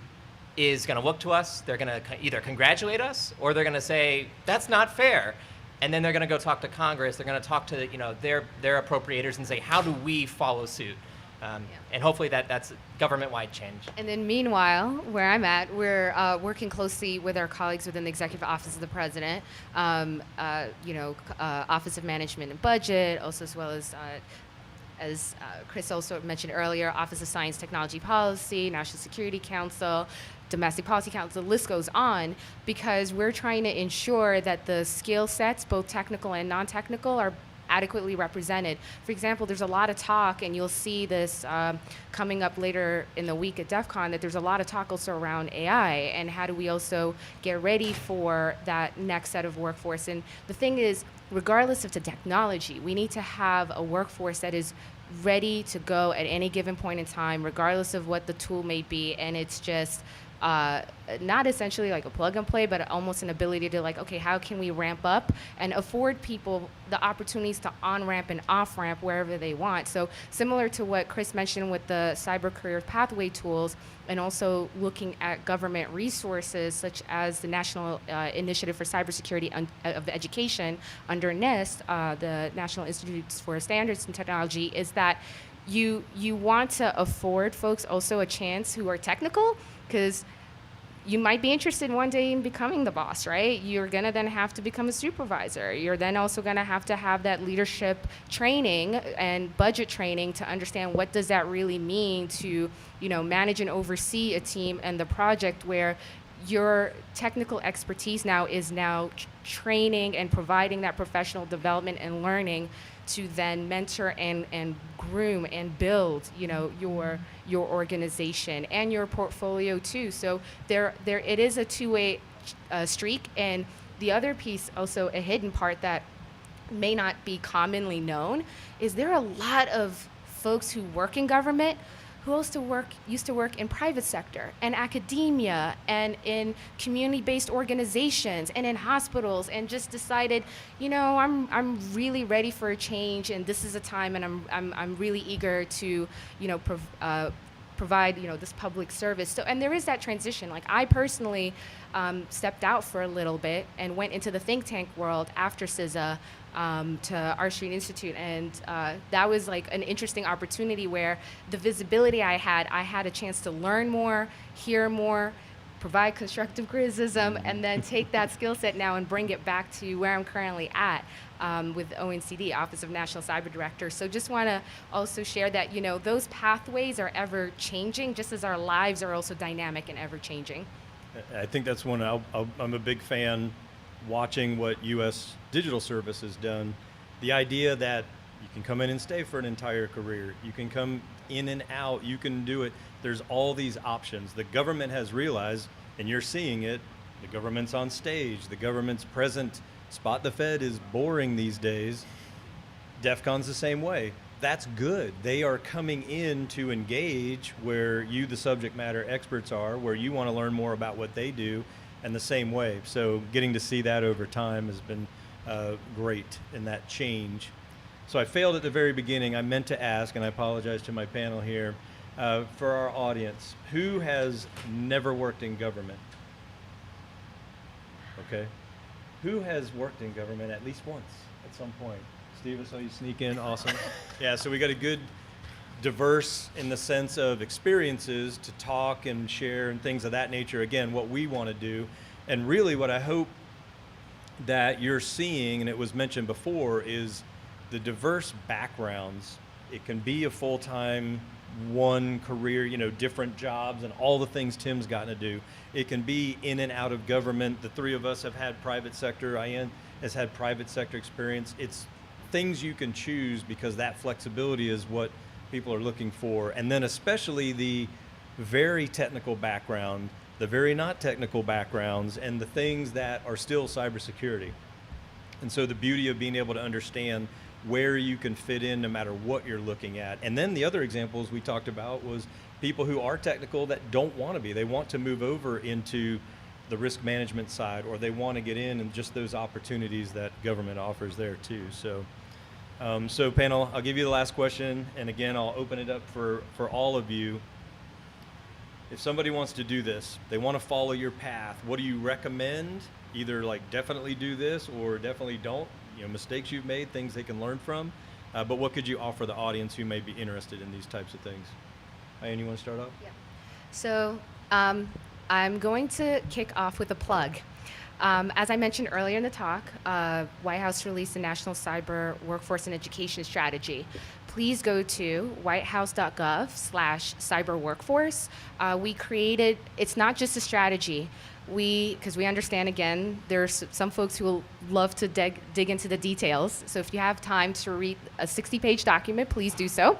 is going to look to us. They're going to either congratulate us, or they're going to say that's not fair, and then they're going to go talk to Congress. They're going to talk to their appropriators and say, how do we follow suit? And hopefully that's government-wide change. And then meanwhile, where I'm at, we're working closely with our colleagues within the Executive Office of the President, Office of Management and Budget, also as well as Chris also mentioned earlier, Office of Science, Technology Policy, National Security Council, Domestic Policy Council, the list goes on, because we're trying to ensure that the skill sets, both technical and non-technical, are adequately represented. For example, there's a lot of talk, and you'll see this coming up later in the week at DEF CON, that there's a lot of talk also around AI, and how do we also get ready for that next set of workforce. And the thing is, regardless of the technology, we need to have a workforce that is ready to go at any given point in time, regardless of what the tool may be. And it's just not essentially like a plug and play, but almost an ability to okay, how can we ramp up and afford people the opportunities to on-ramp and off-ramp wherever they want. So similar to what Chris mentioned with the cyber career pathway tools, and also looking at government resources such as the National Initiative for Cybersecurity of Education under NIST, the National Institutes for Standards and Technology, is that you want to afford folks also a chance who are technical, because you might be interested one day in becoming the boss, right? You're going to then have to become a supervisor. You're then also going to have that leadership training and budget training to understand what does that really mean to, manage and oversee a team and the project, where your technical expertise now is training and providing that professional development and learning to then mentor and groom and build, your organization and your portfolio too. So there it is a two-way streak. And the other piece, also a hidden part that may not be commonly known, is there are a lot of folks who work in government who used to work in private sector and academia and in community-based organizations and in hospitals, and just decided, I'm really ready for a change, and this is a time, and I'm really eager to, provide, this public service. So, and there is that transition. Like, I personally stepped out for a little bit and went into the think tank world after CISA, to R Street Institute, and that was like an interesting opportunity where the visibility I had a chance to learn more, hear more, provide constructive criticism, and then take that skill set now and bring it back to where I'm currently at, with ONCD, Office of National Cyber Director. So just want to also share that, those pathways are ever changing, just as our lives are also dynamic and ever changing. I think that's one I'm a big fan, watching what U.S. Digital Service has done. The idea that you can come in and stay for an entire career, you can come in and out, you can do it. There's all these options. The government has realized, and you're seeing it, the government's on stage, the government's present. Spot the Fed is boring these days. DEF CON's the same way. That's good. They are coming in to engage where you, the subject matter experts, are, where you want to learn more about what they do, and the same way. So getting to see that over time has been great in that change. So I failed at the very beginning. I meant to ask, and I apologize to my panel here, for our audience, who has never worked in government? Okay. Who has worked in government at least once at some point? Steve, I saw you sneak in. Awesome. Yeah, so we got a good, diverse in the sense of experiences to talk and share and things of that nature. Again, what we want to do, and really what I hope that you're seeing, and it was mentioned before, is the diverse backgrounds. It can be a full-time one career, different jobs and all the things Tim's gotten to do. It can be in and out of government. The three of us have had private sector. Ian has had private sector experience. It's things you can choose, because that flexibility is what people are looking for. And then especially the very technical background, the very not technical backgrounds, and the things that are still cybersecurity. And so the beauty of being able to understand where you can fit in no matter what you're looking at. And then the other examples we talked about was people who are technical that don't want to be. They want to move over into the risk management side, or they want to get in, and just those opportunities that government offers there too. So, so panel, I'll give you the last question, and again, I'll open it up for all of you. If somebody wants to do this, they want to follow your path, what do you recommend? Either like definitely do this or definitely don't. Mistakes you've made, things they can learn from. But what could you offer the audience who may be interested in these types of things? Ian, you want to start off? Yeah. So I'm going to kick off with a plug. As I mentioned earlier in the talk, White House released the National Cyber Workforce and Education Strategy. Please go to whitehouse.gov/cyberworkforce. We created, it's not just a strategy. Because we understand, again, there's some folks who will love to dig into the details. So if you have time to read a 60-page document, please do so.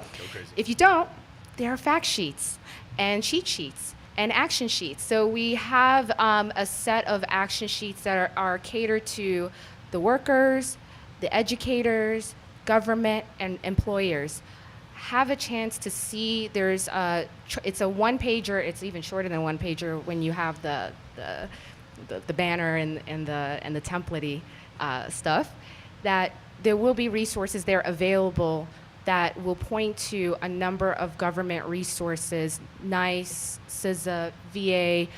If you don't, there are fact sheets and cheat sheets and action sheets. So we have a set of action sheets that are catered to the workers, the educators, government, and employers. Have a chance to see. It's a one-pager. It's even shorter than one-pager when you have the banner and the template-y stuff. That there will be resources there available that will point to a number of government resources, NICE, CISA, VA.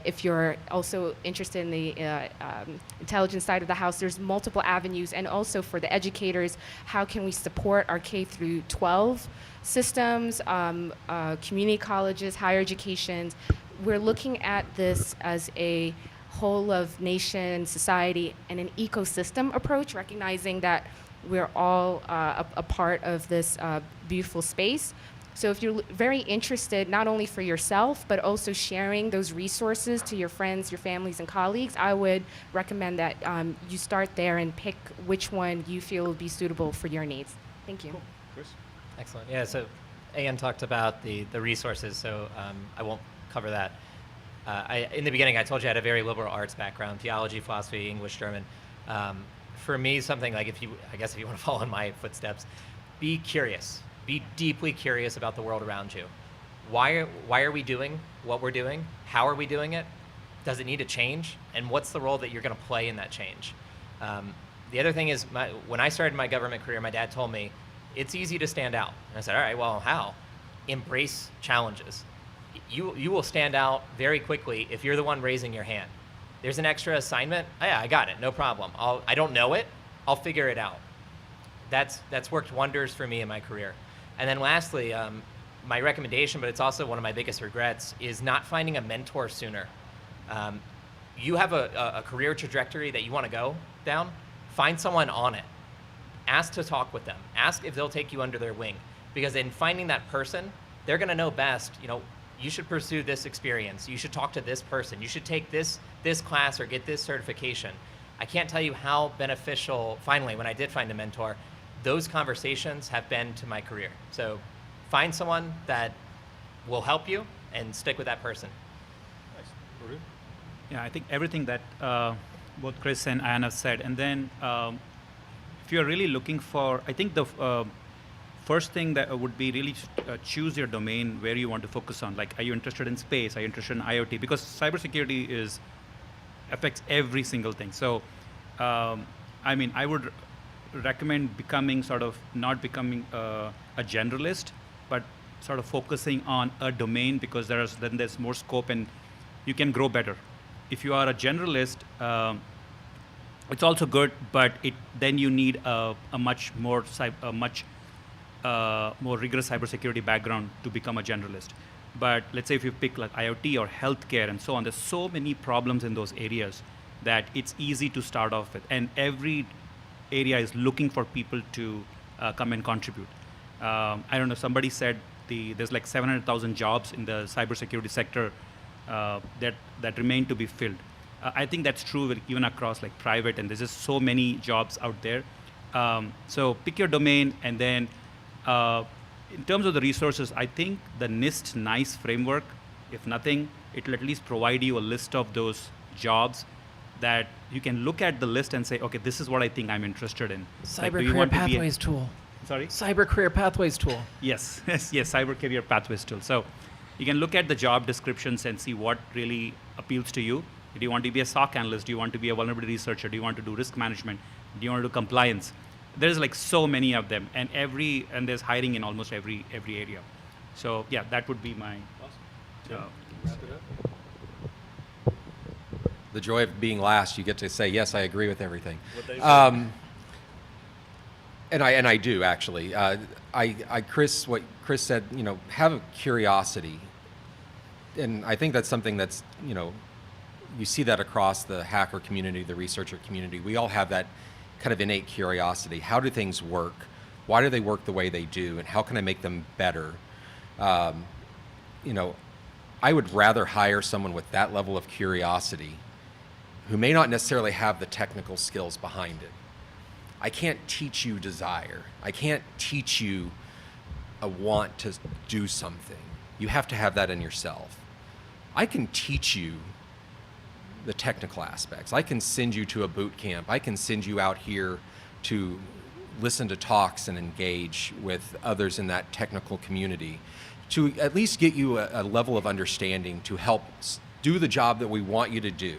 If you're also interested in the intelligence side of the house, there's multiple avenues. And also for the educators, how can we support our K through 12 systems, community colleges, higher education? We're looking at this as a whole of nation, society, and an ecosystem approach, recognizing that we're all a part of this beautiful space. So if you're very interested, not only for yourself, but also sharing those resources to your friends, your families, and colleagues, I would recommend that you start there and pick which one you feel will be suitable for your needs. Thank you. Chris? Excellent. Yeah, so Ian talked about the resources, so I won't cover that. In the beginning, I told you I had a very liberal arts background, theology, philosophy, English, German. For me, something like if you want to follow in my footsteps, be curious. Be deeply curious about the world around you. Why are we doing what we're doing? How are we doing it? Does it need to change? And what's the role that you're going to play in that change? The other thing is, when I started my government career, my dad told me, it's easy to stand out. And I said, all right, well, how? Embrace challenges. You will stand out very quickly if you're the one raising your hand. There's an extra assignment. Oh, yeah, I got it. No problem. I don't know it. I'll figure it out. That's worked wonders for me in my career. And then lastly, my recommendation, but it's also one of my biggest regrets, is not finding a mentor sooner. You have a career trajectory that you want to go down. Find someone on it. Ask to talk with them. Ask if they'll take you under their wing. Because in finding that person, they're going to know best, you should pursue this experience. You should talk to this person. You should take this class or get this certification. I can't tell you how beneficial, finally, when I did find a mentor, those conversations have been to my career. So find someone that will help you and stick with that person. Nice. Baru? Yeah, I think everything that both Chris and Anna said. And then if you're really looking for, I think the first thing that would be really choose your domain where you want to focus on. Like, are you interested in space? Are you interested in IoT? Because cybersecurity affects every single thing. So, I would recommend not becoming a generalist, but sort of focusing on a domain, because then there's more scope and you can grow better. If you are a generalist, it's also good, but then you need a much more rigorous cybersecurity background to become a generalist. But let's say if you pick like IoT or healthcare and so on, there's so many problems in those areas that it's easy to start off with. And every area is looking for people to come and contribute. I don't know, somebody said there's like 700,000 jobs in the cybersecurity sector that remain to be filled. I think that's true even across like private, and there's just so many jobs out there. So pick your domain, and then in terms of the resources, I think the NIST NICE framework, if nothing, it'll at least provide you a list of those jobs that you can look at the list and say, okay, this is what I think I'm interested in. Cyber Career Pathways tool. Sorry? Cyber Career Pathways tool. Yes, Cyber Career Pathways tool. So you can look at the job descriptions and see what really appeals to you. Do you want to be a SOC analyst? Do you want to be a vulnerability researcher? Do you want to do risk management? Do you want to do compliance? There's like so many of them, and there's hiring in almost every area. So yeah, that would be my. Wrap it up. The joy of being last, you get to say, yes, I agree with everything. What they And I do actually. What Chris said, have a curiosity, and I think that's something that's, you see that across the hacker community, the researcher community. We all have that kind of innate curiosity. How do things work? Why do they work the way they do? And how can I make them better? I would rather hire someone with that level of curiosity who may not necessarily have the technical skills behind it. I can't teach you desire. I can't teach you a want to do something. You have to have that in yourself. I can teach you the technical aspects. I can send you to a boot camp. I can send you out here to listen to talks and engage with others in that technical community to at least get you a level of understanding to help do the job that we want you to do.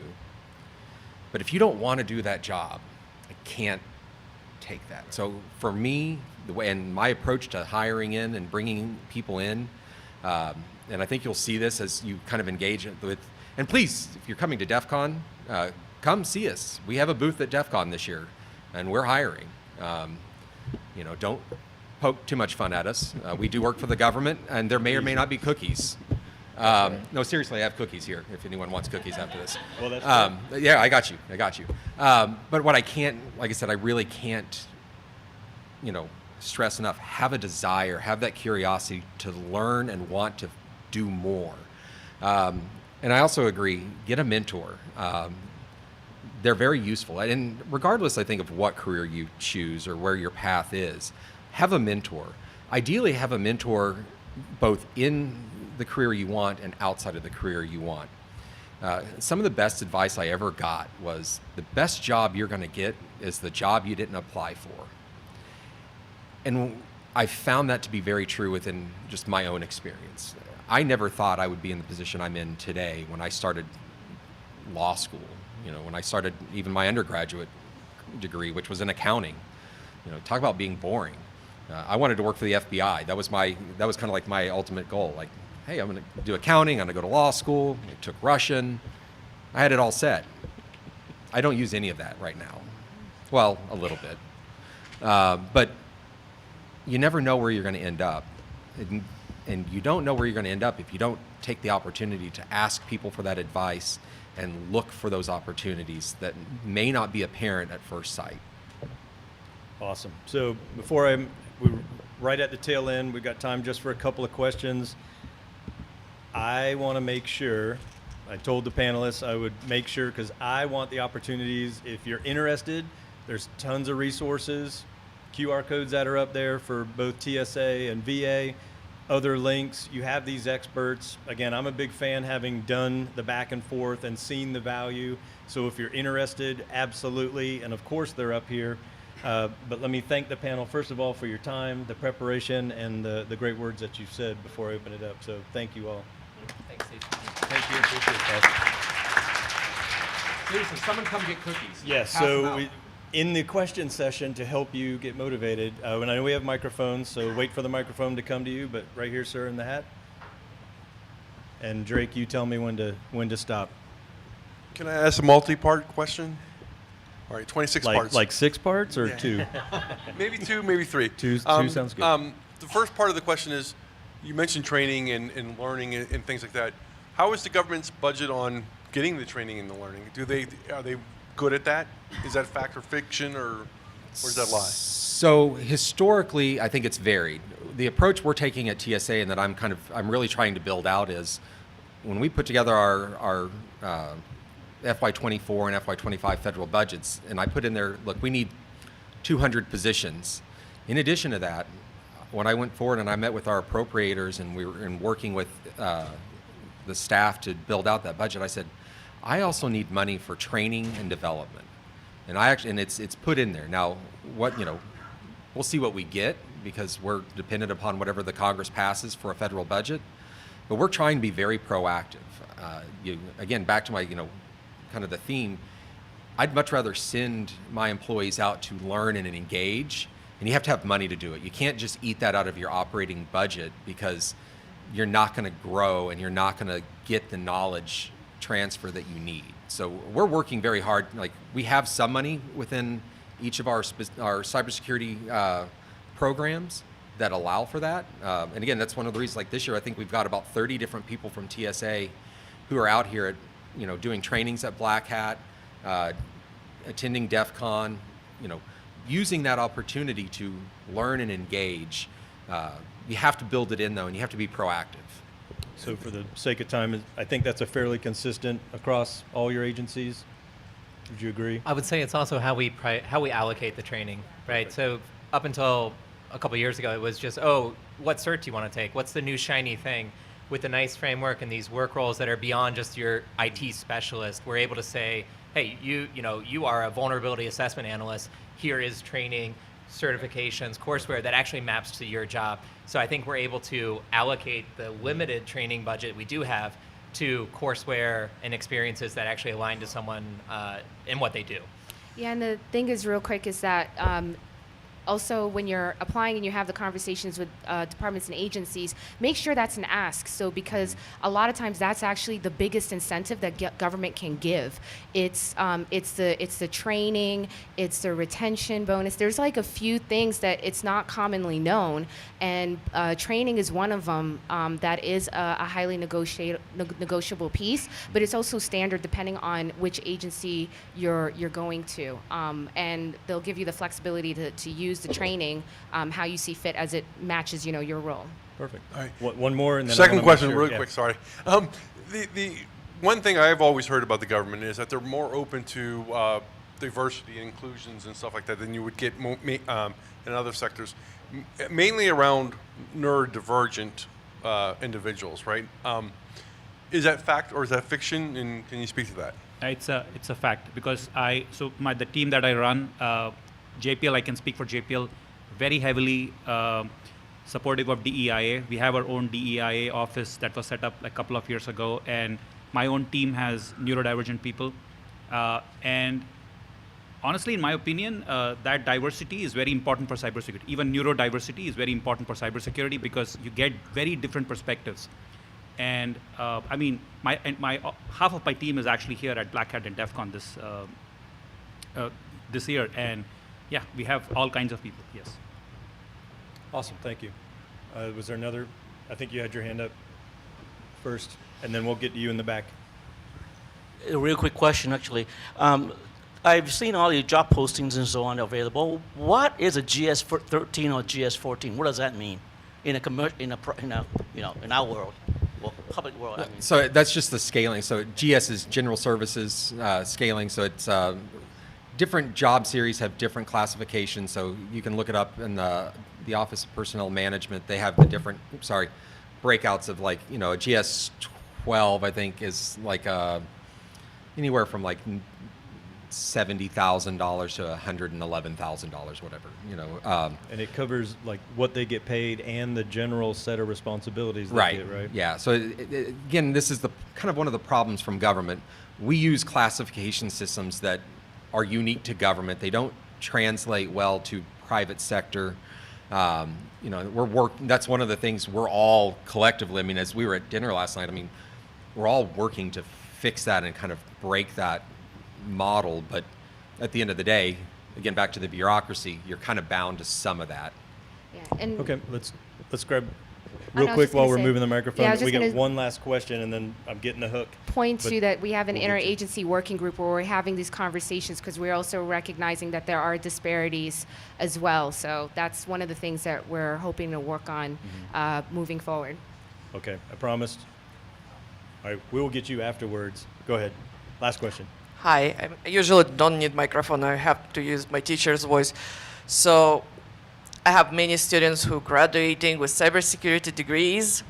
But if you don't want to do that job, I can't take that. So for me, and my approach to hiring in and bringing people in, and I think you'll see this as you kind of engage with. And please, if you're coming to DEF CON, come see us. We have a booth at DEF CON this year, and we're hiring. Don't poke too much fun at us. We do work for the government, and there may or may not be cookies. No, seriously, I have cookies here if anyone wants cookies after this. Well, that's yeah, I got you. But what I can't, like I said, I really can't, stress enough, have a desire, have that curiosity to learn and want to do more. And I also agree, get a mentor. They're very useful. And regardless, I think, of what career you choose or where your path is, have a mentor. Ideally, have a mentor both in the career you want and outside of the career you want. Some of the best advice I ever got was the best job you're going to get is the job you didn't apply for. And I found that to be very true within just my own experience. I never thought I would be in the position I'm in today when I started law school. When I started even my undergraduate degree, which was in accounting. Talk about being boring. I wanted to work for the FBI. That was kind of like my ultimate goal. Like, hey, I'm going to do accounting. I'm going to go to law school. I took Russian. I had it all set. I don't use any of that right now. Well, a little bit. But you never know where you're going to end up. And you don't know where you're going to end up if you don't take the opportunity to ask people for that advice and look for those opportunities that may not be apparent at first sight. Awesome. So we're right at the tail end. We've got time just for a couple of questions. I want to make sure, I told the panelists I would make sure, because I want the opportunities. If you're interested, there's tons of resources, QR codes that are up there for both TSA and VA, other links. You have these experts. Again, I'm a big fan, having done the back and forth and seen the value. So if you're interested, absolutely. And of course, they're up here. But let me thank the panel, first of all, for your time, the preparation, and the great words that you've said before I open it up. So thank you all. Thanks, Steve. Thank you. Appreciate that. Jason, someone come get cookies. Yes, so in the question session, to help you get motivated, and I know we have microphones, so wait for the microphone to come to you, but right here, sir, in the hat. And Drake, you tell me when to stop. Can I ask a multi-part question? All right, 26 parts. Like 6 parts or Yeah. 2? Maybe 2, maybe 3. Two sounds good. The first part of the question is, you mentioned training and learning and things like that. How is the government's budget on getting the training and the learning? Are they good at that? Is that fact or fiction, or where does that lie? So historically, I think it's varied. The approach we're taking at TSA, and that I'm really trying to build out, is when we put together our FY24 and FY25 federal budgets, and I put in there, look, we need 200 positions. In addition to that, when I went forward and I met with our appropriators and we were working with the staff to build out that budget, I said, I also need money for training and development. And it's put in there. Now, we'll see what we get, because we're dependent upon whatever the Congress passes for a federal budget. But we're trying to be very proactive. Again, back to my, kind of the theme, I'd much rather send my employees out to learn and engage, and you have to have money to do it. You can't just eat that out of your operating budget, because you're not going to grow and you're not going to get the knowledge transfer that you need. So we're working very hard. Like, we have some money within each of our cybersecurity programs that allow for that. And again, that's one of the reasons, like this year, I think we've got about 30 different people from TSA who are out here at, doing trainings at Black Hat, attending DEF CON, using that opportunity to learn and engage. You have to build it in, though, and you have to be proactive. So for the sake of time, I think that's a fairly consistent across all your agencies. Would you agree? I would say it's also how we allocate the training, right? So up until a couple years ago, it was just, what cert do you want to take? What's the new shiny thing? With a nice framework and these work roles that are beyond just your IT specialist, we're able to say, hey, you are a vulnerability assessment analyst. Here is training, certifications, courseware that actually maps to your job. So I think we're able to allocate the limited training budget we do have to courseware and experiences that actually align to someone in what they do. Yeah, and the thing is, real quick, is that also when you're applying and you have the conversations with departments and agencies, make sure that's an ask. So because a lot of times that's actually the biggest incentive that government can give. It's the training, it's the retention bonus. There's like a few things that it's not commonly known, and training is one of them. That is a highly negotiable piece, but it's also standard depending on which agency you're going to, and they'll give you the flexibility to use use the training how you see fit as it matches, your role. Perfect. All right. One more, and then I Second wanna make question, sure- really yeah. quick. Sorry. The one thing I've always heard about the government is that they're more open to diversity and inclusions and stuff like that than you would get in other sectors, mainly around neurodivergent individuals, right? Is that fact or is that fiction? And can you speak to that? It's a fact because the team that I run, JPL, I can speak for JPL, very heavily supportive of DEIA. We have our own DEIA office that was set up a couple of years ago, and my own team has neurodivergent people. And honestly, in my opinion, that diversity is very important for cybersecurity. Even neurodiversity is very important for cybersecurity because you get very different perspectives. And I mean, my half of my team is actually here at Black Hat and DEF CON this year, and yeah, we have all kinds of people. Yes. Awesome, thank you. Was there another? I think you had your hand up first, and then we'll get to you in the back. A real quick question, actually. I've seen all your job postings and so on available. What is a GS13 or GS14? What does that mean in our world, public world? I mean. So that's just the scaling. So GS is General Services scaling. So it's different job series have different classifications. So you can look it up in the Office of Personnel Management. They have the different breakouts of like a GS12 I think is like anywhere from like $70,000 to $111,000, whatever. And it covers like what they get paid and the general set of responsibilities they Right. get, right? Yeah. So again, this is the kind of one of the problems from government. We use classification systems that are unique to government. They don't translate well to private sector. That's one of the things we're all collectively. I mean, as we were at dinner last night, I mean, we're all working to fix that and kind of break that model. But at the end of the day, again, back to the bureaucracy, you're kind of bound to some of that. Yeah. And Okay, let's grab I real was quick just while gonna we're say- moving the microphone. Yeah, I was We just got gonna- one last question, and then I'm getting the hook. point But to that we have an we'll get to- interagency working group where we're having these conversations because we're also recognizing that there are disparities as well. So that's one of the things that we're hoping to work on moving forward. Okay, I promised. All right, we will get you afterwards. Go ahead. Last question. Hi, I usually don't need microphone. I have to use my teacher's voice. So I have many students who graduating with cybersecurity degrees.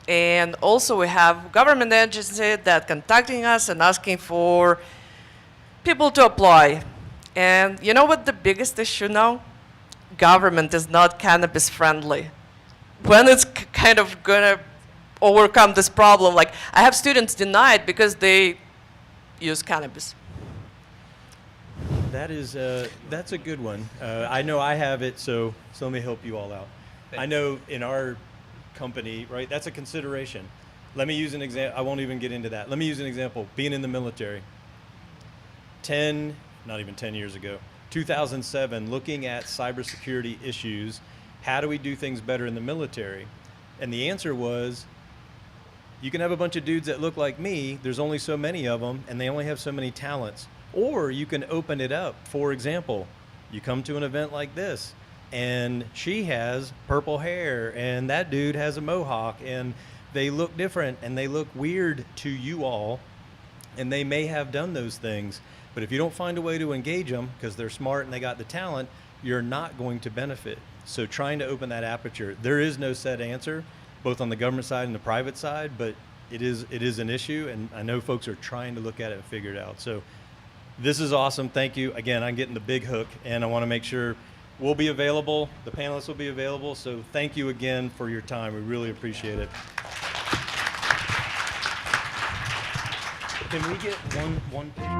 And also we have government agency that contacting us and asking for people to apply. And you know what the biggest issue now? Government is not cannabis friendly. When it's kind of gonna overcome this problem? Like I have students denied because they use cannabis. That's a good one. I know I have it, so let me help you all out. I know in our company, right, that's a consideration. Let me use an example. I won't even get into that. Let me use an example. Being in the military, not even 10 years ago, 2007, looking at cybersecurity issues, how do we do things better in the military? And the answer was, you can have a bunch of dudes that look like me, there's only so many of them, and they only have so many talents. Or you can open it up. For example, you come to an event like this, and she has purple hair, and that dude has a mohawk, and they look different, and they look weird to you all, and they may have done those things. But if you don't find a way to engage them, because they're smart and they got the talent, you're not going to benefit. So trying to open that aperture, there is no set answer, both on the government side and the private side, but it is an issue, and I know folks are trying to look at it and figure it out. So this is awesome. Thank you. Again, I'm getting the big hook, and I want to make sure we'll be available. The panelists will be available. So thank you again for your time. We really appreciate it. Can we get one picture?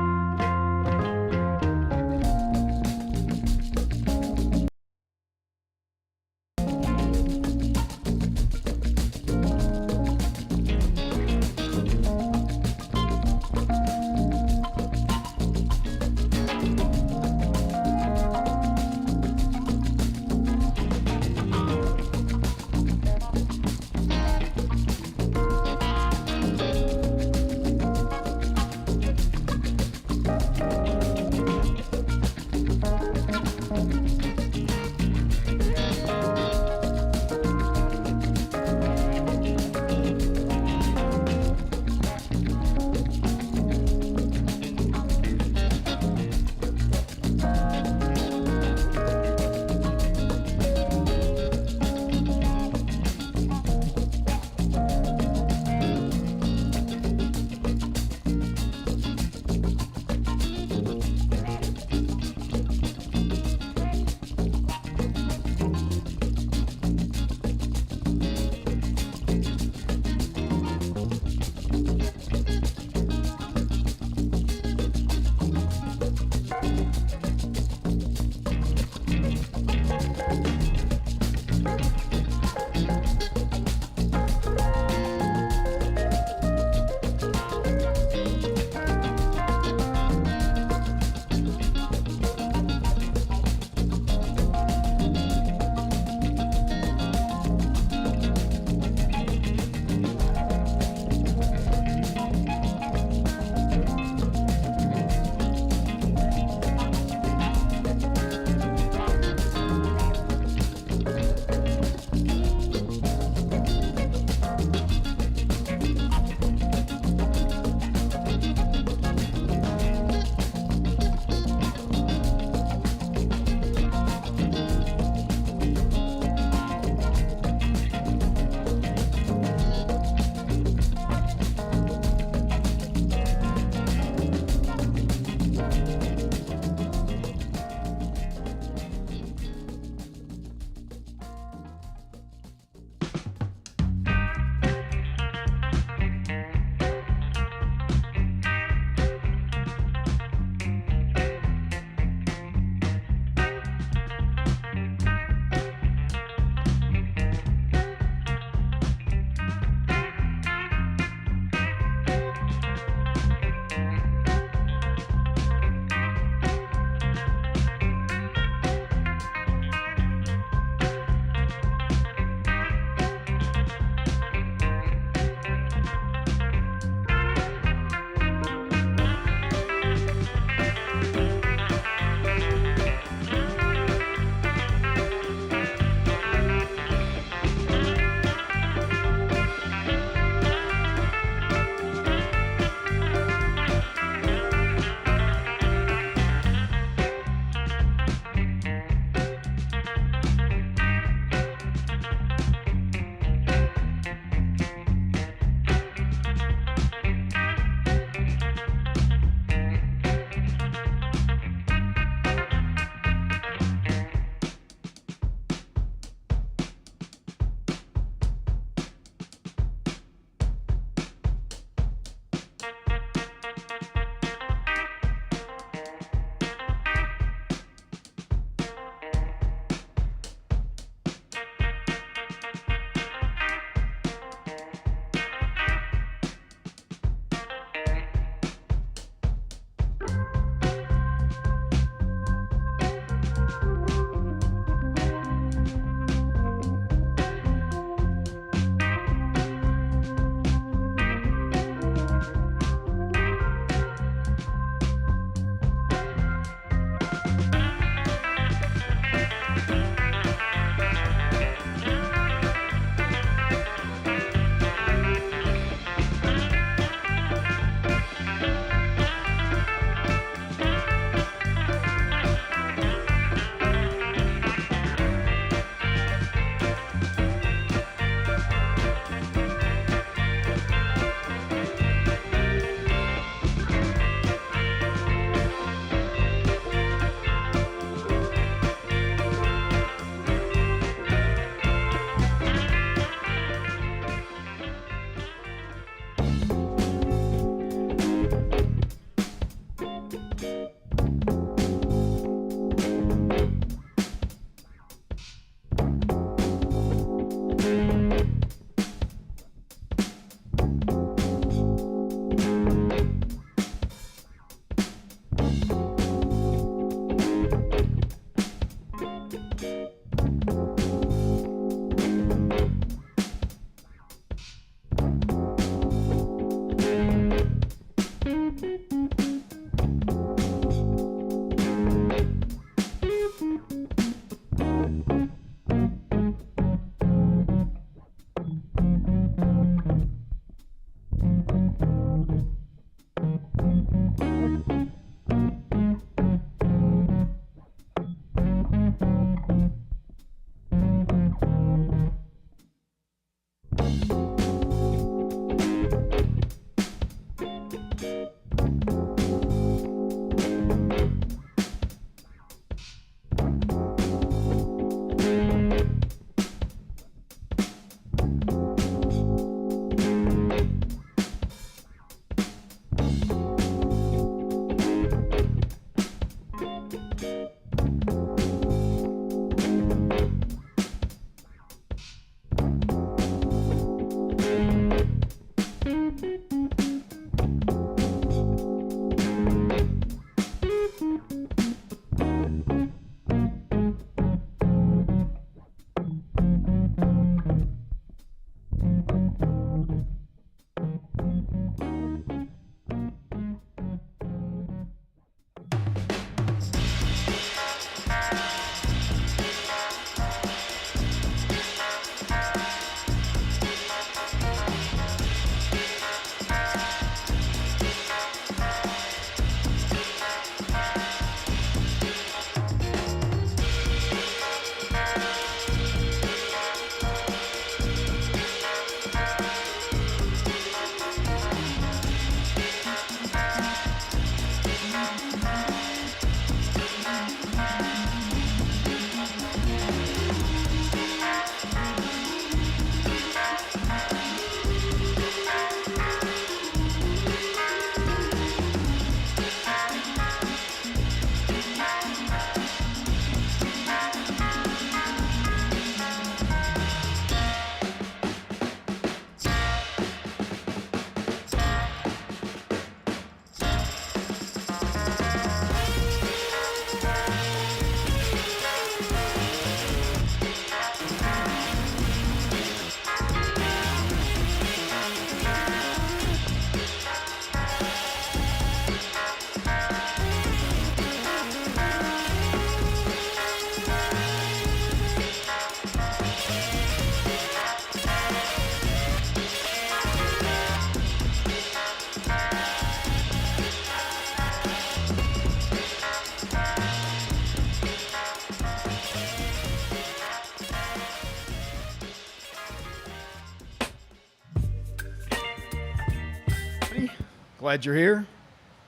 Glad you're here.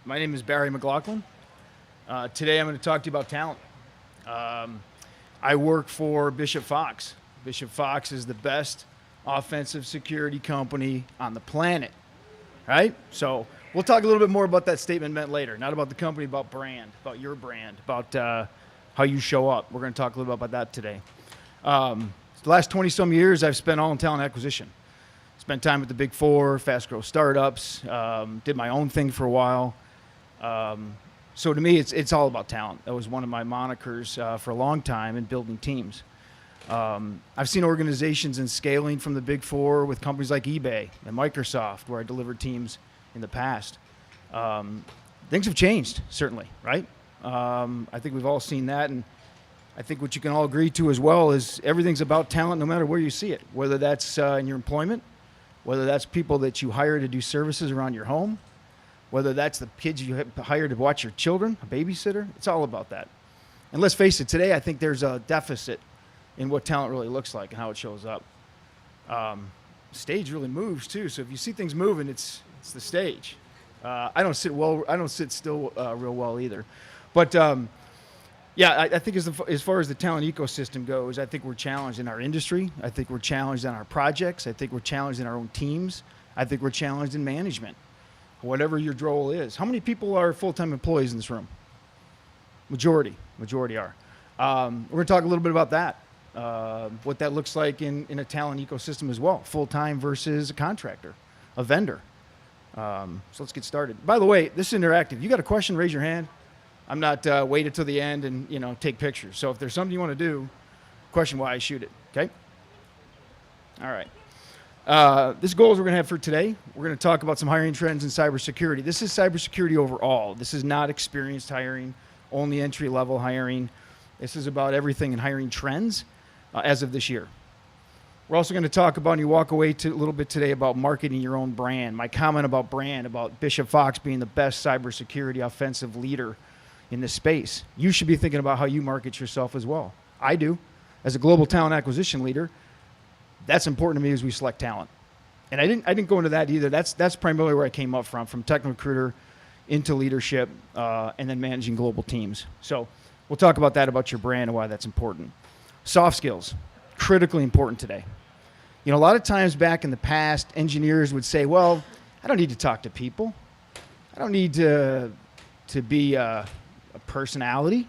My name is Barry McLaughlin. Today I'm going to talk to you about talent. I work for Bishop Fox. Bishop Fox is the best offensive security company on the planet, right? So we'll talk a little bit more about that statement meant later, not about the company, about brand, about your brand, about how you show up. We're going to talk a little bit about that today. The last 20-some years, I've spent all in talent acquisition. Spent time with the Big Four, fast growth startups, did my own thing for a while. So to me, it's all about talent. That was one of my monikers for a long time in building teams. I've seen organizations in scaling from the Big Four with companies like eBay and Microsoft, where I delivered teams in the past. Things have changed, certainly, right? I think we've all seen that, and I think what you can all agree to as well is everything's about talent no matter where you see it, whether that's in your employment, whether that's people that you hire to do services around your home, whether that's the kids you hire to watch your children, a babysitter. It's all about that. And let's face it, today I think there's a deficit in what talent really looks like and how it shows up. Stage really moves too, so if you see things moving, it's the stage. I don't sit still real well either. But yeah, I think as far as the talent ecosystem goes, I think we're challenged in our industry. I think we're challenged on our projects. I think we're challenged in our own teams. I think we're challenged in management, whatever your role is. How many people are full-time employees in this room? Majority are. We're going to talk a little bit about that, what that looks like in a talent ecosystem as well, full-time versus a contractor, a vendor. So let's get started. By the way, this is interactive. You got a question, raise your hand. I'm not wait until the end and take pictures. So if there's something you want to do, question-wise, shoot it. Okay. All right. This goals we're going to have for today. We're going to talk about some hiring trends in cybersecurity. This is cybersecurity overall. This is not experienced hiring, only entry-level hiring. This is about everything in hiring trends as of this year. We're also going to talk about, and you walk away a little bit today, about marketing your own brand. My comment about brand, about Bishop Fox being the best cybersecurity offensive leader in this space. You should be thinking about how you market yourself as well. I do. As a global talent acquisition leader, that's important to me as we select talent. And I didn't go into that either. That's primarily where I came up from technical recruiter into leadership and then managing global teams. So we'll talk about that, about your brand and why that's important. Soft skills, critically important today. A lot of times back in the past, engineers would say, well, I don't need to talk to people. I don't need to be a personality.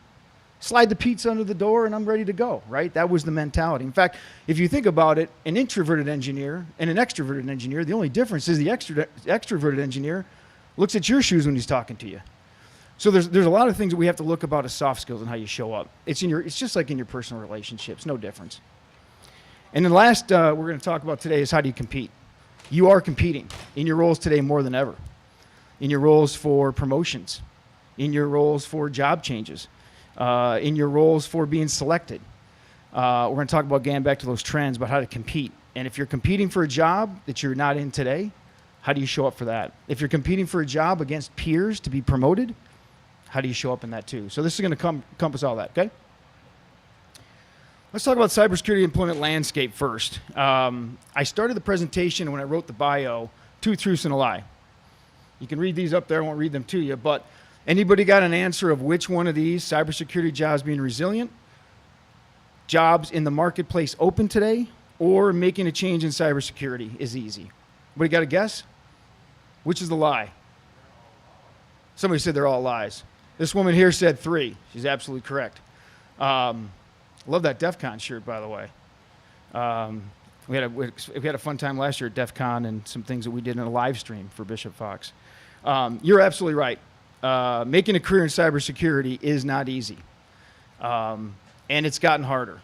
Slide the pizza under the door and I'm ready to go, right? That was the mentality. In fact, if you think about it, an introverted engineer and an extroverted engineer, the only difference is the extroverted engineer looks at your shoes when he's talking to you. So there's a lot of things that we have to look about as soft skills and how you show up. It's just like in your personal relationships, no difference. And then last we're going to talk about today is how do you compete? You are competing in your roles today more than ever. In your roles for promotions, in your roles for job changes, in your roles for being selected. We're going to talk about getting back to those trends about how to compete. And if you're competing for a job that you're not in today, how do you show up for that? If you're competing for a job against peers to be promoted, how do you show up in that too? So this is going to encompass all that, okay? Let's talk about cybersecurity employment landscape first. I started the presentation when I wrote the bio, 2 truths and a lie. You can read these up there. I won't read them to you, but anybody got an answer of which one of these, cybersecurity jobs being resilient, jobs in the marketplace open today, or making a change in cybersecurity is easy? Anybody got a guess? Which is the lie? Somebody said they're all lies. This woman here said 3. She's absolutely correct. Love that DEF CON shirt, by the way. We had a fun time last year at DEF CON and some things that we did in a live stream for Bishop Fox. You're absolutely right. Making a career in cybersecurity is not easy. And it's gotten harder.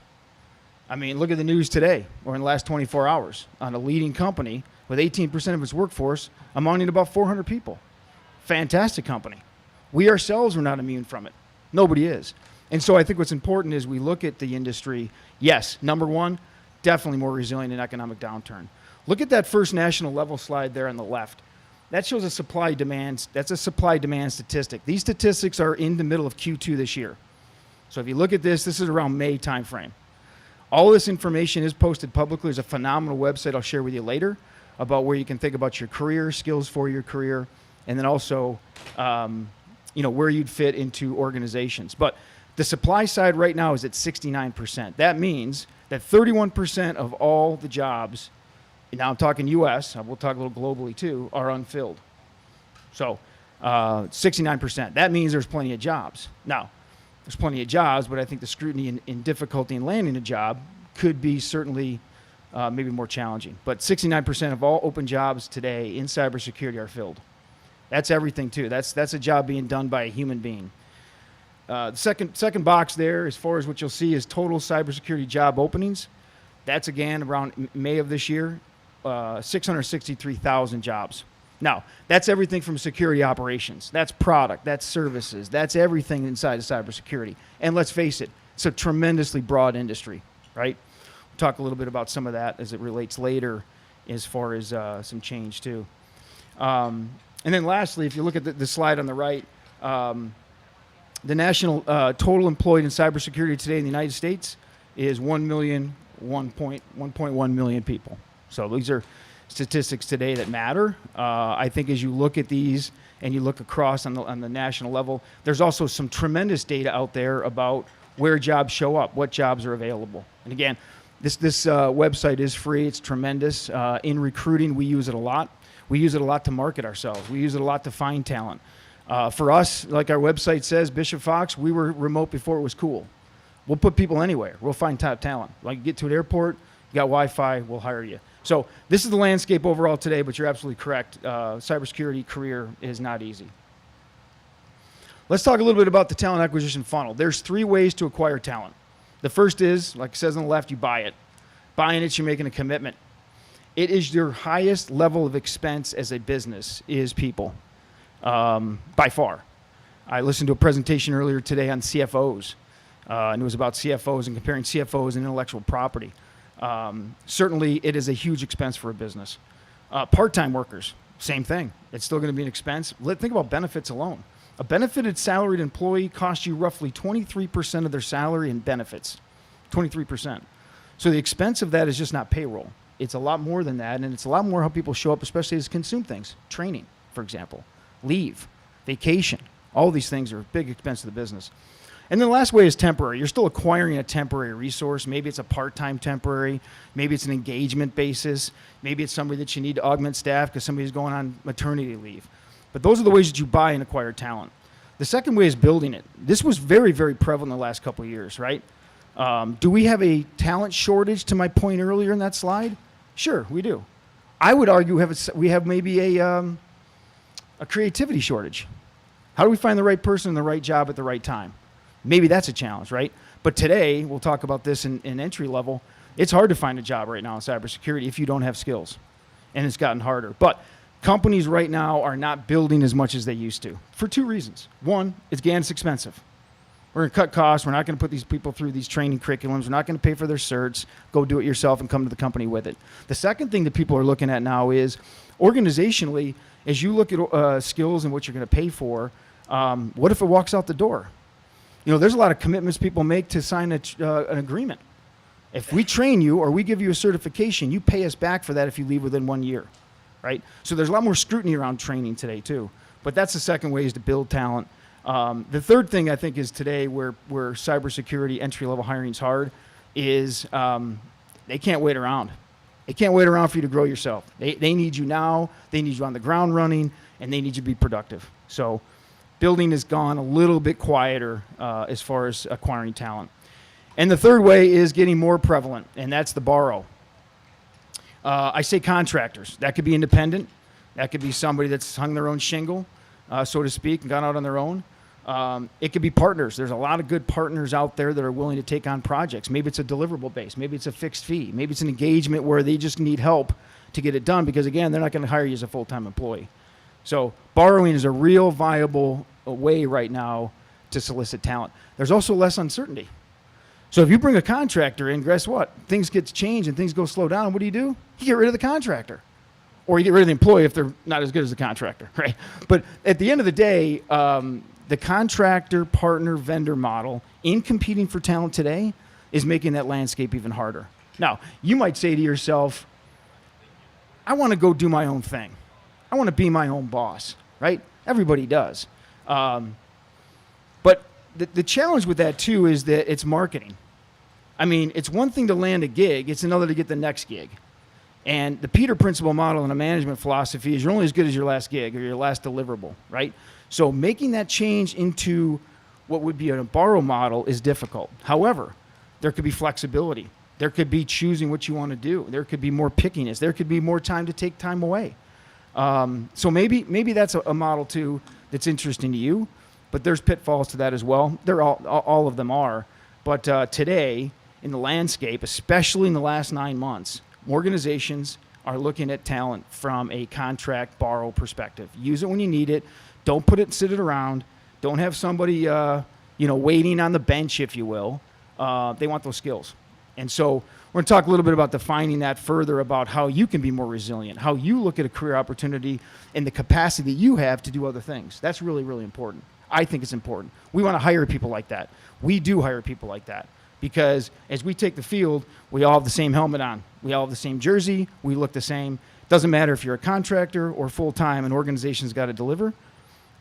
I mean, look at the news today, or in the last 24 hours, on a leading company with 18% of its workforce amounting to about 400 people. Fantastic company. We ourselves are not immune from it. Nobody is. And so I think what's important is we look at the industry. Yes, number one, definitely more resilient in economic downturn. Look at that first national level slide there on the left. That shows a supply-demand. That's a supply-demand statistic. These statistics are in the middle of Q2 this year. So if you look at this, this is around May timeframe. All this information is posted publicly. There's a phenomenal website I'll share with you later about where you can think about your career, skills for your career, and then also, where you'd fit into organizations. But the supply side right now is at 69%. That means that 31% of all the jobs, and now I'm talking U.S., we'll talk a little globally too, are unfilled. So 69%. That means there's plenty of jobs. Now, there's plenty of jobs, but I think the scrutiny and difficulty in landing a job could be certainly maybe more challenging. But 69% of all open jobs today in cybersecurity are filled. That's everything too. That's a job being done by a human being. The second box there, as far as what you'll see, is total cybersecurity job openings. That's again around May of this year, 663,000 jobs. Now, that's everything from security operations. That's product. That's services. That's everything inside of cybersecurity. And let's face it, it's a tremendously broad industry, right? We'll talk a little bit about some of that as it relates later as far as some change too. And then lastly, if you look at the slide on the right, the national total employed in cybersecurity today in the United States is 1.1 million people. So these are statistics today that matter. I think as you look at these and you look across on the national level, there's also some tremendous data out there about where jobs show up, what jobs are available. And again, this website is free. It's tremendous. In recruiting, we use it a lot. We use it a lot to market ourselves. We use it a lot to find talent. For us, like our website says, Bishop Fox, we were remote before it was cool. We'll put people anywhere. We'll find top talent. Like you get to an airport, you got Wi-Fi, we'll hire you. So this is the landscape overall today, but you're absolutely correct. Cybersecurity career is not easy. Let's talk a little bit about the talent acquisition funnel. There's 3 ways to acquire talent. The first is, like it says on the left, you buy it. Buying it, you're making a commitment. It is your highest level of expense as a business is people, by far. I listened to a presentation earlier today on CFOs, and it was about CFOs and comparing CFOs and intellectual property. Certainly, it is a huge expense for a business. Part-time workers, same thing. It's still going to be an expense. Think about benefits alone. A benefited salaried employee costs you roughly 23% of their salary in benefits, 23%. So the expense of that is just not payroll. It's a lot more than that, and it's a lot more how people show up, especially as consume things. Training, for example, leave, vacation. All these things are a big expense to the business. And then the last way is temporary. You're still acquiring a temporary resource. Maybe it's a part-time temporary. Maybe it's an engagement basis. Maybe it's somebody that you need to augment staff because somebody's going on maternity leave. But those are the ways that you buy and acquire talent. The second way is building it. This was very, very prevalent in the last couple of years, right? Do we have a talent shortage, to my point earlier in that slide? Sure, we do. I would argue we have maybe a creativity shortage. How do we find the right person in the right job at the right time? Maybe that's a challenge, right? But today, we'll talk about this in entry level, it's hard to find a job right now in cybersecurity if you don't have skills. And it's gotten harder. But companies right now are not building as much as they used to for 2 reasons. One, it's expensive. We're going to cut costs. We're not going to put these people through these training curriculums. We're not going to pay for their certs. Go do it yourself and come to the company with it. The second thing that people are looking at now is organizationally, as you look at skills and what you're going to pay for, what if it walks out the door? There's a lot of commitments people make to sign an agreement. If we train you or we give you a certification, you pay us back for that if you leave within 1 year, right? So there's a lot more scrutiny around training today too. But that's the second way is to build talent. The third thing I think is today where cybersecurity entry-level hiring is hard is they can't wait around. They can't wait around for you to grow yourself. They need you now. They need you on the ground running, and they need you to be productive. So building has gone a little bit quieter as far as acquiring talent. And the third way is getting more prevalent, and that's the borrow. I say contractors. That could be independent. That could be somebody that's hung their own shingle, so to speak, and gone out on their own. It could be partners. There's a lot of good partners out there that are willing to take on projects. Maybe it's a deliverable base. Maybe it's a fixed fee. Maybe it's an engagement where they just need help to get it done because, again, they're not going to hire you as a full-time employee. So borrowing is a real viable way right now to solicit talent. There's also less uncertainty. So if you bring a contractor in, guess what? Things get changed and things go slow down. What do? You get rid of the contractor. Or you get rid of the employee if they're not as good as the contractor, right? But at the end of the day, the contractor, partner, vendor model in competing for talent today is making that landscape even harder. Now, you might say to yourself, I want to go do my own thing. I want to be my own boss, right? Everybody does. But the challenge with that too is that it's marketing. I mean, it's one thing to land a gig, it's another to get the next gig. And the Peter Principle model and a management philosophy is you're only as good as your last gig or your last deliverable, right? So making that change into what would be a borrow model is difficult. However, there could be flexibility. There could be choosing what you want to do. There could be more pickiness. There could be more time to take time away. So maybe that's a model too that's interesting to you, but there's pitfalls to that as well. All of them are. But today, in the landscape, especially in the last 9 months, organizations are looking at talent from a contract borrow perspective. Use it when you need it. Don't sit it around. Don't have somebody waiting on the bench, if you will. They want those skills. And so we're going to talk a little bit about defining that further, about how you can be more resilient, how you look at a career opportunity and the capacity you have to do other things. That's really, really important. I think it's important. We want to hire people like that. We do hire people like that because as we take the field, we all have the same helmet on. We all have the same jersey. We look the same. Doesn't matter if you're a contractor or full-time, an organization's got to deliver.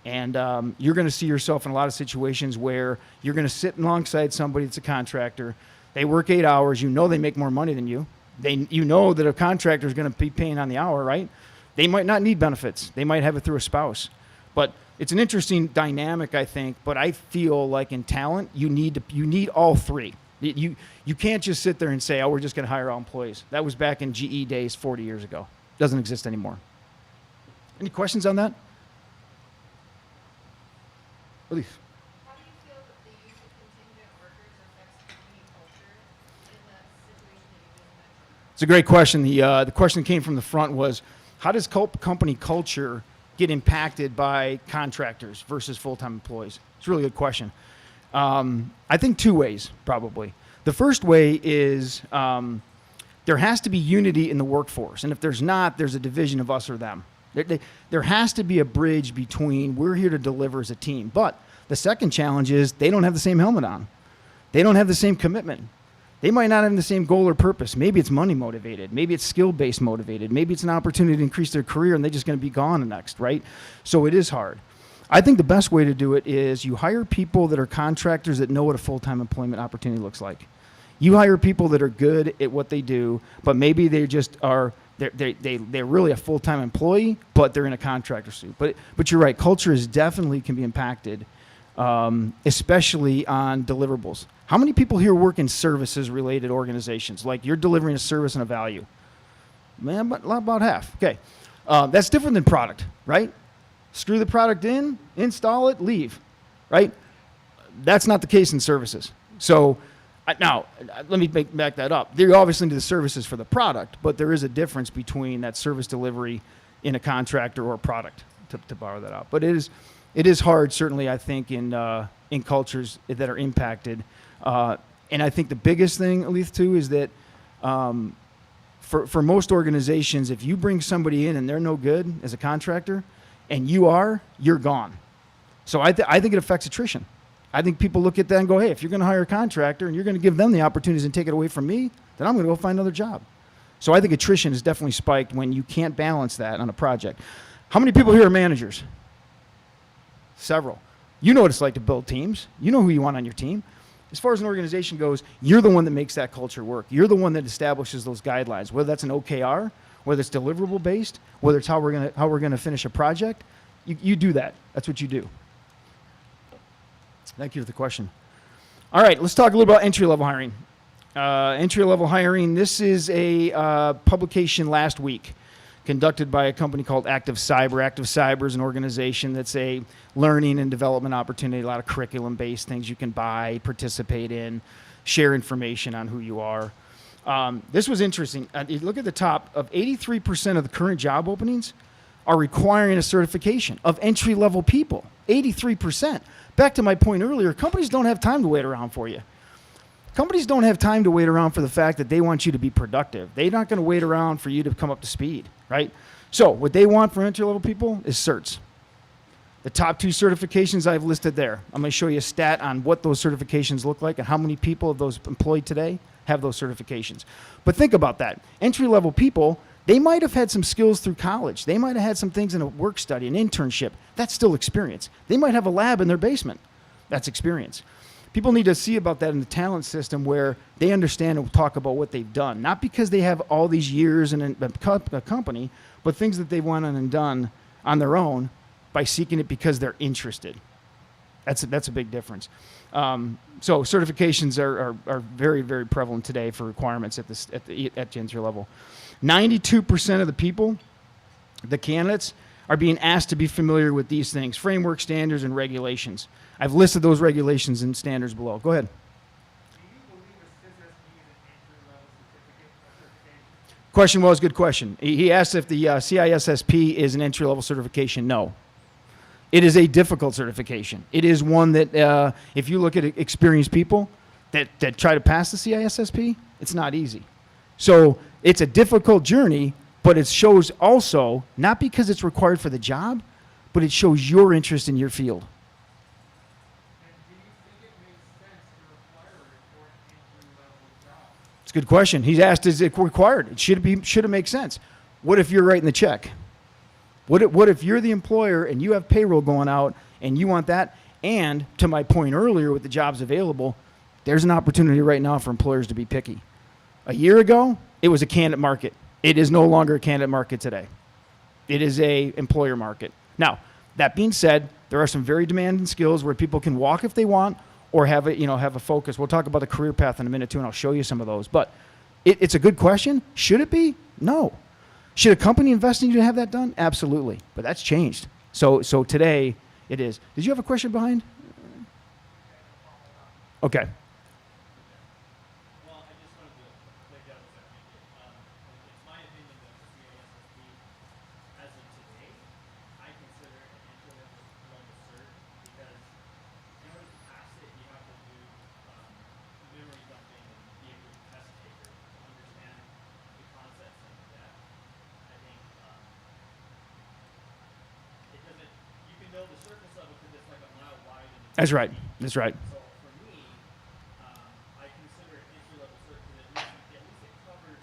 And you're going to see yourself in a lot of situations where you're going to sit alongside somebody that's a contractor. They work 8 hours. You know they make more money than you. You know that a contractor is going to be paying on the hour, right? They might not need benefits. They might have it through a spouse. But it's an interesting dynamic, I think. But I feel like in talent, you need all three. You can't just sit there and say, oh, we're just going to hire all employees. That was back in GE days 40 years ago. Doesn't exist anymore. Any questions on that? Elise. How do you feel that the use of contingent workers affects company culture in the situation that you just mentioned? It's a great question. The question that came from the front was, how does company culture get impacted by contractors versus full-time employees? It's a really good question. I think two ways, probably. The first way is there has to be unity in the workforce. And if there's not, there's a division of us or them. There has to be a bridge between we're here to deliver as a team. But the second challenge is they don't have the same helmet on. They don't have the same commitment. They might not have the same goal or purpose. Maybe it's money motivated. Maybe it's skill-based motivated. Maybe it's an opportunity to increase their career and they're just going to be gone next, right? So it is hard. I think the best way to do it is you hire people that are contractors that know what a full-time employment opportunity looks like. You hire people that are good at what they do, but maybe they just are they're really a full-time employee, but they're in a contractor suit. But you're right, culture is definitely can be impacted, especially on deliverables. How many people here work in services-related organizations? Like you're delivering a service and a value? Man, but about half. Okay, that's different than product, right? Screw the product in, install it, leave, right? That's not the case in services. So now, let me back that up. They're obviously into the services for the product, but there is a difference between that service delivery in a contractor or a product, to borrow that out. But it is hard, certainly, I think, in cultures that are impacted. And I think the biggest thing, Alith, too, is that for most organizations, if you bring somebody in and they're no good as a contractor, and you're gone. So I think it affects attrition. I think people look at that and go, hey, if you're going to hire a contractor and you're going to give them the opportunities and take it away from me, then I'm going to go find another job. So I think attrition is definitely spiked when you can't balance that on a project. How many people here are managers? Several. You know what it's like to build teams. You know who you want on your team. As far as an organization goes, you're the one that makes that culture work. You're the one that establishes those guidelines, whether that's an OKR, whether it's deliverable based, whether it's how we're going to finish a project. You do that. That's what you do. Thank you for the question. All right, let's talk a little about entry-level hiring. Entry-level hiring, this is a publication last week conducted by a company called Active Cyber. Active Cyber is an organization that's a learning and development opportunity, a lot of curriculum-based things you can buy, participate in, share information on who you are. This was interesting. You look at the top, of 83% of the current job openings are requiring a certification of entry-level people. 83%. Back to my point earlier, companies don't have time to wait around for you. Companies don't have time to wait around for the fact that they want you to be productive. They're not going to wait around for you to come up to speed, right? So what they want for entry-level people is certs. The top 2 certifications I've listed there. I'm going to show you a stat on what those certifications look like and how many people of those employed today have those certifications. But think about that. Entry-level people, They might have had some skills through college. They might have had some things in a work study, an internship. That's still experience. They might have a lab in their basement. That's experience. People need to see about that in the talent system where they understand and talk about what they've done. Not because they have all these years in a company, but things that they've went on and done on their own by seeking it because they're interested. That's a big difference. So certifications are very, very prevalent today for requirements at the entry level. 92% of the people, the candidates, are being asked to be familiar with these things: framework, standards, and regulations. I've listed those regulations and standards below. Go ahead. Question was, good question. He asked if the CISSP is an entry-level certification. No. It is a difficult certification. It is one that, if you look at experienced people that try to pass the CISSP, it's not easy. So it's a difficult journey, but it shows also, not because it's required for the job, but it shows your interest in your field. It's a good question. He's asked, is it required? It should it make sense? What if you're writing the check? What if you're the employer and you have payroll going out and you want that? And to my point earlier with the jobs available, there's an opportunity right now for employers to be picky. A year ago, it was a candidate market. It is no longer a candidate market today. It is a employer market. Now, that being said, there are some very demanding skills where people can walk if they want or have a focus. We'll talk about the career path in a minute too, and I'll show you some of those. But it's a good question. Should it be? No. Should a company invest in you to have that done? Absolutely. But that's changed. So today it is. Did you have a question behind? Okay. Well, I just wanted to play devil's advocate. It's my opinion that the CISSP, as of today, I consider an entry-level cert because in order to pass it, you have to do memory dumping and be a good test taker to understand the concepts of that. I think it doesn't. You can know the surface of it because it's like a mile wide. And That's right. That's right. so for me, I consider it entry-level cert because at least it covers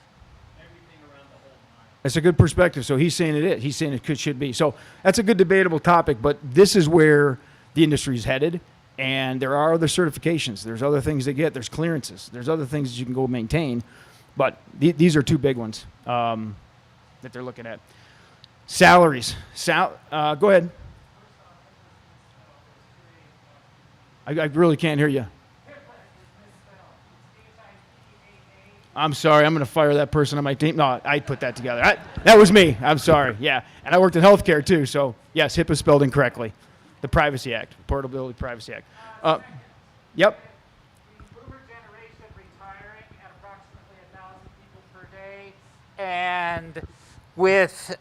everything around the whole mile. That's a good perspective. So he's saying it is. He's saying it should be. So that's a good debatable topic, but this is where the industry is headed. And there are other certifications. There's other things to get. There's clearances. There's other things that you can go maintain. But these are two big ones that they're looking at. Salaries. Go ahead. I really can't hear you. I'm sorry. I'm going to fire that person on my team. No, I put that together. That was me. I'm sorry. Yeah. And I worked in healthcare too. So, yes, HIPAA is spelled incorrectly. The Privacy Act, Portability Privacy Act. Yep. Boomer generation retiring at approximately 1,000 people per day, and with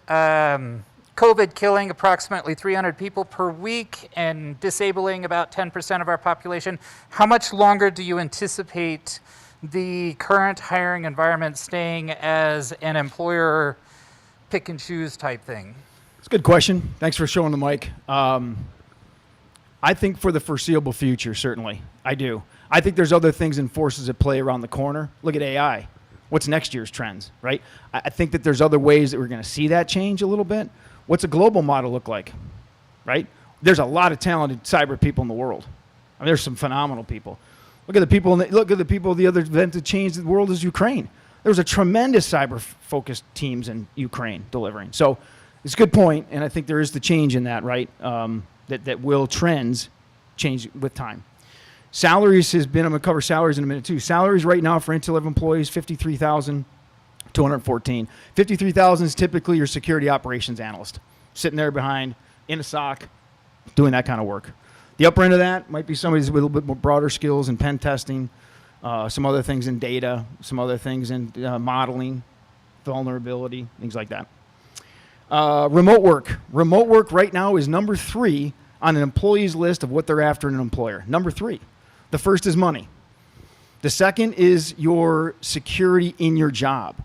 COVID killing approximately 300 people per week and disabling about 10% of our population, how much longer do you anticipate the current hiring environment staying as an employer pick and choose type thing? It's a good question. Thanks for showing the mic. I think for the foreseeable future, certainly. I do. I think there's other things and forces at play around the corner. Look at AI. What's next year's trends, right? I think that there's other ways that we're going to see that change a little bit. What's a global model look like, right? There's a lot of talented cyber people in the world. I mean, there's some phenomenal people. Look at the people. The other event that changed the world is Ukraine. There was a tremendous cyber-focused teams in Ukraine delivering. So it's a good point, and I think there is the change in that, right? That will trends change with time. Salaries has been. I'm going to cover salaries in a minute too. Salaries right now for entry-level employees, $53,214. $53,000 is typically your security operations analyst, sitting there behind in a SOC, doing that kind of work. The upper end of that might be somebody with a little bit more broader skills in pen testing, some other things in data, some other things in modeling, vulnerability, things like that. Remote work. Remote work right now is number 3 on an employee's list of what they're after in an employer. Number 3. The first is money. The second is your security in your job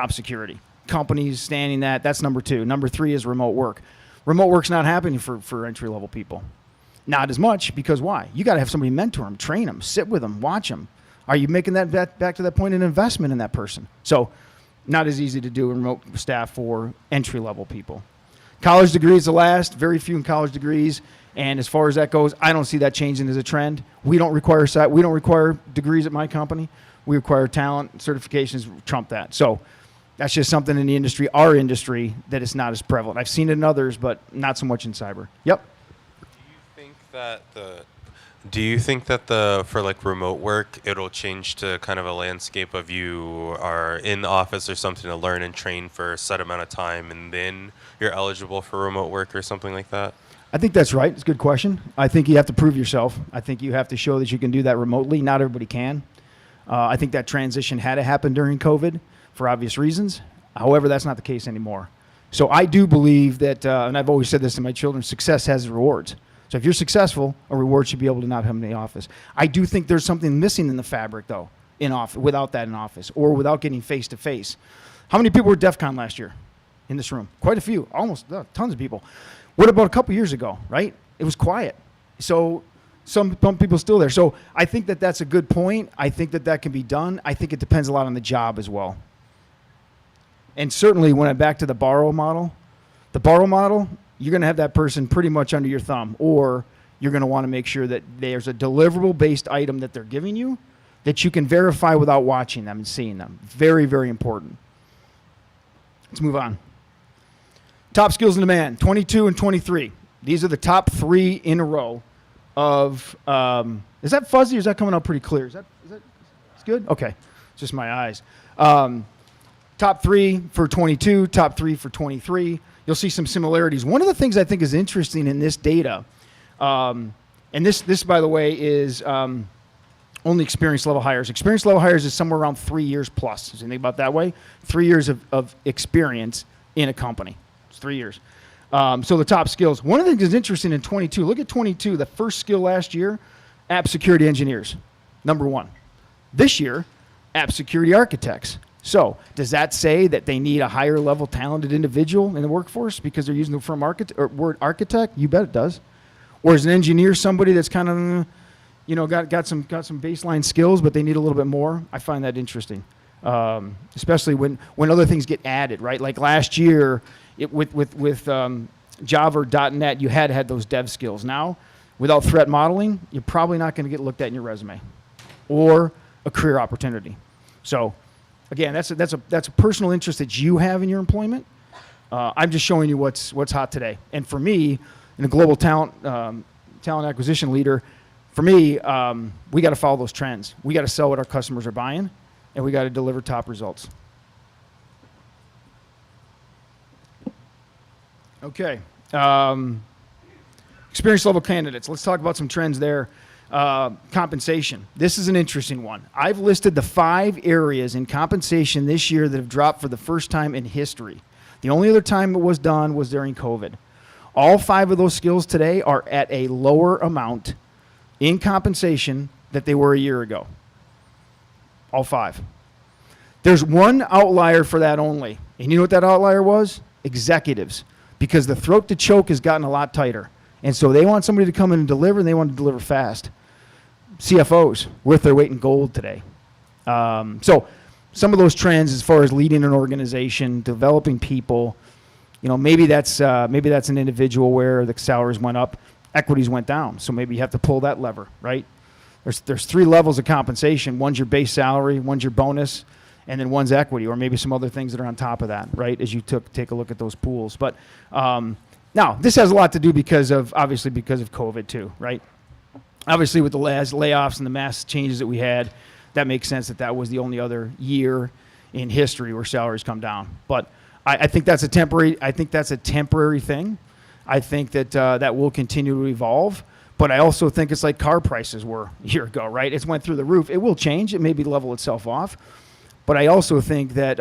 security. Companies standing that. That's number 2. Number 3 is remote work. Remote work's not happening for entry-level people. Not as much, because why? You got to have somebody mentor them, train them, sit with them, watch them. Are you making that back to that point an investment in that person? So Not as easy to do in remote staff for entry-level people. College degrees the last, very few in college degrees. And as far as that goes, I don't see that changing as a trend. We don't require degrees at my company. We require talent, certifications trump that. So that's just something in the industry, our industry, that is not as prevalent. I've seen it in others, but not so much in cyber. Yep. Do you think that for like remote work, it'll change to kind of a landscape of you are in the office or something to learn and train for a set amount of time, and then you're eligible for remote work or something like that? I think that's right. It's a good question. I think you have to prove yourself. I think you have to show that you can do that remotely. Not everybody can. I think that transition had to happen during COVID for obvious reasons. However, that's not the case anymore. So I do believe that, and I've always said this to my children, success has rewards. So if you're successful, a reward should be able to not have in the office. I do think there's something missing in the fabric, though, without that in office or without getting face-to-face. How many people were DEF CON last year in this room? Quite a few, almost tons of people. What about a couple years ago, right? It was quiet. So some people still there. So I think that that's a good point. I think that that can be done. I think it depends a lot on the job as well. And certainly when I'm back to the borrow model, you're going to have that person pretty much under your thumb, or you're going to want to make sure that there's a deliverable-based item that they're giving you that you can verify without watching them and seeing them. Very, very important. Let's move on. Top skills in demand, 22 and 23. These are the top 3 in a row of, is that fuzzy or is that coming out pretty clear? Is that it's good? Okay, it's just my eyes. Top 3 for 22, top 3 for 23. You'll see some similarities. One of the things I think is interesting in this data, and this by the way, is only experienced level hires. Experienced level hires is somewhere around 3 years plus. So you think about it that way, 3 years of experience in a company. It's 3 years. So the top skills. One of the things that's interesting in 22, look at 22, the first skill last year, app security engineers, number 1. This year, app security architects. So does that say that they need a higher level talented individual in the workforce because they're using the word architect? You bet it does. Or is an engineer somebody that's kind of, got some baseline skills, but they need a little bit more? I find that interesting, especially when other things get added, right? Like last year, with Java or .NET, you had those dev skills. Now, without threat modeling, you're probably not going to get looked at in your resume or a career opportunity. So, again, that's a personal interest that you have in your employment. I'm just showing you what's hot today. And for me, in a global talent acquisition leader, for me, we got to follow those trends. We got to sell what our customers are buying, and we got to deliver top results. Okay. Experience level candidates. Let's talk about some trends there. Compensation. This is an interesting one. I've listed the 5 areas in compensation this year that have dropped for the first time in history. The only other time it was done was during COVID. All 5 of those skills today are at a lower amount in compensation that they were a year ago. All 5. There's one outlier for that only. And you know what that outlier was? Executives. Because the throat to choke has gotten a lot tighter. And so they want somebody to come in and deliver, and they want to deliver fast. CFOs, worth their weight in gold today. So some of those trends as far as leading an organization, developing people, maybe that's an individual where the salaries went up, equities went down. So maybe you have to pull that lever, right? There's 3 levels of compensation. One's your base salary, one's your bonus, and then one's equity, or maybe some other things that are on top of that, right, as you take a look at those pools. But now, this has a lot to do obviously because of COVID too, right? Obviously, with the last layoffs and the mass changes that we had, that makes sense that was the only other year in history where salaries come down. But I think that's a temporary thing. I think that that will continue to evolve. But I also think it's like car prices were a year ago, right? It's went through the roof. It will change. It may level itself off. But I also think that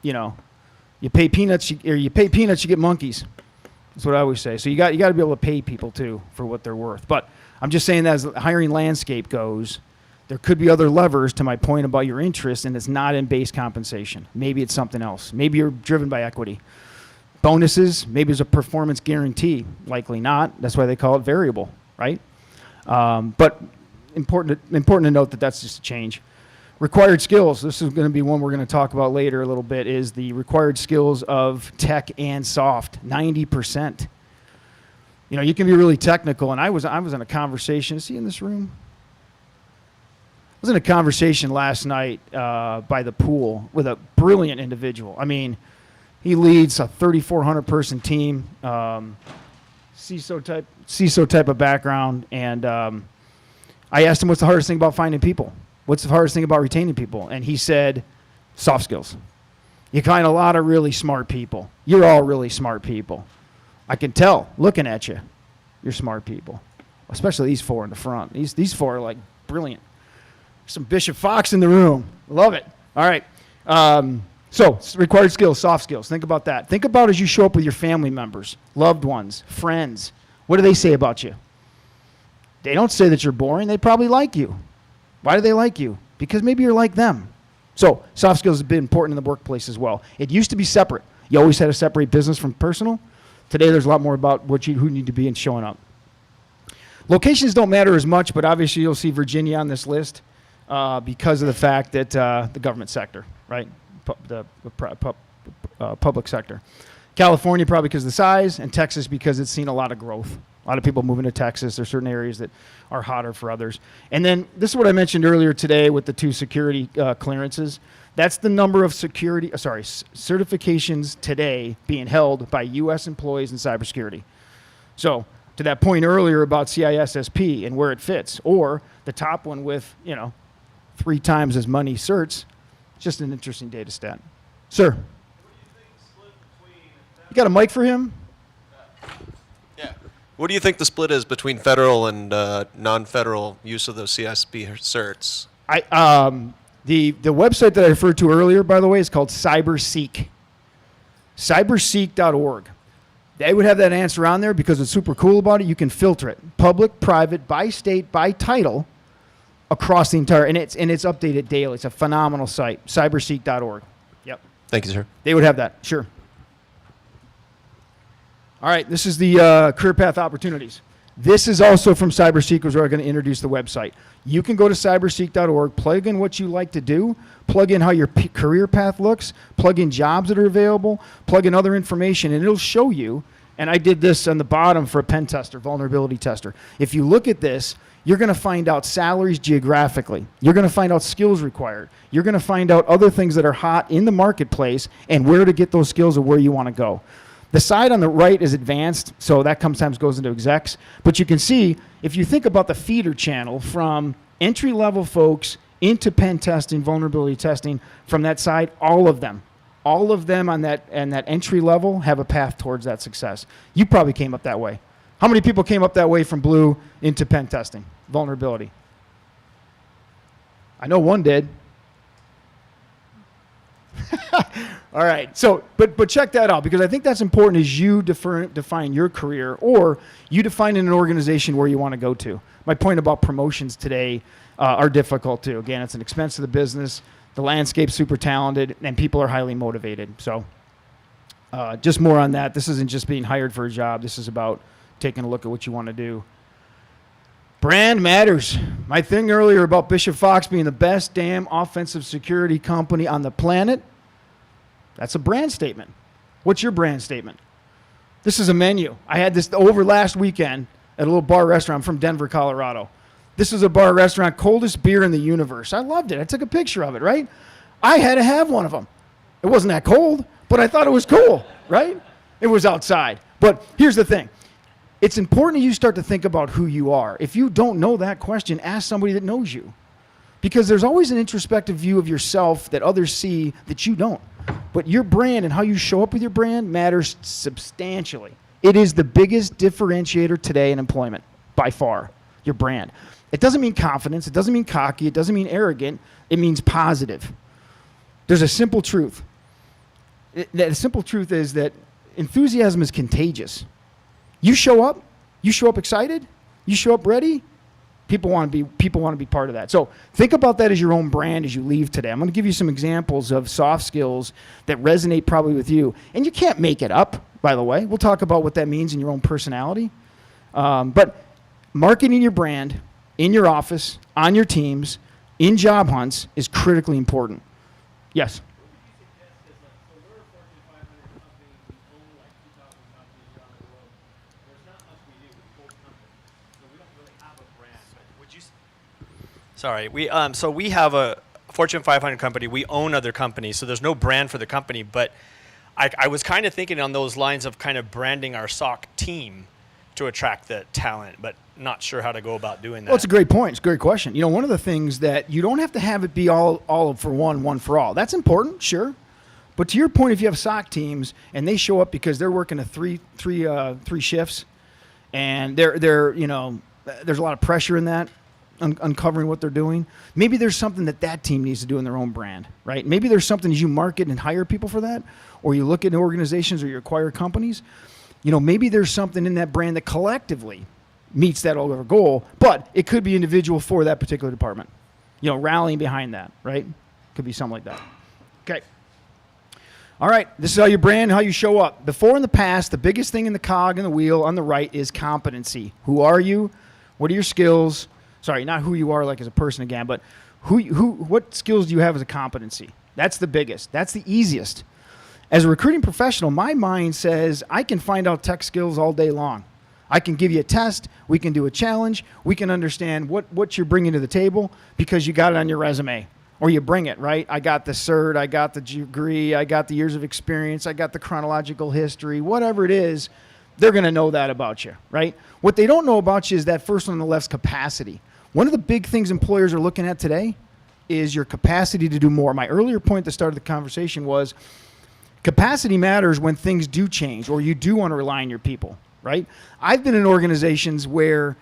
you pay peanuts, you get monkeys. That's what I always say. So you got to be able to pay people too for what they're worth. But I'm just saying that as the hiring landscape goes, there could be other levers to my point about your interest, and it's not in base compensation. Maybe it's something else. Maybe you're driven by equity. Bonuses, maybe there's a performance guarantee. Likely not. That's why they call it variable, right? But important to note that that's just a change. Required skills. This is going to be one we're going to talk about later a little bit, is the required skills of tech and soft, 90%. You know, you can be really technical, and I was in a conversation. Is he in this room? I was in a conversation last night by the pool with a brilliant individual. I mean, he leads a 3,400 person team, CISO type of background, and I asked him, what's the hardest thing about finding people? What's the hardest thing about retaining people? And he said, soft skills. You find a lot of really smart people. You're all really smart people. I can tell, looking at you, you're smart people. Especially these four in the front. These four are like brilliant. Some Bishop Fox in the room. Love it. All right. So required skills, soft skills. Think about that. Think about as you show up with your family members, loved ones, friends. What do they say about you? They don't say that you're boring. They probably like you. Why do they like you? Because maybe you're like them. So soft skills have been important in the workplace as well. It used to be separate. You always had to separate business from personal. Today there's a lot more about who you need to be and showing up. Locations don't matter as much, but obviously you'll see Virginia on this list because of the fact that the government sector, right? Public sector. California probably because of the size, and Texas because it's seen a lot of growth. A lot of people moving to Texas. There's certain areas that are hotter for others. And then this is what I mentioned earlier today with the 2 security clearances. That's the number of certifications today being held by U.S. employees in cybersecurity. So to that point earlier about CISSP and where it fits, or the top one with, 3 times as many certs, just an interesting data stat. Sir? You got a mic for him? What do you think the split is between federal and non-federal use of those CSP certs? The website that I referred to earlier, by the way, is called CyberSeek. Cyberseek.org. They would have that answer on there because it's super cool about it. You can filter it. Public, private, by state, by title, across the entire, and it's updated daily. It's a phenomenal site. Cyberseek.org. Yep. Thank you, sir. They would have that. Sure. All right, this is the career path opportunities. This is also from CyberSeek, where we're going to introduce the website. You can go to cyberseek.org, plug in what you like to do, plug in how your career path looks, plug in jobs that are available, plug in other information, and it'll show you. And I did this on the bottom for a pen tester, vulnerability tester. If you look at this, you're going to find out salaries geographically. You're going to find out skills required. You're going to find out other things that are hot in the marketplace and where to get those skills or where you want to go. The side on the right is advanced, so that sometimes goes into execs. But you can see, if you think about the feeder channel from entry-level folks into pen testing, vulnerability testing, from that side, all of them on that entry level have a path towards that success. You probably came up that way. How many people came up that way from blue into pen testing, vulnerability? I know one did. All right. So, but check that out, because I think that's important as you define your career, or you define in an organization where you want to go to. My point about promotions today are difficult too. Again, it's an expense to the business. The landscape's super talented, and people are highly motivated. So, just more on that. This isn't just being hired for a job. This is about taking a look at what you want to do. Brand matters. My thing earlier about Bishop Fox being the best damn offensive security company on the planet, that's a brand statement. What's your brand statement? This is a menu. I had this over last weekend at a little bar restaurant from Denver, Colorado. This is a bar restaurant, coldest beer in the universe. I loved it. I took a picture of it, right? I had to have one of them. It wasn't that cold, but I thought it was cool, right? It was outside. But here's the thing. It's important you start to think about who you are. If you don't know that question, ask somebody that knows you. Because there's always an introspective view of yourself that others see that you don't. But your brand and how you show up with your brand matters substantially. It is the biggest differentiator today in employment, by far, your brand. It doesn't mean confidence. It doesn't mean cocky. It doesn't mean arrogant. It means positive. There's a simple truth. The simple truth is that enthusiasm is contagious. You show up excited, you show up ready, people want to be part of that. So think about that as your own brand as you leave today. I'm going to give you some examples of soft skills that resonate probably with you. And you can't make it up, by the way. We'll talk about what that means in your own personality. But marketing your brand in your office, on your teams, in job hunts is critically important. Yes? Sorry, so we have a Fortune 500 company. We own other companies, so there's no brand for the company. But I was kind of thinking on those lines of kind of branding our SOC team to attract the talent, but not sure how to go about doing that. Well, it's a great point. It's a great question. You know, one of the things that you don't have to have it be all for one for all. That's important, sure. But to your point, if you have SOC teams and they show up because they're working three shifts, and they're you know, there's a lot of pressure in that, uncovering what they're doing. Maybe there's something that team needs to do in their own brand, right? Maybe there's something as you market and hire people for that, or you look at organizations or you acquire companies. You know, maybe there's something in that brand that collectively meets that overall goal, but it could be individual for that particular department. You know, rallying behind that, right? Could be something like that. Okay. All right, this is how you brand, how you show up. Before in the past, the biggest thing in the cog in the wheel on the right is competency. Who are you? What are your skills? Sorry, not who you are like as a person again, but what skills do you have as a competency? That's the biggest. That's the easiest. As a recruiting professional, my mind says I can find out tech skills all day long. I can give you a test. We can do a challenge. We can understand what you're bringing to the table because you got it on your resume. Or you bring it, right? I got the cert. I got the degree. I got the years of experience. I got the chronological history. Whatever it is, they're going to know that about you, right? What they don't know about you is that first one on the left's capacity. One of the big things employers are looking at today is your capacity to do more. My earlier point at the start of the conversation was capacity matters when things do change or you do want to rely on your people, right? I've been in organizations where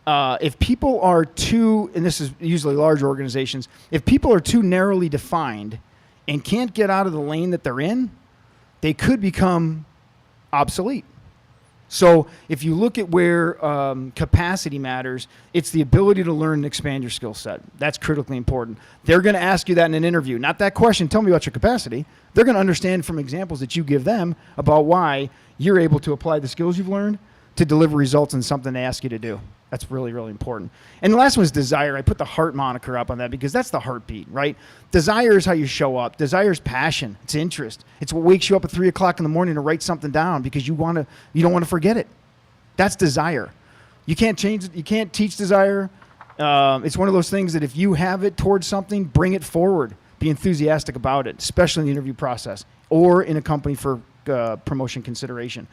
if people are too, and this is usually large organizations, if people are too narrowly defined and can't get out of the lane that they're in, they could become obsolete. So if you look at where capacity matters, it's the ability to learn and expand your skill set. That's critically important. They're going to ask you that in an interview. Not that question, tell me about your capacity. They're going to understand from examples that you give them about why you're able to apply the skills you've learned to deliver results in something they ask you to do. That's really, really important. And the last one is desire. I put the heart moniker up on that because that's the heartbeat, right? Desire is how you show up. Desire is passion. It's interest. It's what wakes you up at 3 o'clock in the morning to write something down because you don't want to forget it. That's desire. You can't change it. You can't teach desire. It's one of those things that if you have it towards something, bring it forward. Be enthusiastic about it, especially in the interview process or in a company for promotion consideration.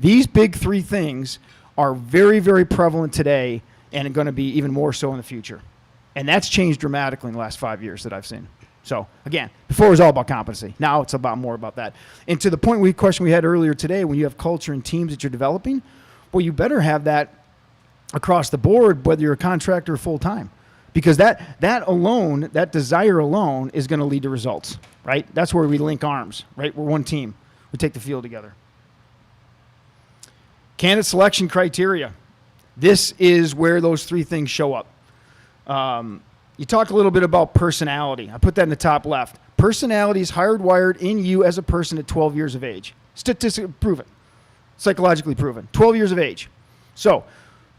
These big three things are very, very prevalent today and are going to be even more so in the future. And that's changed dramatically in the last 5 years that I've seen. So again, before it was all about competency. Now it's more about that. And to the question we had earlier today, when you have culture and teams that you're developing, well, you better have that across the board, whether you're a contractor or full-time. Because that alone, that desire alone is going to lead to results, right? That's where we link arms, right? We're one team. We take the field together. Candidate selection criteria. This is where those three things show up. You talk a little bit about personality. I put that in the top left. Personality is hardwired in you as a person at 12 years of age. Statistically proven. Psychologically proven. 12 years of age. So,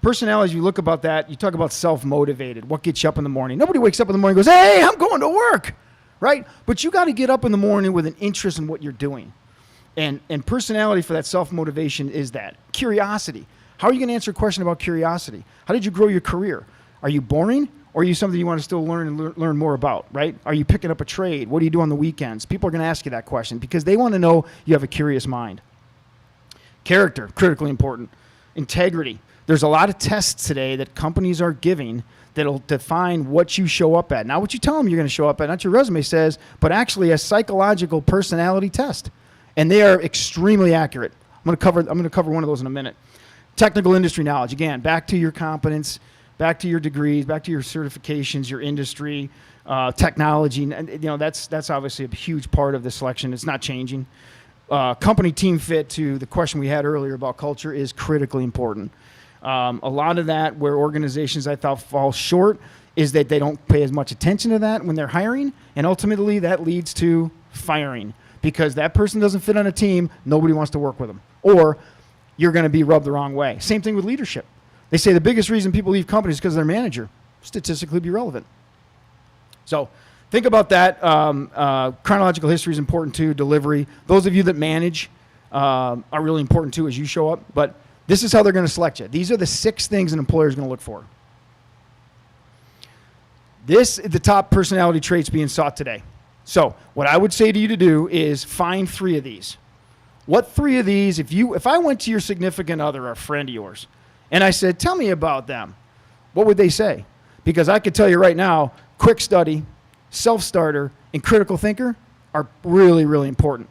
personality, as you look about that, you talk about self-motivated. What gets you up in the morning? Nobody wakes up in the morning and goes, hey, I'm going to work, right? But you got to get up in the morning with an interest in what you're doing. And personality for that self-motivation is that. Curiosity. How are you going to answer a question about curiosity? How did you grow your career? Are you boring, or are you something you want to still learn and learn more about, right? Are you picking up a trade? What do you do on the weekends? People are going to ask you that question because they want to know you have a curious mind. Character, critically important. Integrity. There's a lot of tests today that companies are giving that'll define what you show up at. Not what you tell them you're going to show up at, not your resume says, but actually a psychological personality test. And they are extremely accurate. I'm going to cover one of those in a minute. Technical industry knowledge. Again, back to your competence, back to your degrees, back to your certifications, your industry, technology. And, you know, that's obviously a huge part of the selection. It's not changing. Company team fit, to the question we had earlier about culture, is critically important. A lot of that where organizations I thought fall short is that they don't pay as much attention to that when they're hiring, and ultimately that leads to firing. Because that person doesn't fit on a team, nobody wants to work with them. Or you're going to be rubbed the wrong way. Same thing with leadership. They say the biggest reason people leave companies is because of their manager. Statistically be relevant. So think about that. Chronological history is important too. Delivery. Those of you that manage are really important too as you show up. But this is how they're going to select you. These are the 6 things an employer is going to look for. This is the top personality traits being sought today. So what I would say to you to do is find 3 of these. What 3 of these, if I went to your significant other or a friend of yours, and I said, tell me about them, what would they say? Because I could tell you right now, quick study, self-starter, and critical thinker are really, really important.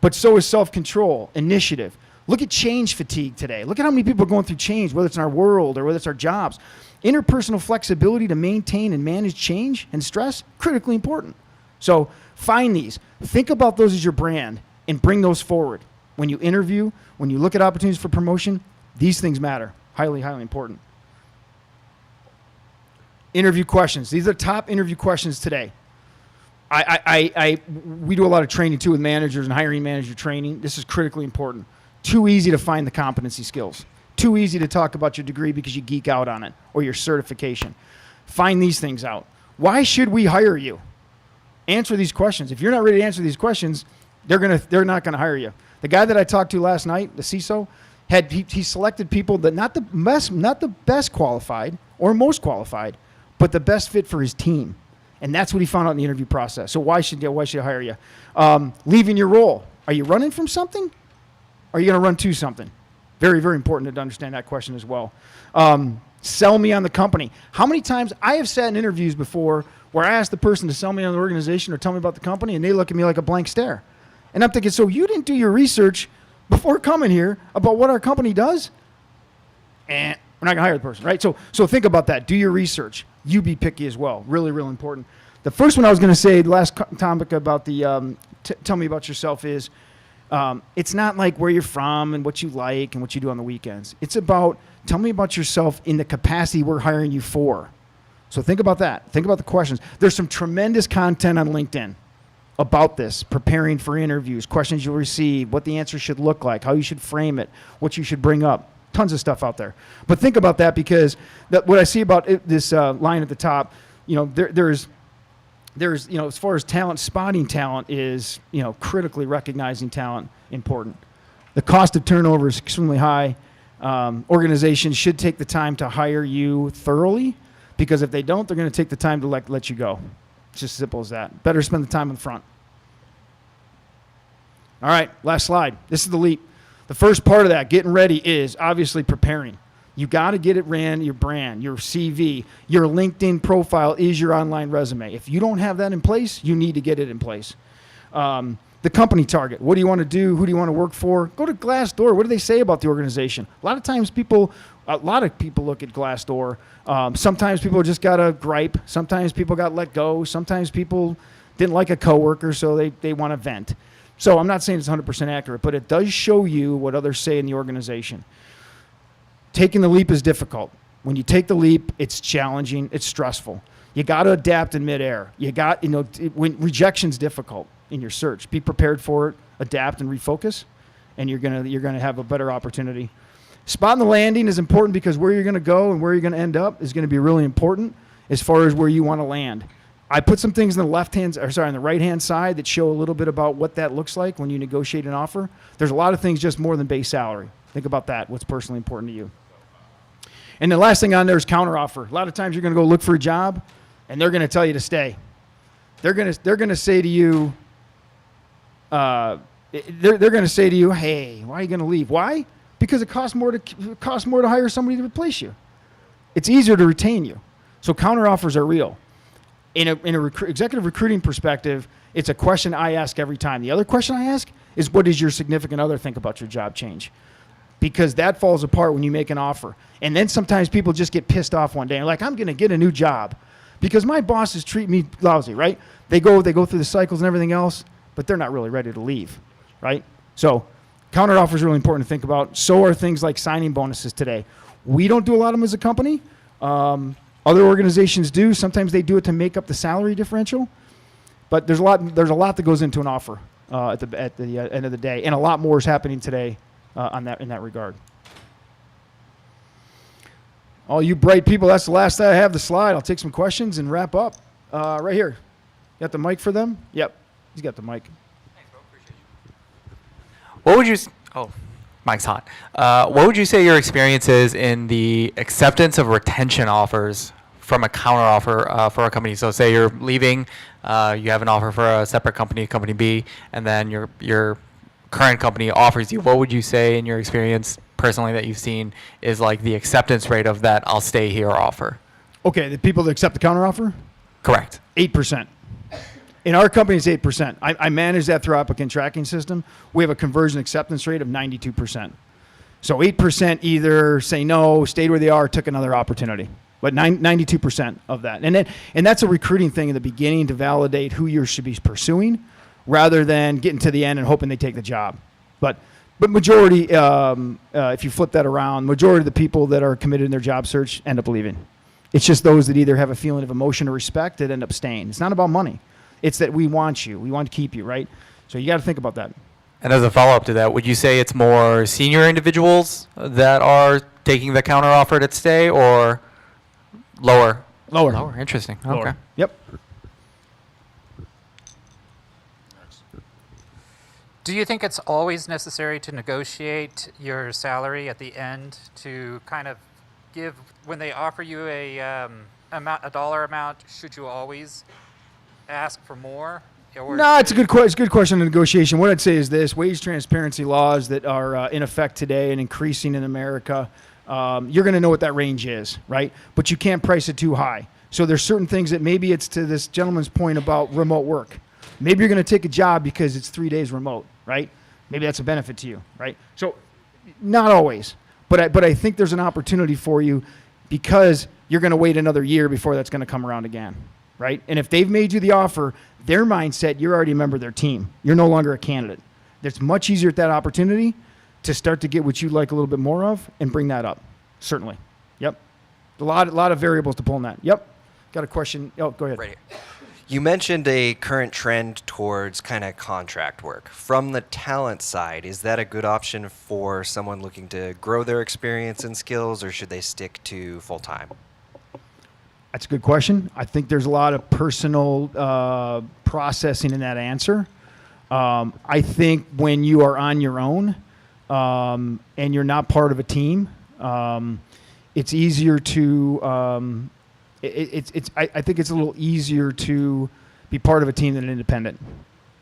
But so is self-control, initiative. Look at change fatigue today. Look at how many people are going through change, whether it's in our world or whether it's our jobs. Interpersonal flexibility to maintain and manage change and stress, critically important. So find these. Think about those as your brand and bring those forward. When you interview, when you look at opportunities for promotion, these things matter. Highly, highly important. Interview questions. These are top interview questions today. We do a lot of training too with managers and hiring manager training. This is critically important. Too easy to find the competency skills. Too easy to talk about your degree because you geek out on it or your certification. Find these things out. Why should we hire you? Answer these questions. If you're not ready to answer these questions, they're not gonna hire you. The guy that I talked to last night, the CISO, he selected people that not the best qualified or most qualified, but the best fit for his team. And that's what he found out in the interview process. So why should I hire you? Leaving your role. Are you running from something? Or are you going to run to something? Very, very important to understand that question as well. Sell me on the company. How many times I have sat in interviews before where I asked the person to sell me on the organization or tell me about the company, and they look at me like a blank stare. And I'm thinking, so you didn't do your research before coming here about what our company does? And we're not going to hire the person, right? So think about that. Do your research. You be picky as well. Really, really important. The first one I was going to say, the last topic about the tell me about yourself is, it's not like where you're from and what you like and what you do on the weekends. It's about, tell me about yourself in the capacity we're hiring you for. So think about that. Think about the questions. There's some tremendous content on LinkedIn about this, preparing for interviews, questions you'll receive, what the answer should look like, how you should frame it, what you should bring up. Tons of stuff out there. But think about that, because what I see about this line at the top, there's as far as talent, spotting talent is, critically recognizing talent important. The cost of turnover is extremely high. Organizations should take the time to hire you thoroughly, because if they don't, they're going to take the time to let you go. It's just as simple as that. Better spend the time in front. All right, last slide. This is the leap. The first part of that, getting ready, is obviously preparing. You got to get it ran, your brand, your CV, your LinkedIn profile is your online resume. If you don't have that in place, you need to get it in place. The company target. What do you want to do? Who do you want to work for? Go to Glassdoor. What do they say about the organization? A lot of people look at Glassdoor. Sometimes people just got a gripe. Sometimes people got let go. Sometimes people didn't like a coworker, so they want to vent. So I'm not saying it's 100% accurate, but it does show you what others say in the organization. Taking the leap is difficult. When you take the leap, it's challenging, it's stressful. You got to adapt in midair. When rejection's difficult in your search, be prepared for it, adapt and refocus, and you're gonna have a better opportunity. Spotting the landing is important, because where you're going to go and where you're going to end up is going to be really important as far as where you want to land. I put some things on the right-hand side that show a little bit about what that looks like when you negotiate an offer. There's a lot of things just more than base salary. Think about that, what's personally important to you. And the last thing on there is counteroffer. A lot of times you're going to go look for a job, and they're going to tell you to stay. They're going to say to you, they're going to say to you, hey, why are you going to leave? Why? Because it costs more to hire somebody to replace you. It's easier to retain you. So counteroffers are real. In a executive recruiting perspective, it's a question I ask every time. The other question I ask is, what does your significant other think about your job change? Because that falls apart when you make an offer. And then sometimes people just get pissed off one day and like, I'm going to get a new job because my bosses treat me lousy, right? They go through the cycles and everything else, but they're not really ready to leave, right? So counteroffer is really important to think about. So are things like signing bonuses today. We don't do a lot of them as a company. Other organizations do. Sometimes they do it to make up the salary differential. But there's a lot that goes into an offer at the end of the day, and a lot more is happening today in that regard. All you bright people, that's the last I have the slide. I'll take some questions and wrap up. Right here. Got the mic for them? Yep. He's got the mic. What would you? Oh, mic's hot. What would you say your experience is in the acceptance of retention offers from a counteroffer for a company? So, say you're leaving, you have an offer for a separate company, company B, and then your current company offers you. What would you say in your experience personally that you've seen is like the acceptance rate of that "I'll stay here" offer? Okay, the people that accept the counteroffer? Correct. 8%. In our company, it's 8%. I manage that through applicant tracking system. We have a conversion acceptance rate of 92%. So 8% either say no, stayed where they are, took another opportunity. But 92% of that. And that's a recruiting thing in the beginning to validate who you should be pursuing rather than getting to the end and hoping they take the job. But majority, if you flip that around, majority of the people that are committed in their job search end up leaving. It's just those that either have a feeling of emotion or respect that end up staying. It's not about money. It's that we want you. We want to keep you, right? So you got to think about that. And as a follow-up to that, would you say it's more senior individuals that are taking the counteroffer to stay, or lower? Lower. Interesting. Lower. Okay. Yep. Do you think it's always necessary to negotiate your salary at the end to kind of give, when they offer you a dollar amount, should you always ask for more? No, it's a good question on negotiation. What I'd say is this: wage transparency laws that are in effect today and increasing in America, you're going to know what that range is, right? But you can't price it too high. So there's certain things that maybe it's to this gentleman's point about remote work. Maybe you're going to take a job because it's 3 days remote, right? Maybe that's a benefit to you, right? So not always, but I think there's an opportunity for you because you're going to wait another year before that's going to come around again, right? And if they've made you the offer, their mindset, you're already a member of their team. You're no longer a candidate. It's much easier at that opportunity to start to get what you like a little bit more of and bring that up. Certainly. Yep. A lot of variables to pull in that. Yep. Got a question. Oh, go ahead. Right here. You mentioned a current trend towards kind of contract work. From the talent side, is that a good option for someone looking to grow their experience and skills, or should they stick to full-time? That's a good question. I think there's a lot of personal processing in that answer. I think when you are on your own and you're not part of a team, it's easier to I think it's a little easier to be part of a team than an independent.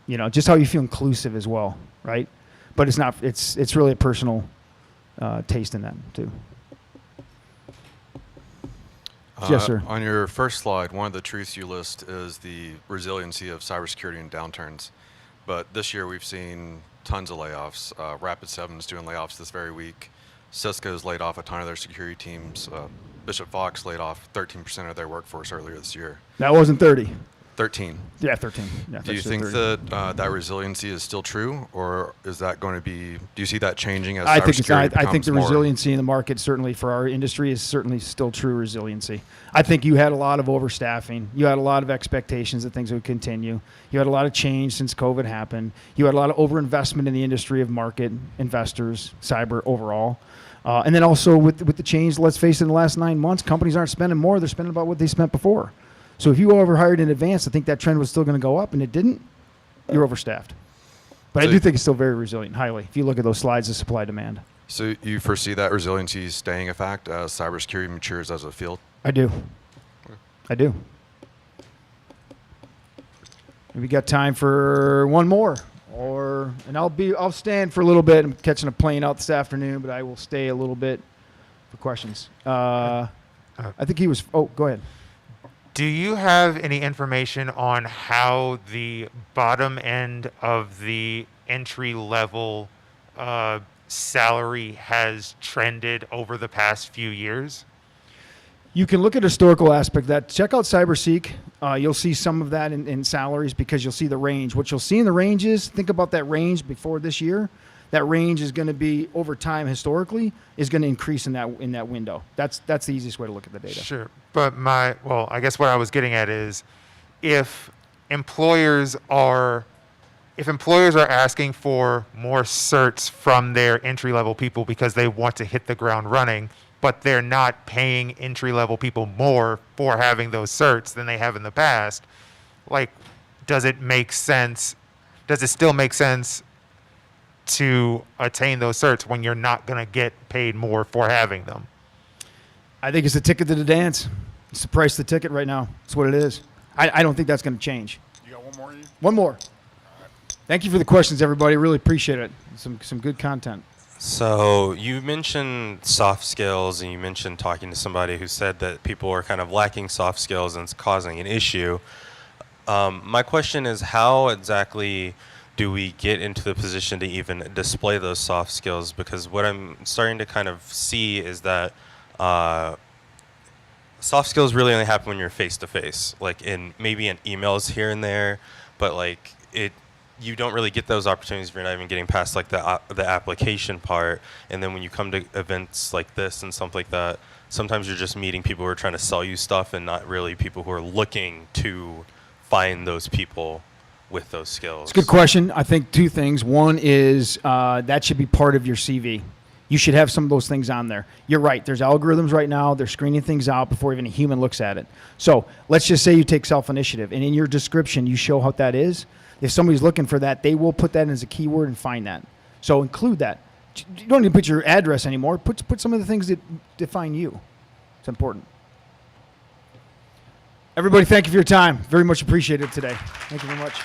You know, just how you feel inclusive as well, right? But it's not. It's really a personal taste in that too. Yes, sir. On your first slide, one of the truths you list is the resiliency of cybersecurity in downturns. But this year we've seen tons of layoffs. Rapid7's doing layoffs this very week. Cisco's laid off a ton of their security teams. Bishop Fox laid off 13% of their workforce earlier this year. That wasn't 30. 13. Yeah, 13. Yeah, do you think that that resiliency is still true, or is that going to be? Do you see that changing as cybersecurity becomes I think the more? resiliency in the market, certainly for our industry, is certainly still true resiliency. I think you had a lot of overstaffing. You had a lot of expectations that things would continue. You had a lot of change since COVID happened. You had a lot of overinvestment in the industry of market investors, cyber overall. And then also with the change, let's face it, in the last 9 months, companies aren't spending more. They're spending about what they spent before. So if you overhired in advance, I think that trend was still going to go up, and it didn't. You're overstaffed. But So I do think it's still very resilient, highly, if you look at those slides of supply-demand. So you foresee that resiliency staying a fact as cybersecurity matures as a field? I do. I do. We got time for one more. And I'll stand for a little bit. I'm catching a plane out this afternoon, but I will stay a little bit for questions. I think he was. Oh, go ahead. Do you have any information on how the bottom end of the entry level salary has trended over the past few years? You can look at historical aspect of that. Check out CyberSeek. You'll see some of that in salaries because you'll see the range. What you'll see in the range is, think about that range before this year. That range is going to be, over time historically, is going to increase in that window. That's the easiest way to look at the data. Sure. But I guess what I was getting at is if employers are asking for more certs from their entry-level people because they want to hit the ground running, but they're not paying entry-level people more for having those certs than they have in the past. Like, does it make sense? Does it still make sense to attain those certs when you're not going to get paid more for having them? I think it's the ticket to the dance. It's the price of the ticket right now. It's what it is. I don't think that's going to change. You got one more? One more. Thank you for the questions, everybody. Really appreciate it. Some good content. So you mentioned soft skills, and you mentioned talking to somebody who said that people are kind of lacking soft skills and it's causing an issue. My question is, how exactly do we get into the position to even display those soft skills? Because what I'm starting to kind of see is that soft skills really only happen when you're face to face, like maybe in emails here and there, but like you don't really get those opportunities if you're not even getting past like the application part. And then when you come to events like this and stuff like that, sometimes you're just meeting people who are trying to sell you stuff and not really people who are looking to find those people with those skills. It's a good question. I think two things. One is that should be part of your CV. You should have some of those things on there. You're right. There's algorithms right now. They're screening things out before even a human looks at it. So let's just say you take self-initiative, and in your description, you show what that is. If somebody's looking for that, they will put that as a keyword and find that. So include that. You don't need to put your address anymore. Put some of the things that define you. It's important. Everybody, thank you for your time. Very much appreciated today. Thank you very much.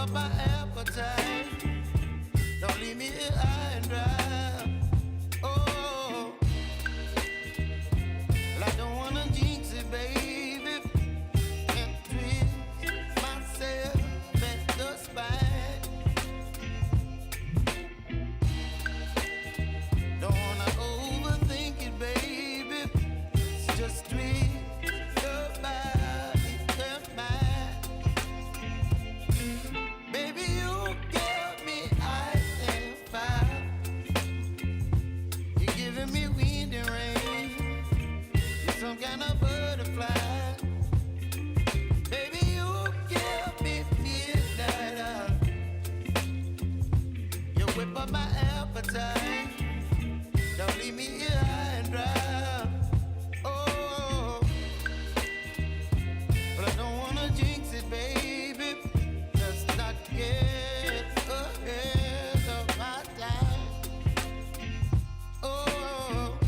up my appetite. Don't leave me here high and dry. Oh, well, I don't wanna jinx it, baby, and twist myself at the spine. Don't wanna overthink it, baby. It's just twist your body and mine. Baby, you give me ice and fire. You're giving me wind and rain. You're some kind of butterfly. Baby, you give me midnight. You whip up my appetite. Don't leave me here high and dry. Oh, but I don't wanna jinx it, baby. Let's not get ahead of my time. Oh,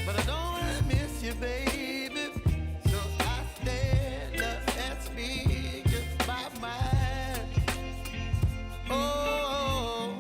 but I don't wanna miss you, baby. So I stand up and speak just my mind. Oh.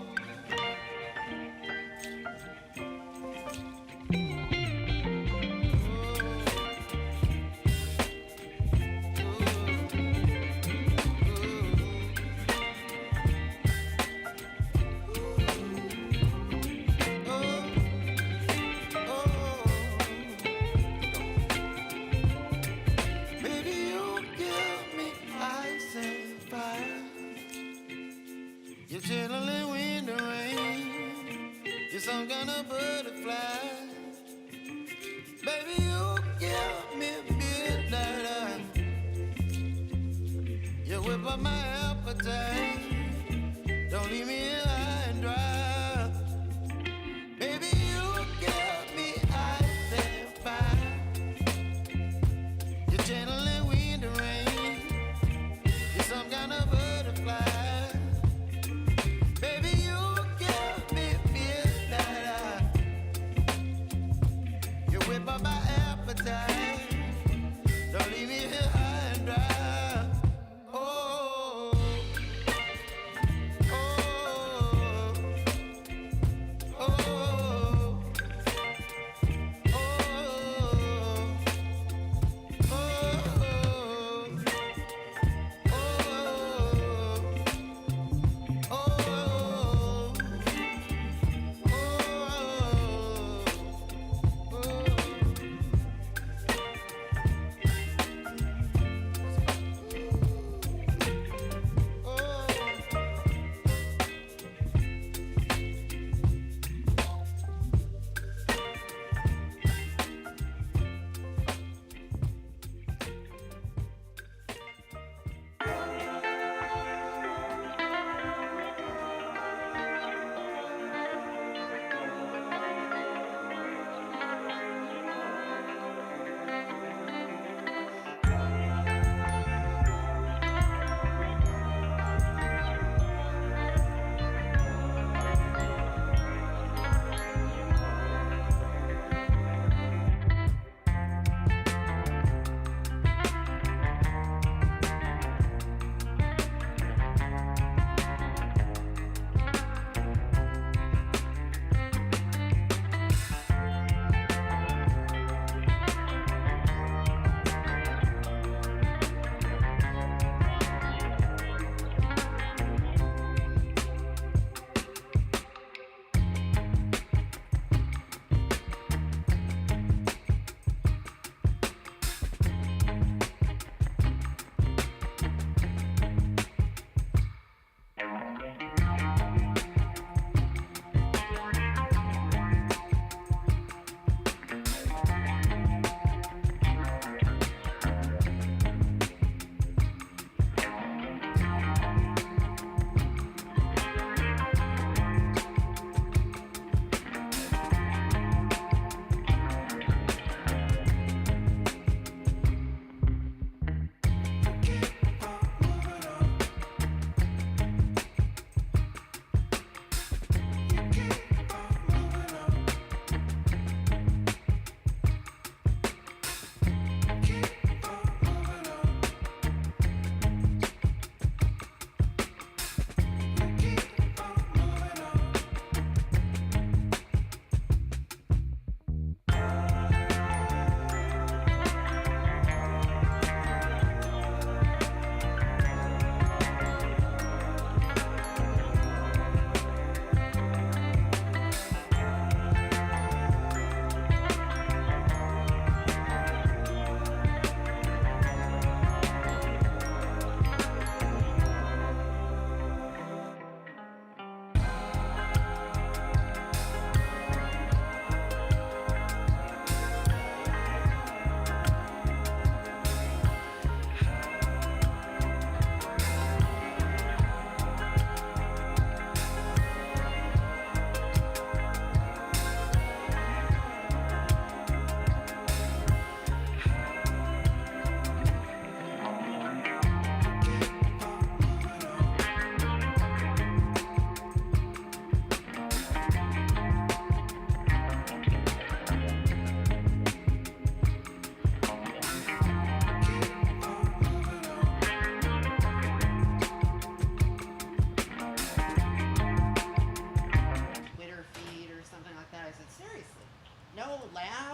Baby, you give me ice and fire. You're chilling wind and rain. You're some kind of butterfly. Baby, you give me midnight. You whip up my appetite. Don't leave me here high and dry. Baby, you give me ice and fire. You're channeling wind and rain. You're some kind of butterfly. Baby, you give me midnight. You whip up my appetite. Don't leave me here high and dry. Oh, oh, oh, oh,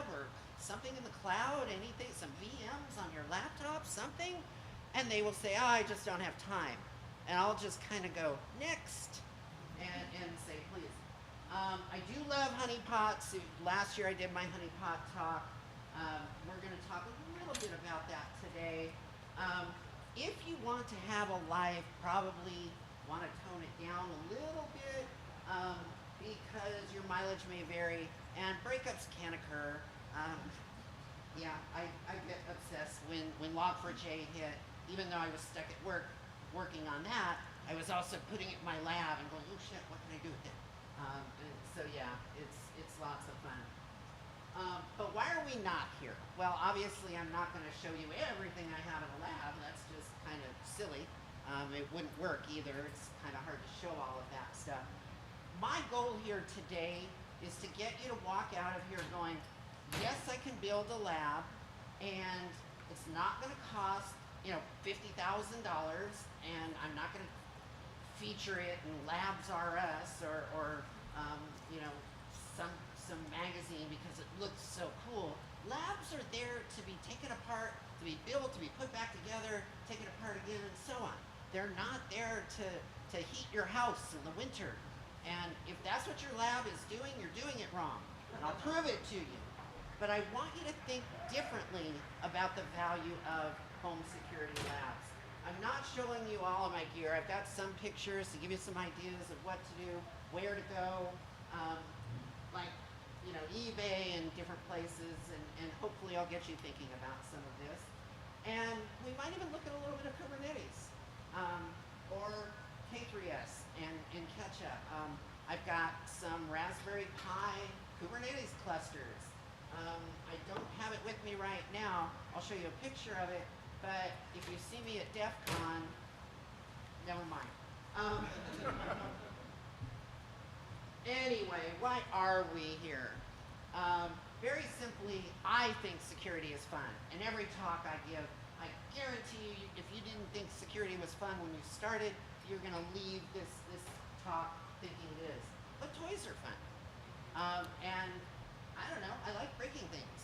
lab or something in the cloud, anything, some VMs on your laptop, something? And they will say, oh, I just don't have time. And I'll just kind of go, next, and say, please. I do love honeypots. Last year I did my honeypot talk. We're going to talk a little bit about that today. If you want to have a life, probably want to tone it down a little bit because your mileage may vary and breakups can occur. Yeah, I get obsessed when Log4j hit. Even though I was stuck at work working on that, I was also putting it in my lab and going, oh shit, what can I do with it? And so yeah, it's lots of fun. But why are we not here? Well, obviously I'm not going to show you everything I have in the lab. That's just kind of silly. It wouldn't work either. It's kind of hard to show all of that stuff. My goal here today is to get you to walk out of here going, yes, I can build a lab, and it's not going to cost, $50,000, and I'm not going to feature it in Labs RS or some magazine because it looks so cool. Labs are there to be taken apart, to be built, to be put back together, taken apart again, and so on. They're not there to heat your house in the winter. And if that's what your lab is doing, you're doing it wrong. And I'll prove it to you. But I want you to think differently about the value of home security labs. I'm not showing you all of my gear. I've got some pictures to give you some ideas of what to do, where to go, like eBay and different places, and hopefully I'll get you thinking about some of this. And we might even look at a little bit of Kubernetes or K3S and catch up. I've got some Raspberry Pi Kubernetes clusters. I don't have it with me right now. I'll show you a picture of it, but if you see me at DEF CON, never mind. Anyway, why are we here? Very simply, I think security is fun. And every talk I give, I guarantee you, if you didn't think security was fun when you started, you're going to leave this talk thinking it is. But toys are fun. And I don't know, I like breaking things.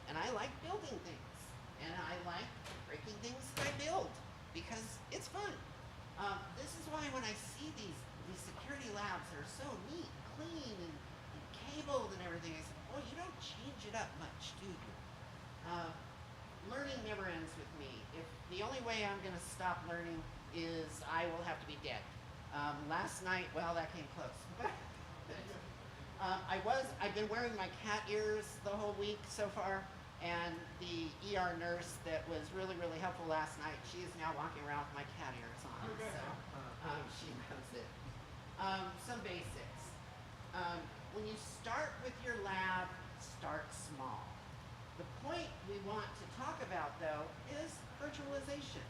And I like building things. And I like breaking things that I build because it's fun. This is why when I see these security labs that are so neat, clean, and cabled and everything, I say, oh, you don't change it up much, do you? Learning never ends with me. If the only way I'm going to stop learning is I will have to be dead. Last night, well, that came close. I've been wearing my cat ears the whole week so far, and the ER nurse that was really, really helpful last night, she is now walking around with my cat ears on, so she knows it. Some basics. When you start with your lab, start small. The point we want to talk about, though, is virtualization.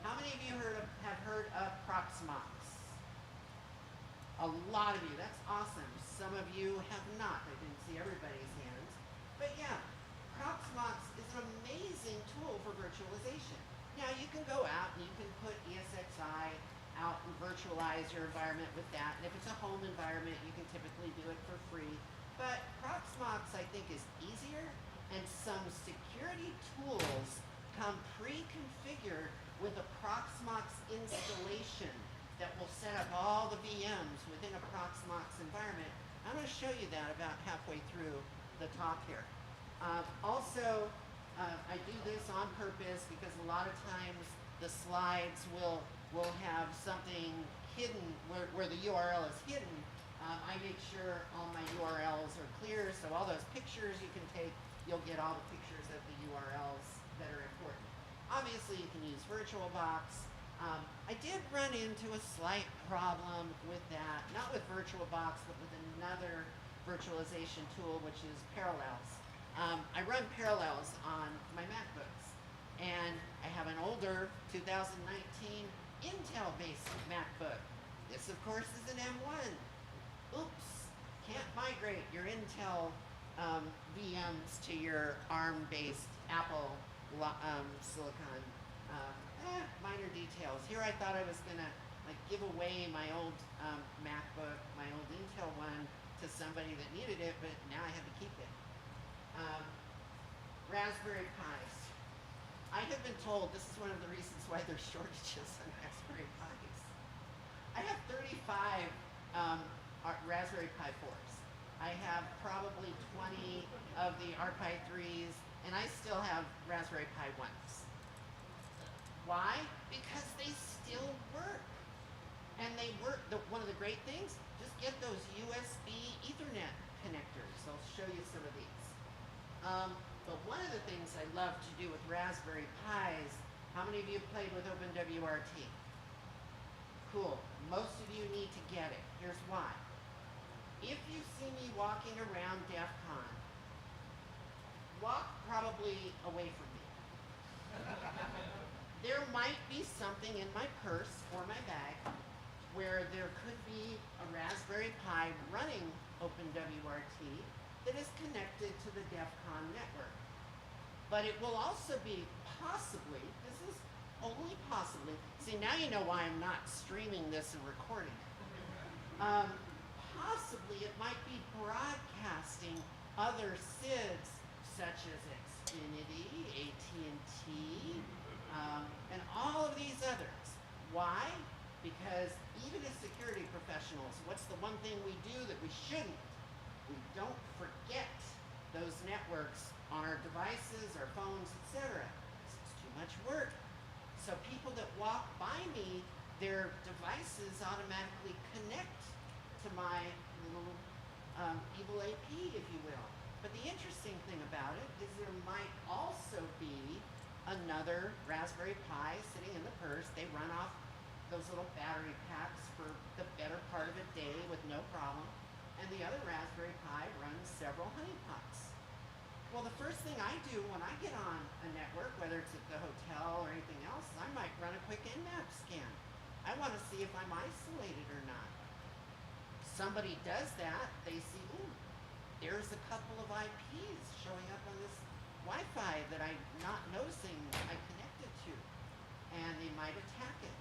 How many of you have heard of Proxmox? A lot of you, that's awesome. Some of you have not. I didn't see everybody's hands. But yeah, Proxmox is an amazing tool for virtualization. Now you can go out and you can put ESXi out and virtualize your environment with that. And if it's a home environment, you can typically do it for free. But Proxmox, I think, is easier, and some security tools come pre-configured with a Proxmox installation that will set up all the VMs within a Proxmox environment. I'm going to show you that about halfway through the talk here. Also, I do this on purpose because a lot of times the slides will have something hidden where the URL is hidden. I make sure all my URLs are clear, so all those pictures you can take, you'll get all the pictures of the URLs that are important. Obviously, you can use VirtualBox. I did run into a slight problem with that, not with VirtualBox, but with another virtualization tool, which is Parallels. I run Parallels on my MacBooks, and I have an older 2019 Intel-based MacBook. This, of course, is an M1. Oops, can't migrate your Intel VMs to your ARM-based Apple silicon. Minor details. Here I thought I was gonna give away my old MacBook, my old Intel one, to somebody that needed it, but now I have to keep it. Raspberry Pis. I have been told this is one of the reasons why there's shortages on Raspberry Pis. I have 35 Raspberry Pi 4s. I have probably 20 of the RPi 3s, and I still have Raspberry Pi 1s. Why? Because they still work. And they work, one of the great things, just get those USB Ethernet connectors. I'll show you some of these. But one of the things I love to do with Raspberry Pis, how many of you have played with OpenWRT? Cool. Most of you need to get it. Here's why. If you see me walking around DEF CON, walk probably away from me. There might be something in my purse or my bag where there could be a Raspberry Pi running OpenWRT that is connected to the DEF CON network. But it will also be possibly, this is only possibly, see now you know why I'm not streaming this and recording it. Possibly it might be broadcasting other SIDs such as Xfinity, AT&T, and all of these others. Why? Because even as security professionals, what's the one thing we do that we shouldn't? We don't forget those networks on our devices, our phones, etc. It's too much work. So people that walk by me, their devices automatically connect to my little evil AP, if you will. But the interesting thing about it is there might also be another Raspberry Pi sitting in the purse. They run off those little battery packs for the better part of a day with no problem. And the other Raspberry Pi runs several honeypots. Well, the first thing I do when I get on a network, whether it's at the hotel or anything else, is I might run a quick Nmap scan. I want to see if I'm isolated or not. Somebody does that, they see, ooh, there's a couple of IPs showing up on this Wi-Fi that I'm not noticing I connected to, and they might attack it.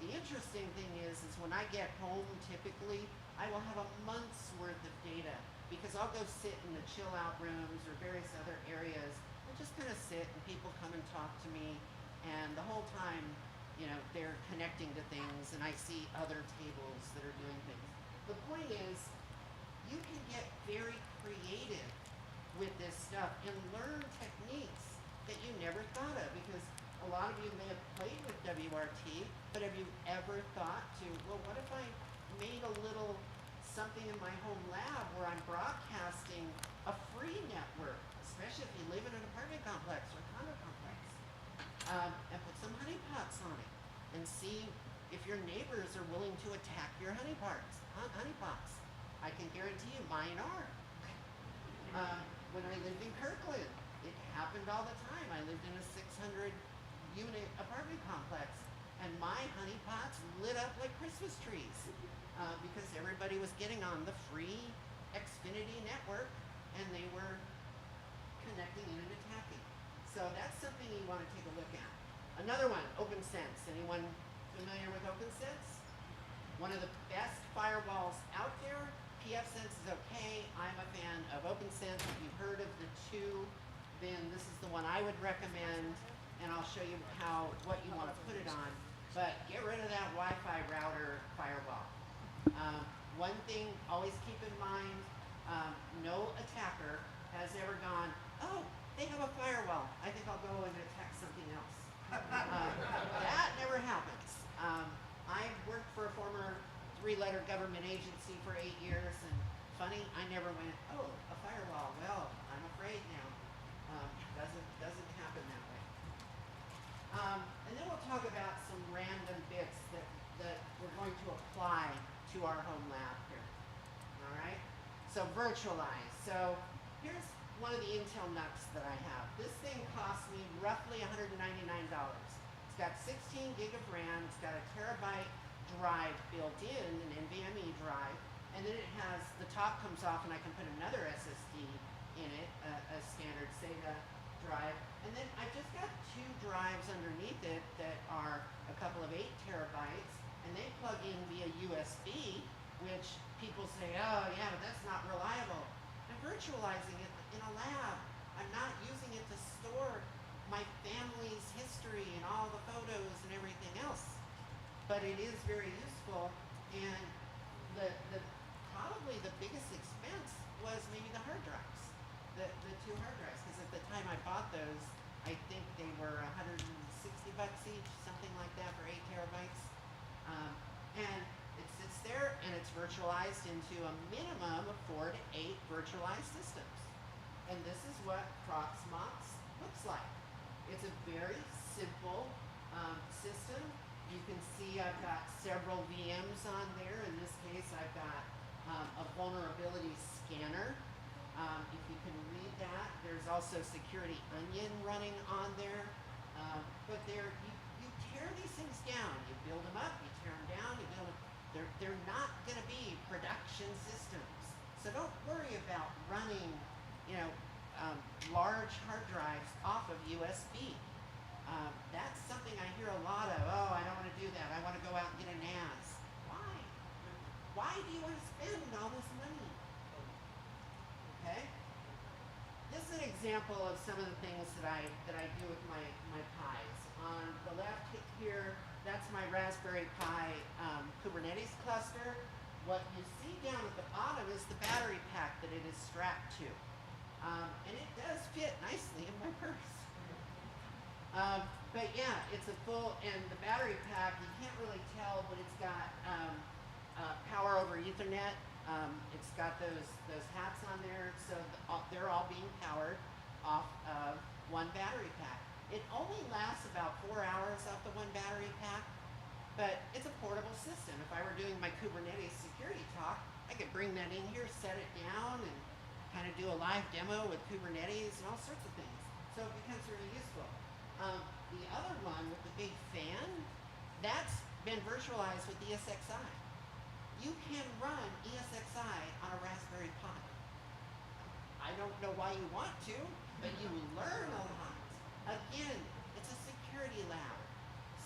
The interesting thing is when I get home, typically, I will have a month's worth of data because I'll go sit in the chill out rooms or various other areas and just kind of sit and people come and talk to me, and the whole time, you know, they're connecting to things and I see other tables that are doing things. The point is, you can get very creative with this stuff and learn techniques that you never thought of, because a lot of you may have played with WRT, but have you ever thought to, well, what if I made a little something in my home lab where I'm broadcasting a free network, especially if you live in an apartment complex or condo complex, and put some honeypots on it and see if your neighbors are willing to attack your honeypots. I can guarantee you mine are. When I lived in Kirkland, it happened all the time. I lived in a 600-unit apartment complex, and my honeypots lit up like Christmas trees because everybody was getting on the free Xfinity network, and they were connecting in and attacking. So that's something you want to take a look at. Another one, OpenSense. Anyone familiar with OpenSense? One of the best firewalls out there. pfSense is okay. I'm a fan of OpenSense. If you've heard of the two, then this is the one I would recommend, and I'll show you what you want to put it on. But get rid of that Wi-Fi router firewall. One thing, always keep in mind, no attacker has ever gone, oh, they have a firewall. I think I'll go and attack something else. That never happens. I worked for a former 3-letter government agency for 8 years, and funny, I never went, oh, a firewall. Well, I'm afraid now. Doesn't happen that way. And then we'll talk about some random bits that we're going to apply to our home lab here. All right? So virtualize. So here's one of the Intel NUCs that I have. This thing cost me roughly $199. It's got 16 gig of RAM. It's got a terabyte drive built in, an NVMe drive, and then it has, the top comes off and I can put another SSD in it, a standard SATA drive, and then I've just got 2 drives underneath it that are a couple of 8 terabytes, and they plug in via USB, which people say, oh yeah, but that's not reliable. I'm virtualizing it in a lab. I'm not using it to store history and all the photos and everything else. But it is very useful, and the probably the biggest expense was maybe the hard drives, the 2 hard drives, because at the time I bought those, I think they were $160 each, something like that, for 8 terabytes. And it sits there and it's virtualized into a minimum of 4 to 8 virtualized systems. And this is what Proxmox looks like. It's a very simple system. You can see I've got several VMs on there. In this case, I've got a vulnerability scanner. If you can read that, there's also Security Onion running on there. But you tear these things down. You build them up, you tear them down, you build them. They're not going to be production systems. So don't worry about running, large hard drives off of USB. That's something I hear a lot of. Oh, I don't want to do that. I want to go out and get a NAS. Why? Why do you want to spend all this money? Okay? This is an example of some of the things that I do with my Pis. On the left here, that's my Raspberry Pi Kubernetes cluster. What you see down at the bottom is the battery pack that it is strapped to. And it does fit nicely in my purse. But yeah, it's a full, and the battery pack, you can't really tell, but it's got power over Ethernet. It's got those hats on there, so they're all being powered off of one battery pack. It only lasts about 4 hours off the one battery pack, but it's a portable system. If I were doing my Kubernetes security talk, I could bring that in here, set it down, and kind of do a live demo with Kubernetes and all sorts of things. So it becomes really useful. The other one with the big fan, that's been virtualized with ESXi. You can run ESXi on a Raspberry Pi. I don't know why you want to, but you learn a lot. Again, it's a security lab.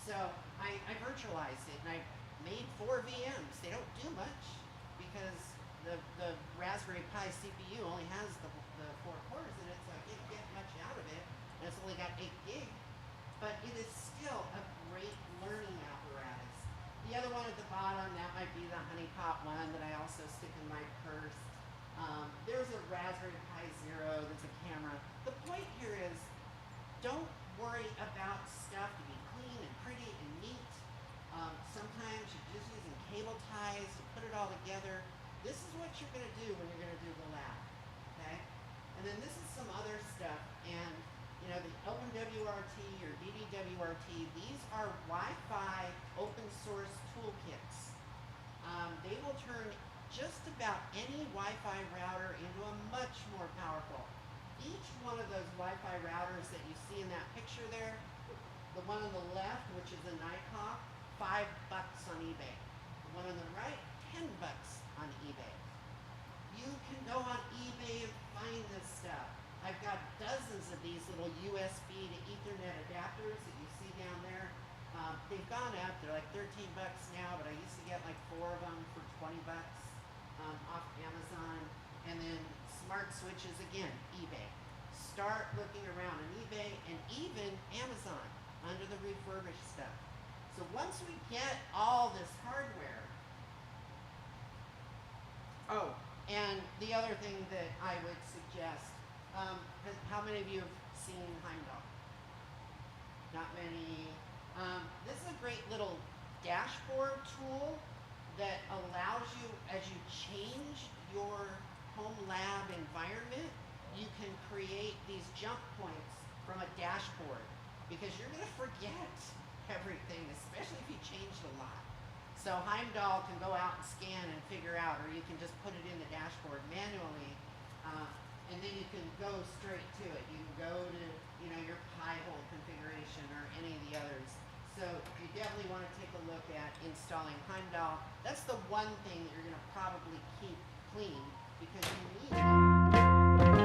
So I virtualized it, and I made 4 VMs. They don't do much because the Raspberry Pi CPU only has the 4 cores in it, so I didn't get much out of it, and it's only got 8 gig. But it is still a great learning apparatus. The other one at the bottom, that might be the honeypot one that I also stick in my purse. There's a Raspberry Pi Zero, there's a camera. The point here is, don't worry about stuff to be clean and pretty and neat. Sometimes you're just using cable ties to put it all together. This is what you're going to do when you're going to do the lab, okay? And then this is some other stuff, and the OpenWRT or DDWRT, these are Wi-Fi open source toolkits. They will turn just about any Wi-Fi router into a much more powerful. Each one of those Wi-Fi routers that you see in that picture there, the one on the left, which is a Nighthawk, $5 on eBay. The one on the right, $10 on eBay. You can go on eBay and find this stuff. I've got dozens of these little USB to Ethernet adapters that you see down there. They've gone up, they're like $13 now, but I used to get like 4 of them for $20 off Amazon. And then smart switches, again, eBay. Start looking around on eBay and even Amazon under the refurbished stuff. So once we get all this hardware, oh, and the other thing that I would suggest, how many of you have seen Heimdall? Not many. This is a great little dashboard tool that allows you, as you change your home lab environment, you can create these jump points from a dashboard, because you're going to forget everything, especially if you changed a lot. So Heimdall can go out and scan and figure out, or you can just put it in the dashboard manually, and then you can go straight to it. You can go to your Pi-hole configuration or any of the others. So you definitely want to take a look at installing Heimdall. That's the one thing that you're going to probably keep clean, because you need it.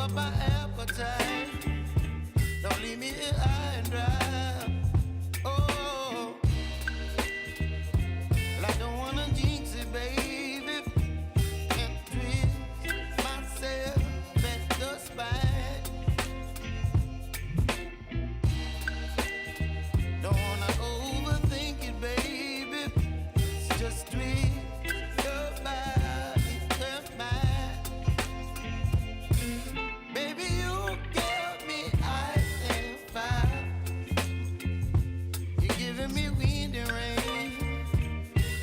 up my appetite. Don't leave me here high and dry. Oh, well, I don't wanna jinx it, baby, and twist myself at the spine. Don't wanna overthink it, baby. It's just twist your body and mine. Baby, you give me ice and fire. You're giving me wind and rain.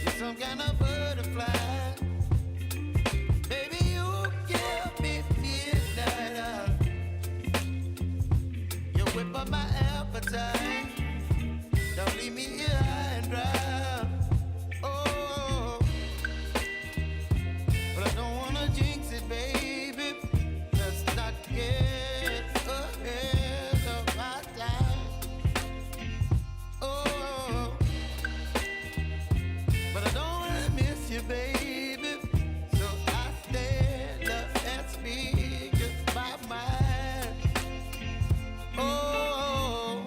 You're some kind of butterfly. Baby, you give me midnight. You whip up my appetite. Don't leave me here high and dry. Oh, but I don't wanna jinx it, baby. Let's not get ahead of my time. Oh, but I don't wanna miss you, baby. So I stand up and speak just my mind. Oh.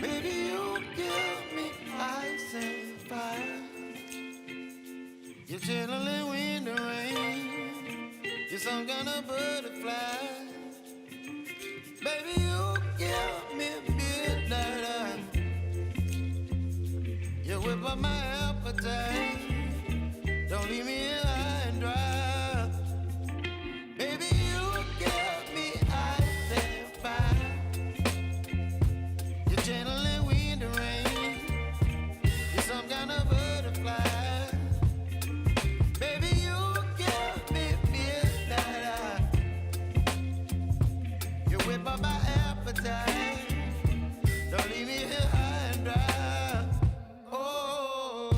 Baby, you give me ice and fire. You're chilling wind and rain. You're some kind of butterfly. Baby, you give me midnight. You whip up my appetite. Don't leave me here high and dry. Baby, you give me ice and fire. You're channeling wind and rain. You're some kind of butterfly. Baby, you give me midnight. You whip up my appetite. Don't leave me here high and dry. Oh.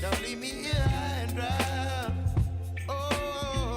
Don't leave me here high and dry. Oh.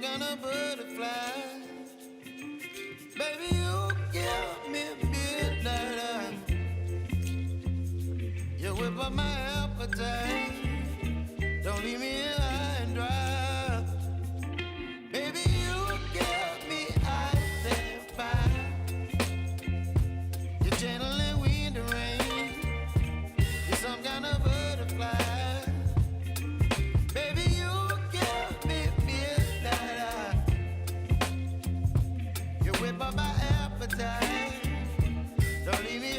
some kind of butterfly. Baby, you give me midnight. You whip up my appetite. Don't leave me here high and dry. Baby, you give me ice and fire. You're gentle and wind and rain. You're some kind of butterfly. Baby, you give me midnight. You whip up my appetite. Don't leave me